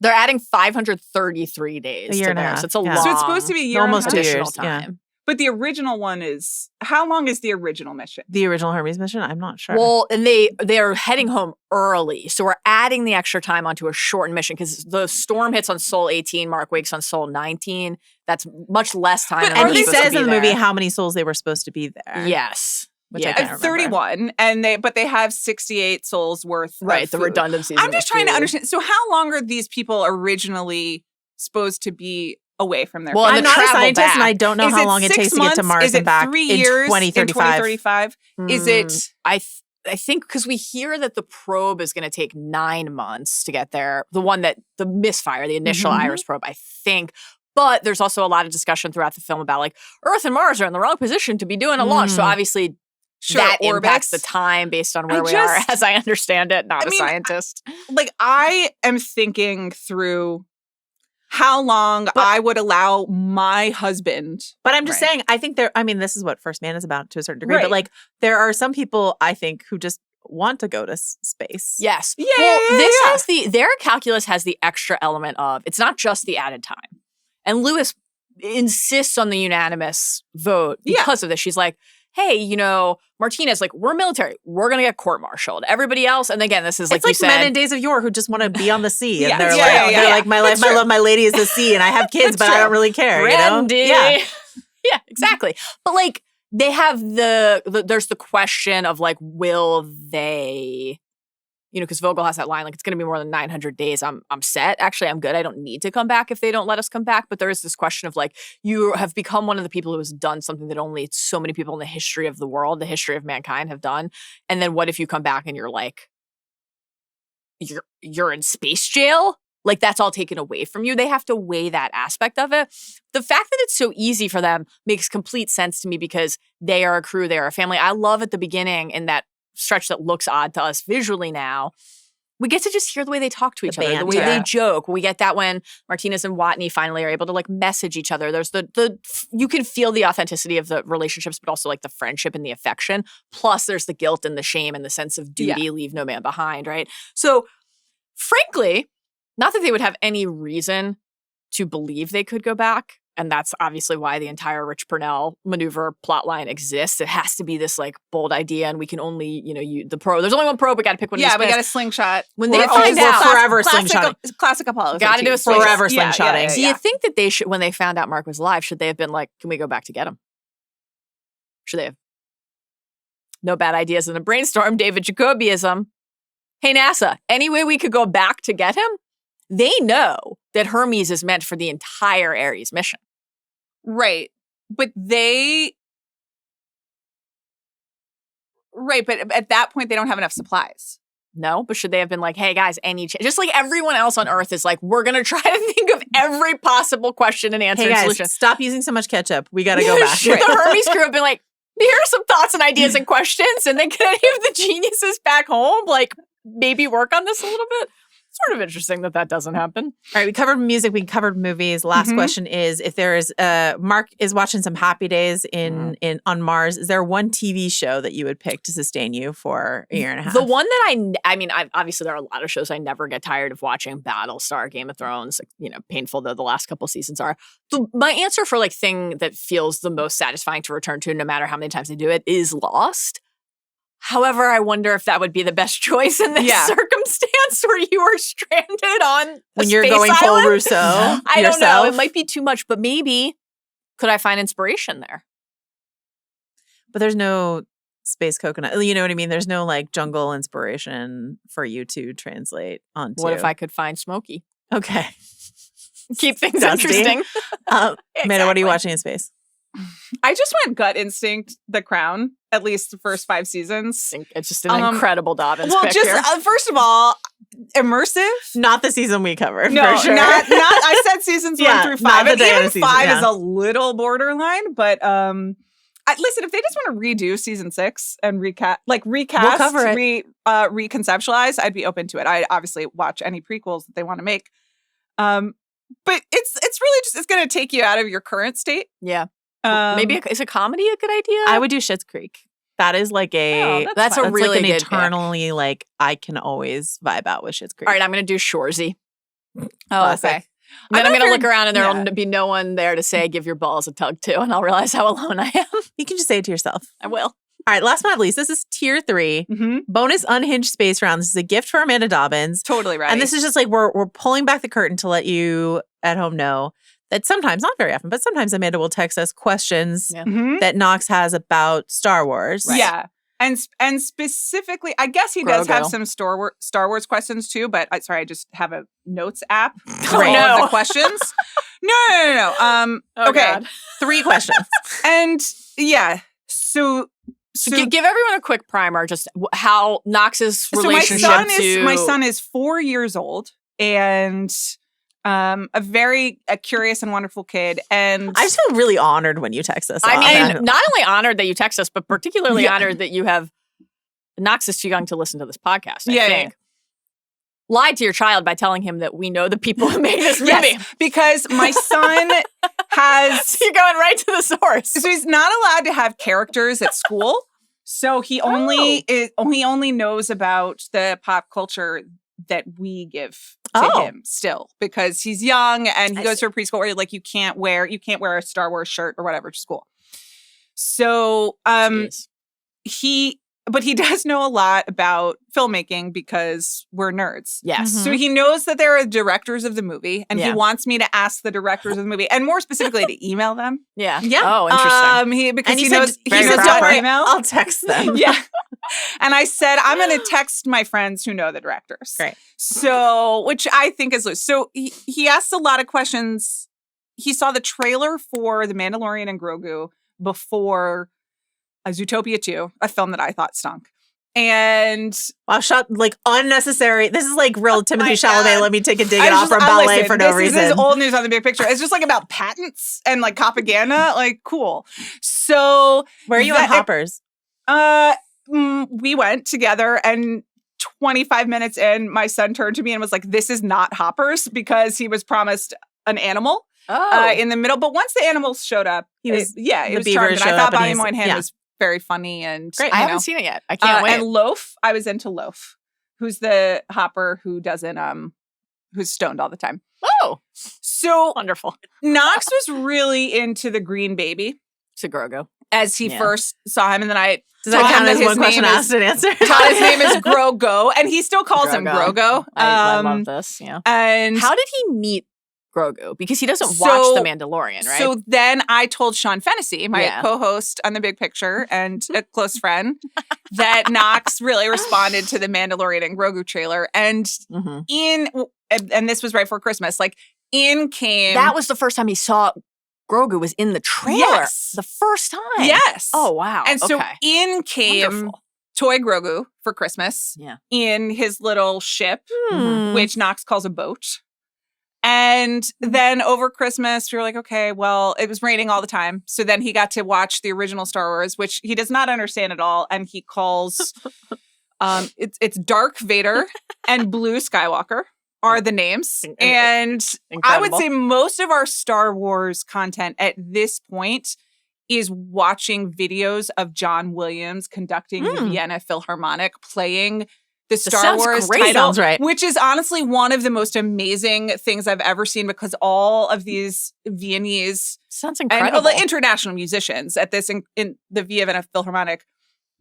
C: they're adding 533 days.
A: A year and a half.
C: So it's a long,
B: so it's supposed to be a year
A: almost
B: and a half.
A: 2 years.
C: time.
A: Yeah.
B: But the original one is, how long is the original mission?
A: The original Hermes mission? I'm not sure.
C: Well, and they are heading home early. So we're adding the extra time onto a shortened mission because the storm hits on Sol 18, Mark wakes on Sol 19. That's much less time.
A: And he says in the movie how many souls they were supposed to be there.
C: Yes.
A: Which I can't remember.
B: 31, but they have 68 souls worth
C: right,
B: of
C: the
B: food.
C: redundancies.
B: I'm just trying to understand. So how long are these people originally supposed to be away from their
A: I'm not a scientist
C: back.
A: and I don't know how long it takes to get to Mars and back
B: 3
A: in
B: years
A: 2035.
B: Is it?
C: I think because we hear that the probe is going to take 9 months to get there. The one that the misfire, the initial Iris probe, I think. But there's also a lot of discussion throughout the film about like Earth and Mars are in the wrong position to be doing a launch. So obviously that impacts the time based on where we are, as I understand it. Not a scientist.
B: Like I am thinking through how long I would allow my husband.
A: But I'm just saying, I think this is what First Man is about to a certain degree. But like, there are some people, I think, who just want to go to space.
C: Yes.
B: Yeah.
C: Their calculus has the extra element of, it's not just the added time. And Lewis insists on the unanimous vote because of this. She's like, hey, Martinez, like, we're military. We're going to get court-martialed. Everybody else, and again, this is like you said.
A: Men in Days of Yore who just want to be on the sea. And they're
B: they're
A: like, my life, my love, my lady is the sea, and I have kids, but I don't really care,
C: Randy.
A: Yeah,
C: exactly. But like, they have there's the question of like, will they, because Vogel has that line, like, it's going to be more than 900 days. I'm set. Actually, I'm good. I don't need to come back if they don't let us come back. But there is this question of like, you have become one of the people who has done something that only so many people in the history of the world, the history of mankind have done. And then what if you come back and you're like, you're in space jail? Like, that's all taken away from you. They have to weigh that aspect of it. The fact that it's so easy for them makes complete sense to me because they are a crew, they are a family. I love at the beginning in that stretch that looks odd to us visually now, we get to just hear the way they talk to each other, the way they joke. We get that when Martinez and Watney finally are able to like message each other. There's you can feel the authenticity of the relationships, but also like the friendship and the affection. Plus there's the guilt and the shame and the sense of duty, leave no man behind, right? So frankly, not that they would have any reason to believe they could go back and that's obviously why the entire Rich Purnell maneuver plotline exists. It has to be this like bold idea, and we can only, the probe. There's only one probe. We got to pick one.
B: Yeah, we got a slingshot.
C: When they find out,
A: forever slingshotting.
B: Classic Apollo.
C: Got to do a
A: forever slingshotting.
C: Do you think that they should, when they found out Mark was alive, should they have been like, "Can we go back to get him"? Should they have? No bad ideas in the brainstorm. David Jacobiism. Hey NASA, any way we could go back to get him? They know that Hermes is meant for the entire Ares mission.
B: Right. But at that point, they don't have enough supplies.
C: No, but should they have been like, hey guys, just like everyone else on Earth is like, we're going to try to think of every possible question and answer
A: and
C: solution.
A: Stop using so much ketchup. We got to go back.
C: Should the Hermes crew have been like, here are some thoughts and ideas and questions, and then can any of the geniuses back home like maybe work on this a little bit? Sort of interesting that doesn't happen.
A: All right, we covered music, we covered movies. Last question is, if there is Mark is watching some Happy Days on Mars, is there one TV show that you would pick to sustain you for a year and a half?
C: The one that obviously there are a lot of shows I never get tired of watching. Battlestar, Game of Thrones, painful though the last couple seasons are. My answer for like thing that feels the most satisfying to return to, no matter how many times they do it, is Lost. However, I wonder if that would be the best choice in this circumstance where you are stranded on
A: when you're going full Rousseau.
C: I don't know. It might be too much, but maybe could I find inspiration there?
A: But there's no space coconut. You know what I mean? There's no like jungle inspiration for you to translate onto.
C: What if I could find Smokey?
A: Okay.
C: Keep things interesting.
A: Amanda, what are you watching in space?
B: I just went gut instinct, The Crown, at least the first 5 seasons.
C: It's just an incredible Dobbins pick
B: just
C: here.
B: First of all, immersive.
A: Not the season we covered.
B: No,
A: for sure.
B: not. I said seasons 1 through 5. And even 5 is a little borderline, but listen, if they just want to redo season 6 and recast, we'll cover it. Reconceptualize, I'd be open to it. I obviously watch any prequels that they want to make, but it's really just, it's going to take you out of your current state.
C: Yeah. Maybe is a comedy a good idea?
A: I would do Schitt's Creek. That is like
C: that's a really
A: like an
C: good
A: eternally pick. Like I can always vibe out with Schitt's Creek.
C: All right, I'm going to do Shoresy.
B: Oh, okay.
C: Then I'm going to look around and there'll be no one there to say, give your balls a tug to, and I'll realize how alone I am.
A: You can just say it to yourself.
C: I will.
A: All right, last but not least, this is tier 3. Bonus unhinged space round. This is a gift for Amanda Dobbins.
B: Totally right.
A: And this is just like we're pulling back the curtain to let you at home know that sometimes, not very often, but sometimes Amanda will text us questions that Knox has about Star Wars.
B: Right. Yeah. And specifically, I guess he does have some Star Wars questions too, but I just have a notes app for all of the questions. No. Okay.
C: God.
A: 3 questions.
B: And yeah, so
C: give everyone a quick primer, just how Knox's relationship
B: my son is 4 years old and a very curious and wonderful kid. And
A: I just feel really honored when you text us.
C: I mean, not only honored that you text us, but particularly honored that you have Knox is too young to listen to this podcast. I think. Lied to your child by telling him that we know the people who made this movie.
B: Yes, because my son has...
C: So you're going right to the source.
B: So he's not allowed to have characters at school. So he only knows about the pop culture that we give to him still, because he's young and he goes to a preschool where like you can't wear a Star Wars shirt or whatever to school. So But he does know a lot about filmmaking because we're nerds.
C: Yes.
B: So he knows that there are directors of the movie, and he wants me to ask the directors of the movie, and more specifically to email them.
C: Yeah.
A: Oh,
C: interesting.
B: Because he
A: knows
B: don't worry,
A: email. I'll text them.
B: Yeah. And I said, I'm going to text my friends who know the directors.
A: Great.
B: So, which I think is loose. So he asked a lot of questions. He saw the trailer for The Mandalorian and Grogu before Zootopia 2, a film that I thought stunk. And
A: wow, shot like unnecessary. This is like real Timothy Chalamet. Let me take a dig at opera ballet for no reason.
B: This is old news on the big picture. It's just like about patents and like propaganda. Like, cool. So
A: where are you on Hoppers?
B: We went together, and 25 minutes in, my son turned to me and was like, "This is not Hoppers," because he was promised an animal in the middle. But once the animals showed up, it was charming. I thought Bonnie Moynihan was very funny and
C: great. I haven't seen it yet. I can't wait.
B: And Loaf, I was into Loaf, who's the Hopper who doesn't who's stoned all the time.
C: Oh,
B: so
C: wonderful.
B: Knox was really into the green baby
C: It's a Grogu.
B: as he first saw him, and then I
A: Does that count as one question asked and answered?
B: His name is Grogu, and he still calls him Grogu.
C: I love this. Yeah.
B: And
C: how did he meet Grogu? Because he doesn't watch The Mandalorian, right?
B: So then I told Sean Fennessy, my co-host on The Big Picture and a close friend, that Knox really responded to the Mandalorian and Grogu trailer. And and this was right before Christmas, like in came...
C: That was the first time he saw Grogu was in the trailer.
B: Yes.
C: The first time.
B: Yes.
C: Oh, wow.
B: And so in came toy Grogu for Christmas in his little ship, which Knox calls a boat. And then over Christmas, we were like, okay, well, it was raining all the time. So then he got to watch the original Star Wars, which he does not understand at all. And he calls, it's Dark Vader and Blue Skywalker are the names. And
C: incredible.
B: I would say most of our Star Wars content at this point is watching videos of John Williams conducting the Vienna Philharmonic, playing the Star Wars title, which is honestly one of the most amazing things I've ever seen, because all of these Viennese
C: sounds incredible
B: and international musicians at this in the Vienna Philharmonic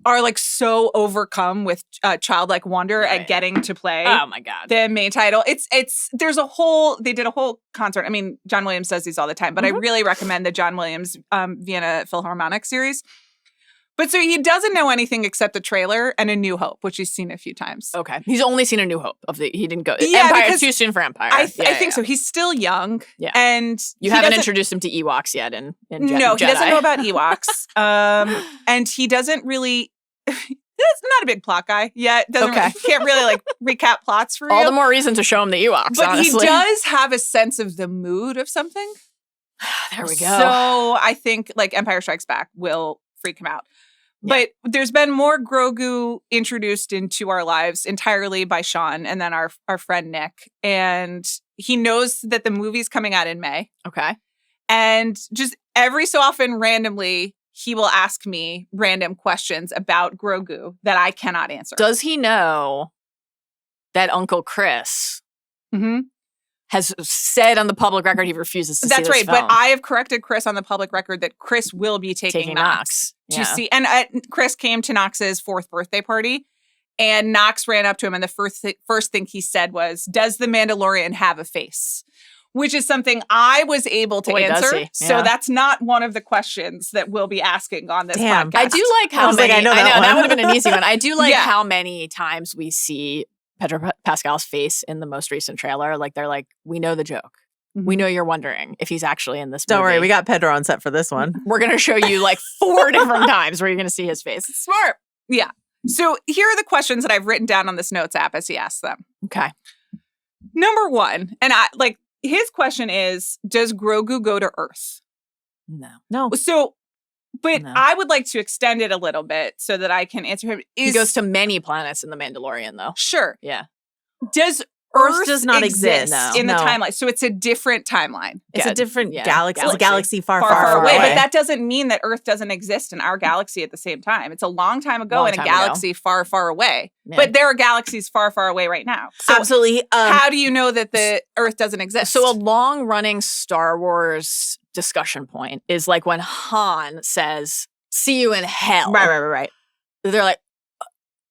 B: are like so overcome with childlike wonder at getting to play.
C: Oh my God,
B: the main title. They did a whole concert. I mean, John Williams does these all the time, but I really recommend the John Williams Vienna Philharmonic series. But so he doesn't know anything except the trailer and A New Hope, which he's seen a few times.
C: Okay. He's only seen A New Hope. He didn't go. Empire, too soon for Empire.
B: I think so. He's still young.
C: Yeah.
B: And
C: you haven't introduced him to Ewoks yet in
B: No,
C: Jedi.
B: He doesn't know about Ewoks. And he doesn't really... He's not a big plot guy yet. Can't really like recap plots for you.
C: All the more reason to show him the Ewoks,
B: but
C: honestly.
B: He does have a sense of the mood of something.
C: There we go.
B: So I think like Empire Strikes Back will freak him out. But there's been more Grogu introduced into our lives entirely by Sean and then our friend Nick. And he knows that the movie's coming out in May.
C: Okay.
B: And just every so often randomly, he will ask me random questions about Grogu that I cannot answer.
C: Does he know that Uncle Chris has said on the public record he refuses to see this film?
B: That's right. But I have corrected Chris on the public record that Chris will be taking Knox to see. And Chris came to Knox's 4th birthday party, and Knox ran up to him, and the first thing he said was, "Does the Mandalorian have a face?" Which is something I was able to answer. So that's not one of the questions that we'll be asking on this podcast.
C: I do like how many.
A: I know
C: that would have been an easy one. I do like how many times we see Pedro Pascal's face in the most recent trailer. Like they're like, we know the joke. We know you're wondering if he's actually in this movie.
A: Don't worry, we got Pedro on set for this one.
C: We're going to show you like 4 different times where you're going to see his face. It's smart.
B: Yeah. So here are the questions that I've written down on this notes app as he asks them.
C: Okay.
B: Number 1, and his question is, does Grogu go to Earth?
C: No.
B: So, but I would like to extend it a little bit so that I can answer him.
C: He goes to many planets in The Mandalorian, though.
B: Sure.
C: Yeah.
B: Does
A: Earth does not exist
B: in the timeline? So it's a different timeline.
A: It's a different galaxy. It's a galaxy far away.
B: But that doesn't mean that Earth doesn't exist in our galaxy at the same time. It's a long time ago in a galaxy far, far away. Yeah. But there are galaxies far, far away right now. So
A: absolutely.
B: How do you know that the Earth doesn't exist?
C: So a long-running Star Wars discussion point is like when Han says, "See you in hell."
A: Right.
C: They're like,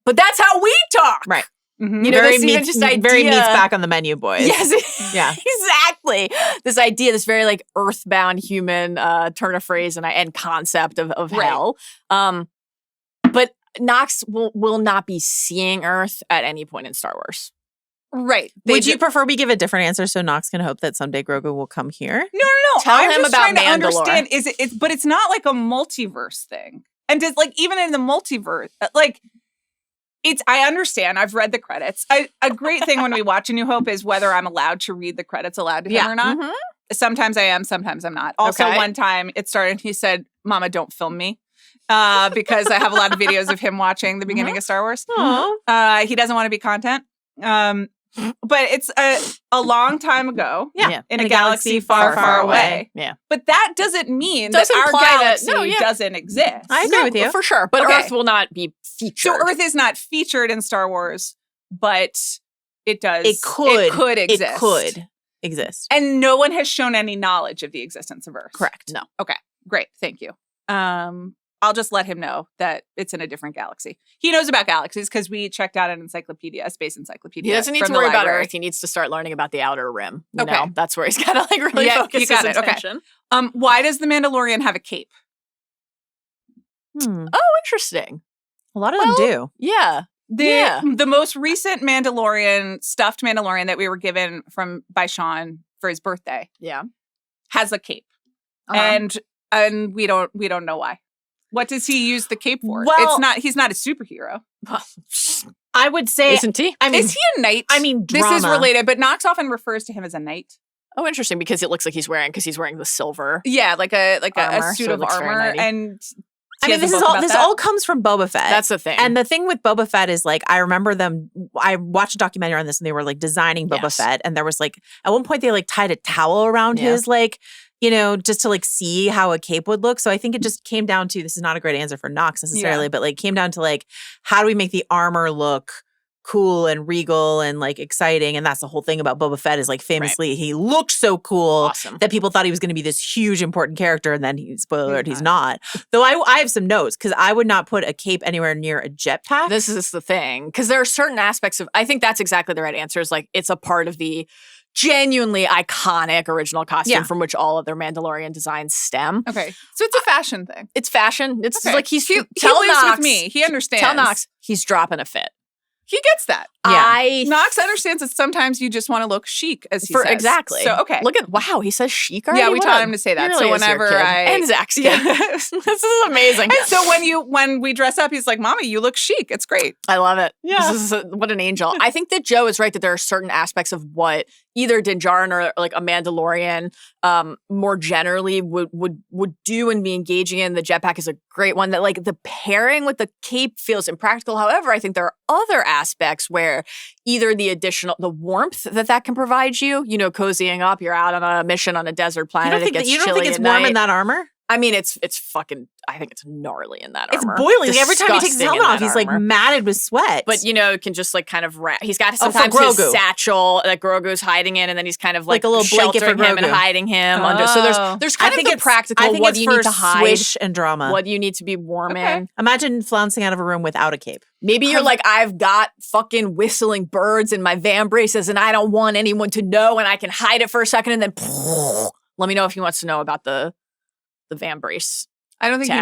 C: but that's how we talk.
A: Right.
C: Mm-hmm. You know,
A: very meets back on the menu, boys.
C: Yes,
A: yeah,
C: exactly. This idea, this very like earthbound human turn of phrase and concept of hell. But Knox will not be seeing Earth at any point in Star Wars.
B: Right.
A: Would you prefer we give a different answer so Knox can hope that someday Grogu will come here?
B: No.
C: Tell him about Mandalore.
B: Understand, but it's not like a multiverse thing. And does like even in the multiverse, like. I understand. I've read the credits. A great thing when we watch A New Hope is whether I'm allowed to read the credits aloud to him or not. Mm-hmm. Sometimes I am, sometimes I'm not. Also, one time it started and he said, "Mama, don't film me." Because I have a lot of videos of him watching the beginning of Star Wars. He doesn't want to be content. But it's a long time ago in a galaxy far, far away.
C: Yeah.
B: But that doesn't mean that our galaxy doesn't exist.
A: I agree with you.
C: For sure. But Earth will not be featured.
B: So Earth is not featured in Star Wars, but it does.
A: It could
B: exist.
A: It exist.
B: And no one has shown any knowledge of the existence of Earth.
A: Correct.
C: No.
B: Okay, great. Thank you. I'll just let him know that it's in a different galaxy. He knows about galaxies because we checked out an encyclopedia, a space encyclopedia.
C: He doesn't need to worry about Earth. He needs to start learning about the outer rim. You know? That's where he's got to like really focus his attention.
B: Okay. Why does the Mandalorian have a cape?
C: Oh, interesting.
A: A lot of them do.
C: Yeah.
B: The most recent stuffed Mandalorian that we were given by Sean for his birthday, has a cape, and we don't know why. What does he use the cape for?
A: Well,
B: he's not a superhero.
A: I would say,
C: isn't he?
B: I mean, is he a knight?
A: I mean,
B: this is related, but Knox often refers to him as a knight.
C: Oh, interesting, because it looks like he's wearing the silver.
B: Yeah, like a
C: armor,
B: suit of armor, and.
A: I mean, this all comes from Boba Fett.
C: That's the thing.
A: And the thing with Boba Fett is like, I remember I watched a documentary on this and they were like designing Boba Fett. And there was like, at one point they like tied a towel around his like, you know, just to like see how a cape would look. So I think it just came down to, this is not a great answer for Knox necessarily, but like came down to like, how do we make the armor look cool and regal and like exciting? And that's the whole thing about Boba Fett is like famously he looked so cool that people thought he was going to be this huge important character, and then spoiler alert, he's not. Though I have some notes because I would not put a cape anywhere near a jetpack.
C: This is the thing, because there are certain aspects of, I think that's exactly the right answer, is like it's a part of the genuinely iconic original costume from which all other Mandalorian designs stem.
B: Okay, so it's a fashion thing.
C: It's fashion. It's like he lives
B: with me. He understands.
C: Tell Knox he's dropping a fit.
B: He gets that.
A: Yeah.
B: Knox understands that sometimes you just want to look chic, as he says.
C: Exactly.
B: So, okay.
C: Look at, wow, he says chic already?
B: Yeah, we taught him to say that.
C: Really,
B: so whenever
C: and Zach's kid. This is amazing.
B: And so when we dress up, he's like, Mommy, you look chic. It's great.
C: I love it.
B: Yeah.
C: This is what an angel. I think that Joe is right that there are certain aspects of what either Din Djarin or like a Mandalorian more generally would do and be engaging in. The jetpack is a great one. That like the pairing with the cape feels impractical. However, I think there are other aspects where either the warmth that can provide you, you know, cozying up, you're out on a mission on a desert planet.
A: You don't think it's warm in that armor?
C: I mean, it's fucking, I think it's gnarly in that armor.
A: It's boiling. Every time he takes his helmet off, he's like matted with sweat.
C: But, you know, it can just like kind of he's got sometimes his satchel that Grogu's hiding in, and then he's kind of like a little sheltering him and hiding him under. So there's kind of the practical, what do you need to hide?
A: Swish and drama.
C: What do you need to be warm in?
A: Imagine flouncing out of a room without a cape.
C: Maybe you're like, I've got fucking whistling birds in my van braces and I don't want anyone to know, and I can hide it for a second and then let me know if he wants to know about the van brace.
B: I don't think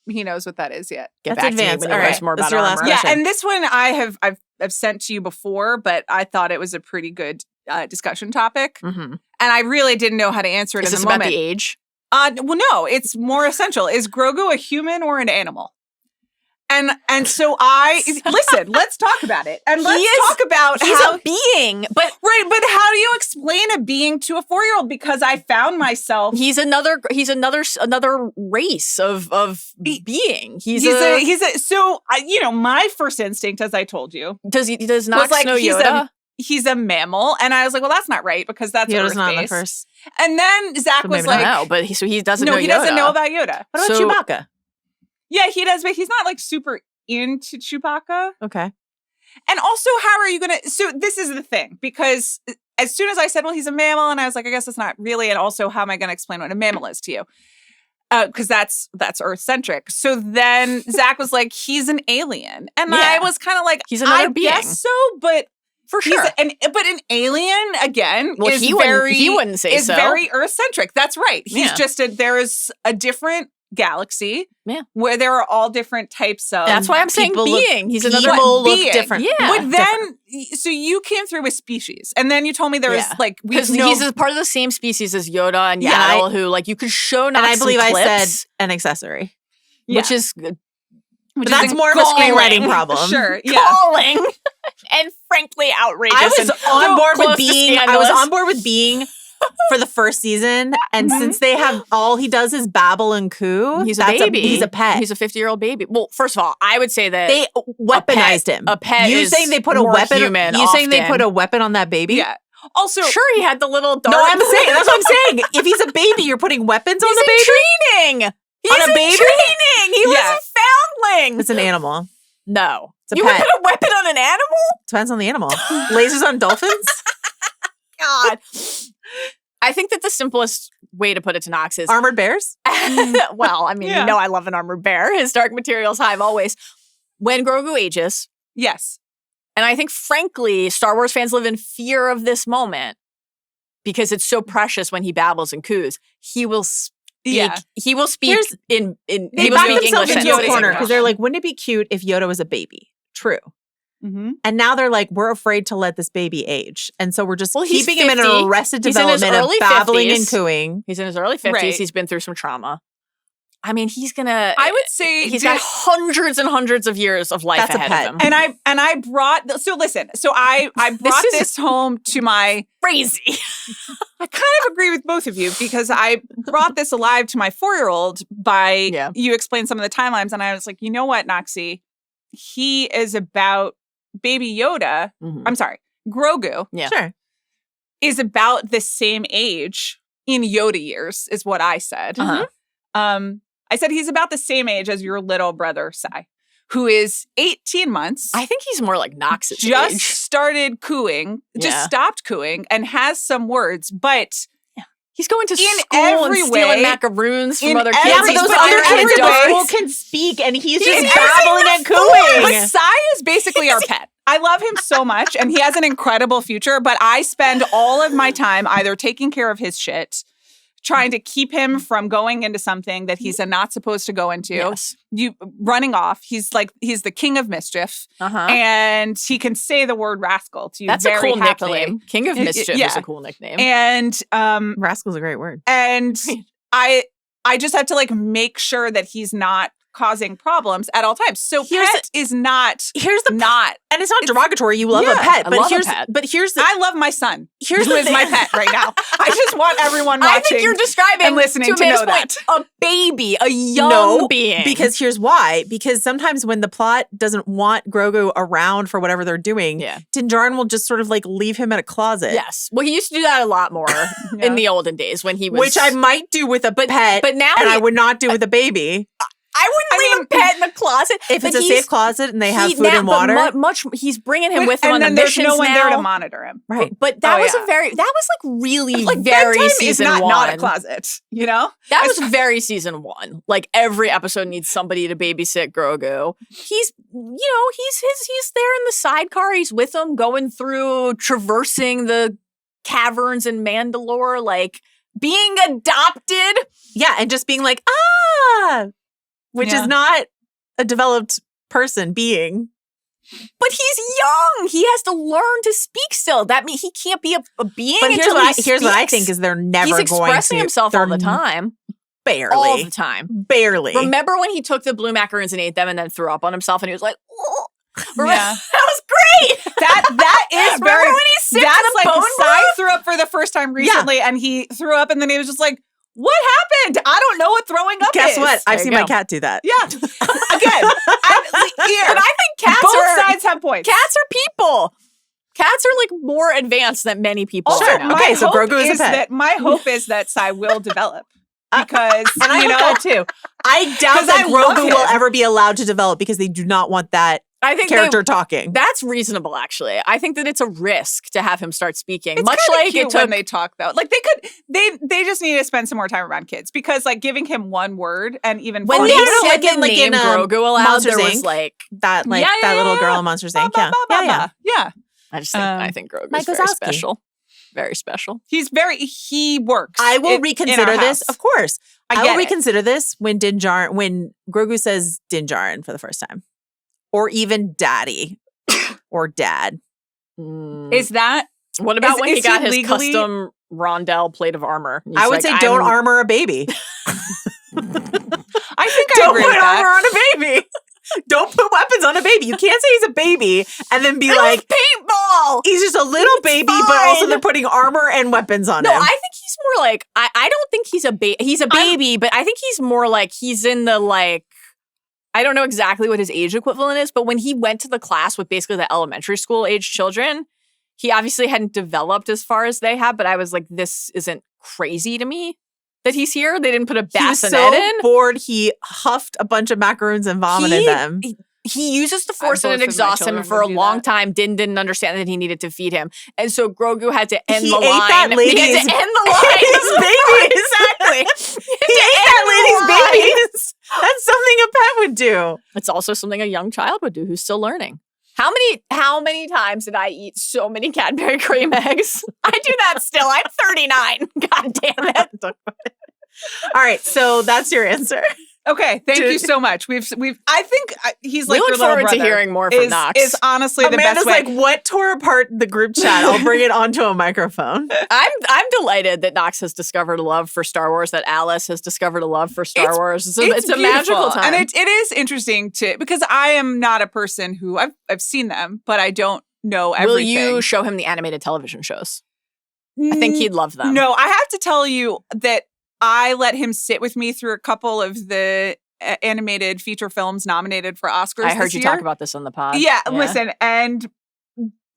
B: he knows what that is yet.
C: Get back
A: advanced.
C: To me when he knows more about
A: your last
C: armor.
B: Yeah, and this one I've sent to you before, but I thought it was a pretty good discussion topic, and I really didn't know how to answer it.
C: Is
B: in
C: this
B: the moment.
C: About the age?
B: Well, no, it's more essential. Is Grogu a human or an animal? And so listen, let's talk about it. And let's talk about
C: he's a being. But
B: how do you explain a being to a 4-year-old? Because I found myself
C: he's another race of being.
B: So my first instinct, as I told you,
C: does Knox know Yoda?
B: He's a mammal, and I was like, well, that's not right because that's
A: Yoda's not
B: in
A: the first.
B: And then Zach was like,
C: no, but he doesn't know Yoda.
B: No, he doesn't know about Yoda.
A: What about Chewbacca?
B: Yeah, he does, but he's not like super into Chewbacca.
A: Okay.
B: And also, how are you going to... So this is the thing, because as soon as I said, well, he's a mammal, and I was like, I guess that's not really, and also, how am I going to explain what a mammal is to you? Because that's Earth-centric. So then Zach was like, he's an alien. And I was kind of like,
C: he's another being.
B: I guess so, but...
C: For sure.
B: But an alien, again,
C: well, he wouldn't say
B: is very Earth-centric. That's right. He's there is a different galaxy where there are all different types of
C: that's why I'm saying being. He's another
A: people look different.
B: Yeah. But then so you came through with species, and then you told me there was like
C: because he's a part of the same species as Yoda and Yaddle, who like you could show Knox.
A: And I believe
C: clips,
A: I said an accessory.
C: Which is good.
A: But that's more of a screenwriting problem.
B: Sure. Yeah.
C: Calling and frankly outrageous.
A: I was on board with being for the first season, and since they have all he does is babble and coo,
C: he's a baby.
A: He's a pet.
C: He's a 50-year-old baby. Well, first of all, I would say that
A: they weaponized him.
C: A pet.
A: You saying they put a weapon? You saying they put a weapon on that baby?
B: Yeah. Also,
C: sure, he had the little dart.
A: No, I'm saying that's what I'm saying. If he's a baby, you're putting weapons on the baby.
C: Training.
A: On a baby?
C: Training. He was a foundling.
A: It's an animal.
C: No.
A: It's a
C: you
A: pet.
C: would put a weapon on an animal?
A: Depends on the animal. Lasers on dolphins?
C: God. I think that the simplest way to put it to Knox is
A: Armored bears?
C: well, I mean, you know I love an armored bear. His Dark Materials hive always. When Grogu ages.
B: Yes.
C: And I think, frankly, Star Wars fans live in fear of this moment because it's so precious when he babbles and coos. He will speak.
B: Yeah.
C: He will speak in
A: They
C: he will
A: back
C: speak
A: themselves
C: English
A: into a
C: sentences.
A: corner because they're like, wouldn't it be cute if Yoda was a baby? True.
B: Mm-hmm.
A: And now they're like, we're afraid to let this baby age. And so we're just
C: he's
A: keeping him in
C: 50.
A: an arrested
C: He's in his
A: development of
C: early
A: babbling
C: 50s.
A: and cooing.
C: He's in his early 50s.
B: Right.
C: He's been through some trauma. I mean, he's gonna.
B: I would say
C: he's got hundreds and hundreds of years of life
A: That's a
C: ahead
A: pet.
C: of him.
B: And I brought so listen. So I brought this home to my
C: Crazy.
B: I kind of agree with both of you because I brought this alive to my 4-year-old by you explained some of the timelines, and I was like, you know what, Noxie, he is about Baby Yoda.
C: Mm-hmm.
B: I'm sorry, Grogu.
C: Yeah,
A: sure,
B: is about the same age in Yoda years, is what I said.
C: Uh-huh.
B: I said he's about the same age as your little brother, Sai, who is 18 months.
C: I think he's more like Knox's
B: just
C: age.
B: started cooing, just
C: Yeah.
B: stopped cooing, and has some words, but
C: He's going to
B: in
C: school
B: every
C: and stealing
B: way-
C: macaroons from
B: in
C: other
B: every-
C: kids.
A: Yeah, but
B: He's
A: those
B: been
A: other
B: in
A: kids
B: every
A: at
B: way.
A: school can speak, and he's
B: He's
A: just babbling and
B: But
A: cooing.
B: Sai is basically our pet. I love him so much, and he has an incredible future, but I spend all of my time either taking care of his shit, trying to keep him from going into something that he's not supposed to go into.
C: Yes.
B: Running off. He's the king of mischief,
C: Uh-huh.
B: and he can say the word rascal to you.
C: That's a
B: very
C: cool
B: happily.
C: nickname. King of Mischief
B: Yeah.
C: is a cool nickname.
B: And
A: Rascal's a great word.
B: and I just have to make sure that he's not causing problems at all times. So pet is not
A: Here's the
B: not.
A: and it's not derogatory. You love a
B: Yeah,
A: pet,
C: I
A: but
C: love a
A: here's
C: pet.
B: I love my son.
A: Here's
B: who
A: the
B: is
A: thing.
B: my pet right now. I just want everyone watching.
C: I think you're describing
B: and listening to
C: Amanda's
B: know
C: point,
B: that.
C: a baby, a young being.
A: Because here's why. Because sometimes when the plot doesn't want Grogu around for whatever they're doing, Din Djarin will just sort of leave him in a closet.
C: Yes. Well, he used to do that a lot more in the olden days when he was.
A: Which I might do with a pet,
C: but now
A: and I would not do with a baby.
C: I wouldn't leave a pet in the closet.
A: If
C: but
A: it's a safe closet and they have food and
C: but
A: water.
C: he's bringing him with him
B: and
C: on the
B: then there's
C: missions
B: no one
C: now.
B: there to monitor him.
A: Right.
C: But that was
B: yeah.
C: that was really
B: Like
C: very
B: bedtime
C: season
B: is
C: one.
B: not a closet, you know?
C: That was very season one. Like every episode needs somebody to babysit Grogu. He's he's there in the sidecar. He's with him going through traversing the caverns in Mandalore, being adopted.
A: Yeah, and just being which
B: Yeah.
A: is not a developed being.
C: But he's young. He has to learn to speak still. That means he can't be a being.
A: But
C: until
A: here's what I
C: speaks.
A: think is they're never
C: He's
A: going to.
C: expressing himself all the
A: they're
C: time.
A: Barely.
C: All the time.
A: Barely.
C: Remember when he took the blue macaroons and ate them and then threw up on himself and he was like, oh.
B: Yeah.
C: That was great.
B: That is
C: Remember
B: very.
C: when he sipped
B: That's
C: the bone
B: Sai
C: broth?
B: threw up for the first time recently, and he threw up, and then he was just like, "What happened? I don't know what throwing up
A: Guess
B: is."
A: what? I've
C: There
A: seen
C: you
A: my
C: go.
A: cat do that.
B: Yeah. Again,
C: And I think cats
B: both sides have points.
C: Cats are people. Cats are more advanced than many people
B: Also,
C: are now.
B: my
A: Okay, so
B: hope
A: Grogu is a pet.
B: that my hope is that Sai will develop because
A: And I hope that too. I doubt
B: 'Cause
A: that
B: I love
A: Grogu will
B: him.
A: ever be allowed to develop because they do not want that
C: I think
A: character talking.
C: that's reasonable, actually. I think that it's a risk to have him start speaking.
B: It's
C: Much
B: kinda
C: like
B: cute
C: it took
B: when they talk though. They just need to spend some more time around kids because giving him one word and even
C: when
A: Oh,
C: they
A: yeah, no,
C: said
A: like
C: the
A: in
C: name Grogu aloud,
A: Monsters,
C: there was
A: Inc. that little girl in Monsters Inc. Yeah.
C: I just think I think Grogu
A: Mike
C: is very
A: Wazowski.
C: special. Very special.
B: He works.
A: I will
B: in
A: reconsider
B: our
A: this,
B: house.
A: of course. I
B: get
A: will
B: it.
A: reconsider this when Grogu says Din Djarin for the first time. Or even daddy or dad.
B: Is that
C: What about when he
B: is
C: got
B: he
C: his
B: legally-
C: custom rondelle plate of armor? He's
A: I would
C: like,
A: say don't
C: I'm-
A: armor a baby.
B: I think I
A: Don't
B: agree
A: put
B: with
A: armor
B: that.
A: on a baby. Don't put weapons on a baby. You can't say he's a baby and then be like,
C: paintball.
A: he's just a little baby, but also
C: fine.
A: they're putting armor and weapons on
C: No,
A: him.
C: I think he's more like I don't think he's a baby, but I think he's more like he's in the I don't know exactly what his age equivalent is, but when he went to the class with basically the elementary school age children, he obviously hadn't developed as far as they have, but I was like, this isn't crazy to me that he's here. They didn't put a
A: He was
C: bassinet
A: so
C: in.
A: bored, he huffed a bunch of macaroons and vomited them.
C: he uses the Force and it
B: both of my
C: exhausts him.
B: children
C: And for a
B: would do
C: long
B: that.
C: time, didn't understand that he needed to feed him. And so Grogu had to end
A: He
C: the
A: ate
C: line.
A: that
C: He
A: lady's-
C: had to end the line.
A: his baby.
C: Exactly.
A: He ate that lady's babies. That's something a pet would do.
C: It's also something a young child would do who's still learning. How many times did I eat so many Cadbury cream eggs? I do that still. I'm 39. God damn it.
A: All right, so that's your answer.
B: Okay, thank
A: Dude.
B: you so much. We've. I think he's
C: We
B: like
C: look
B: your little
C: forward to
B: brother.
C: hearing more from Knox.
B: Is honestly the
A: Amanda's
B: best way.
A: like, what tore apart the group chat? I'll bring it onto a microphone.
C: I'm delighted that Knox has discovered a love for Star Wars, that Alice has discovered a love for Star Wars. It's a
B: beautiful.
C: magical time.
B: And it is interesting because I am not a person who I've seen them, but I don't know everything.
C: Will you show him the animated television shows? I think he'd love them.
B: No, I have to tell you that I let him sit with me through a couple of the animated feature films nominated for Oscars.
C: I heard
B: this
C: you
B: year.
C: talk about this on the pod.
B: Yeah, listen, and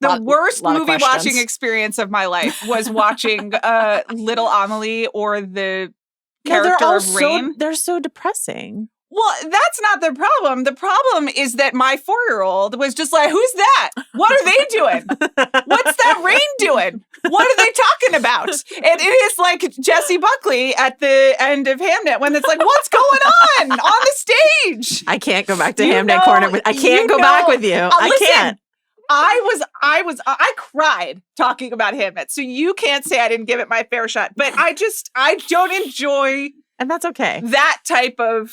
B: the worst
C: lot of
B: movie
C: questions.
B: watching experience of my life was watching Little Amelie or the character of Rain.
A: they're so depressing.
B: Well, that's not the problem. The problem is that my 4-year-old was just like, who's that? What are they doing? What's that Rain doing? What are they talking about? And it is like Jessie Buckley at the end of Hamnet when it's like, what's going on the stage?
A: I can't go back to
B: You
A: Hamnet
B: know-
A: Corner. I can't
B: you
A: go back
B: know-
A: with you. I
B: listen,
A: can't.
B: I cried talking about Hamnet. So you can't say I didn't give it my fair shot. But I don't enjoy
A: And that's okay.
B: that type of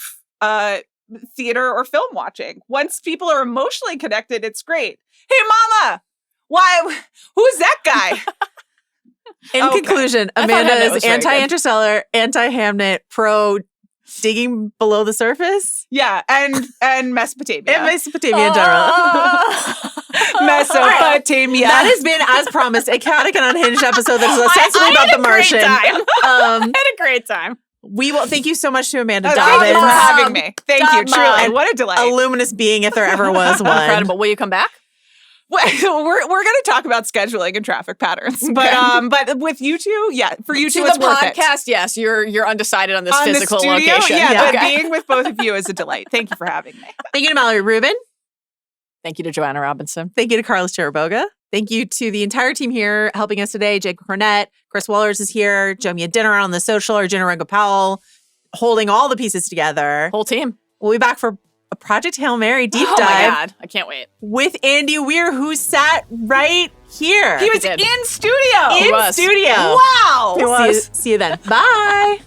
B: theater or film watching. Once people are emotionally connected, it's great. Hey, mama, who's that guy?
A: In
B: Okay.
A: conclusion,
C: I thought
A: Amanda
C: Hamnet
A: is
C: was very good.
A: anti-Interstellar, anti-Hamnet, pro digging below the surface,
B: Yeah, and Mesopotamia.
A: and Mesopotamia in general.
B: Mesopotamia.
A: That has been, as promised, a chaotic and unhinged episode that is ostensibly about the Martian.
C: I had a great time.
A: We will thank you so much to Amanda
B: Thank you
A: Dobbins,
B: for having me. Thank you,
C: Dobbins.
B: truly. What a delight.
A: a luminous being if there ever was one.
C: Incredible. Will you come back?
B: We're going to talk about scheduling and traffic patterns, but with you two, yeah, for you
C: To
B: two, it's
C: the
B: worth it.
C: podcast, yes, you're undecided on this
B: On
C: physical
B: the studio,
C: location.
B: yeah, but
C: Okay.
B: being with both of you is a delight. Thank you for having me.
A: Thank you to Mallory Rubin.
C: Thank you to Joanna Robinson.
A: Thank you to Carlos Chiriboga. Thank you to the entire team here helping us today. Jake Cornett, Chris Wohlers is here, Jomi Adeniran on the social, Arjuna Ramgopowell, holding all the pieces together.
C: Whole team.
A: We'll be back for a Project Hail Mary deep
C: Oh my
A: dive
C: God. I can't wait.
A: with Andy Weir, who sat right here.
B: He was
C: did.
B: in studio.
A: in
C: was.
A: studio.
B: Wow.
A: See you then. Bye.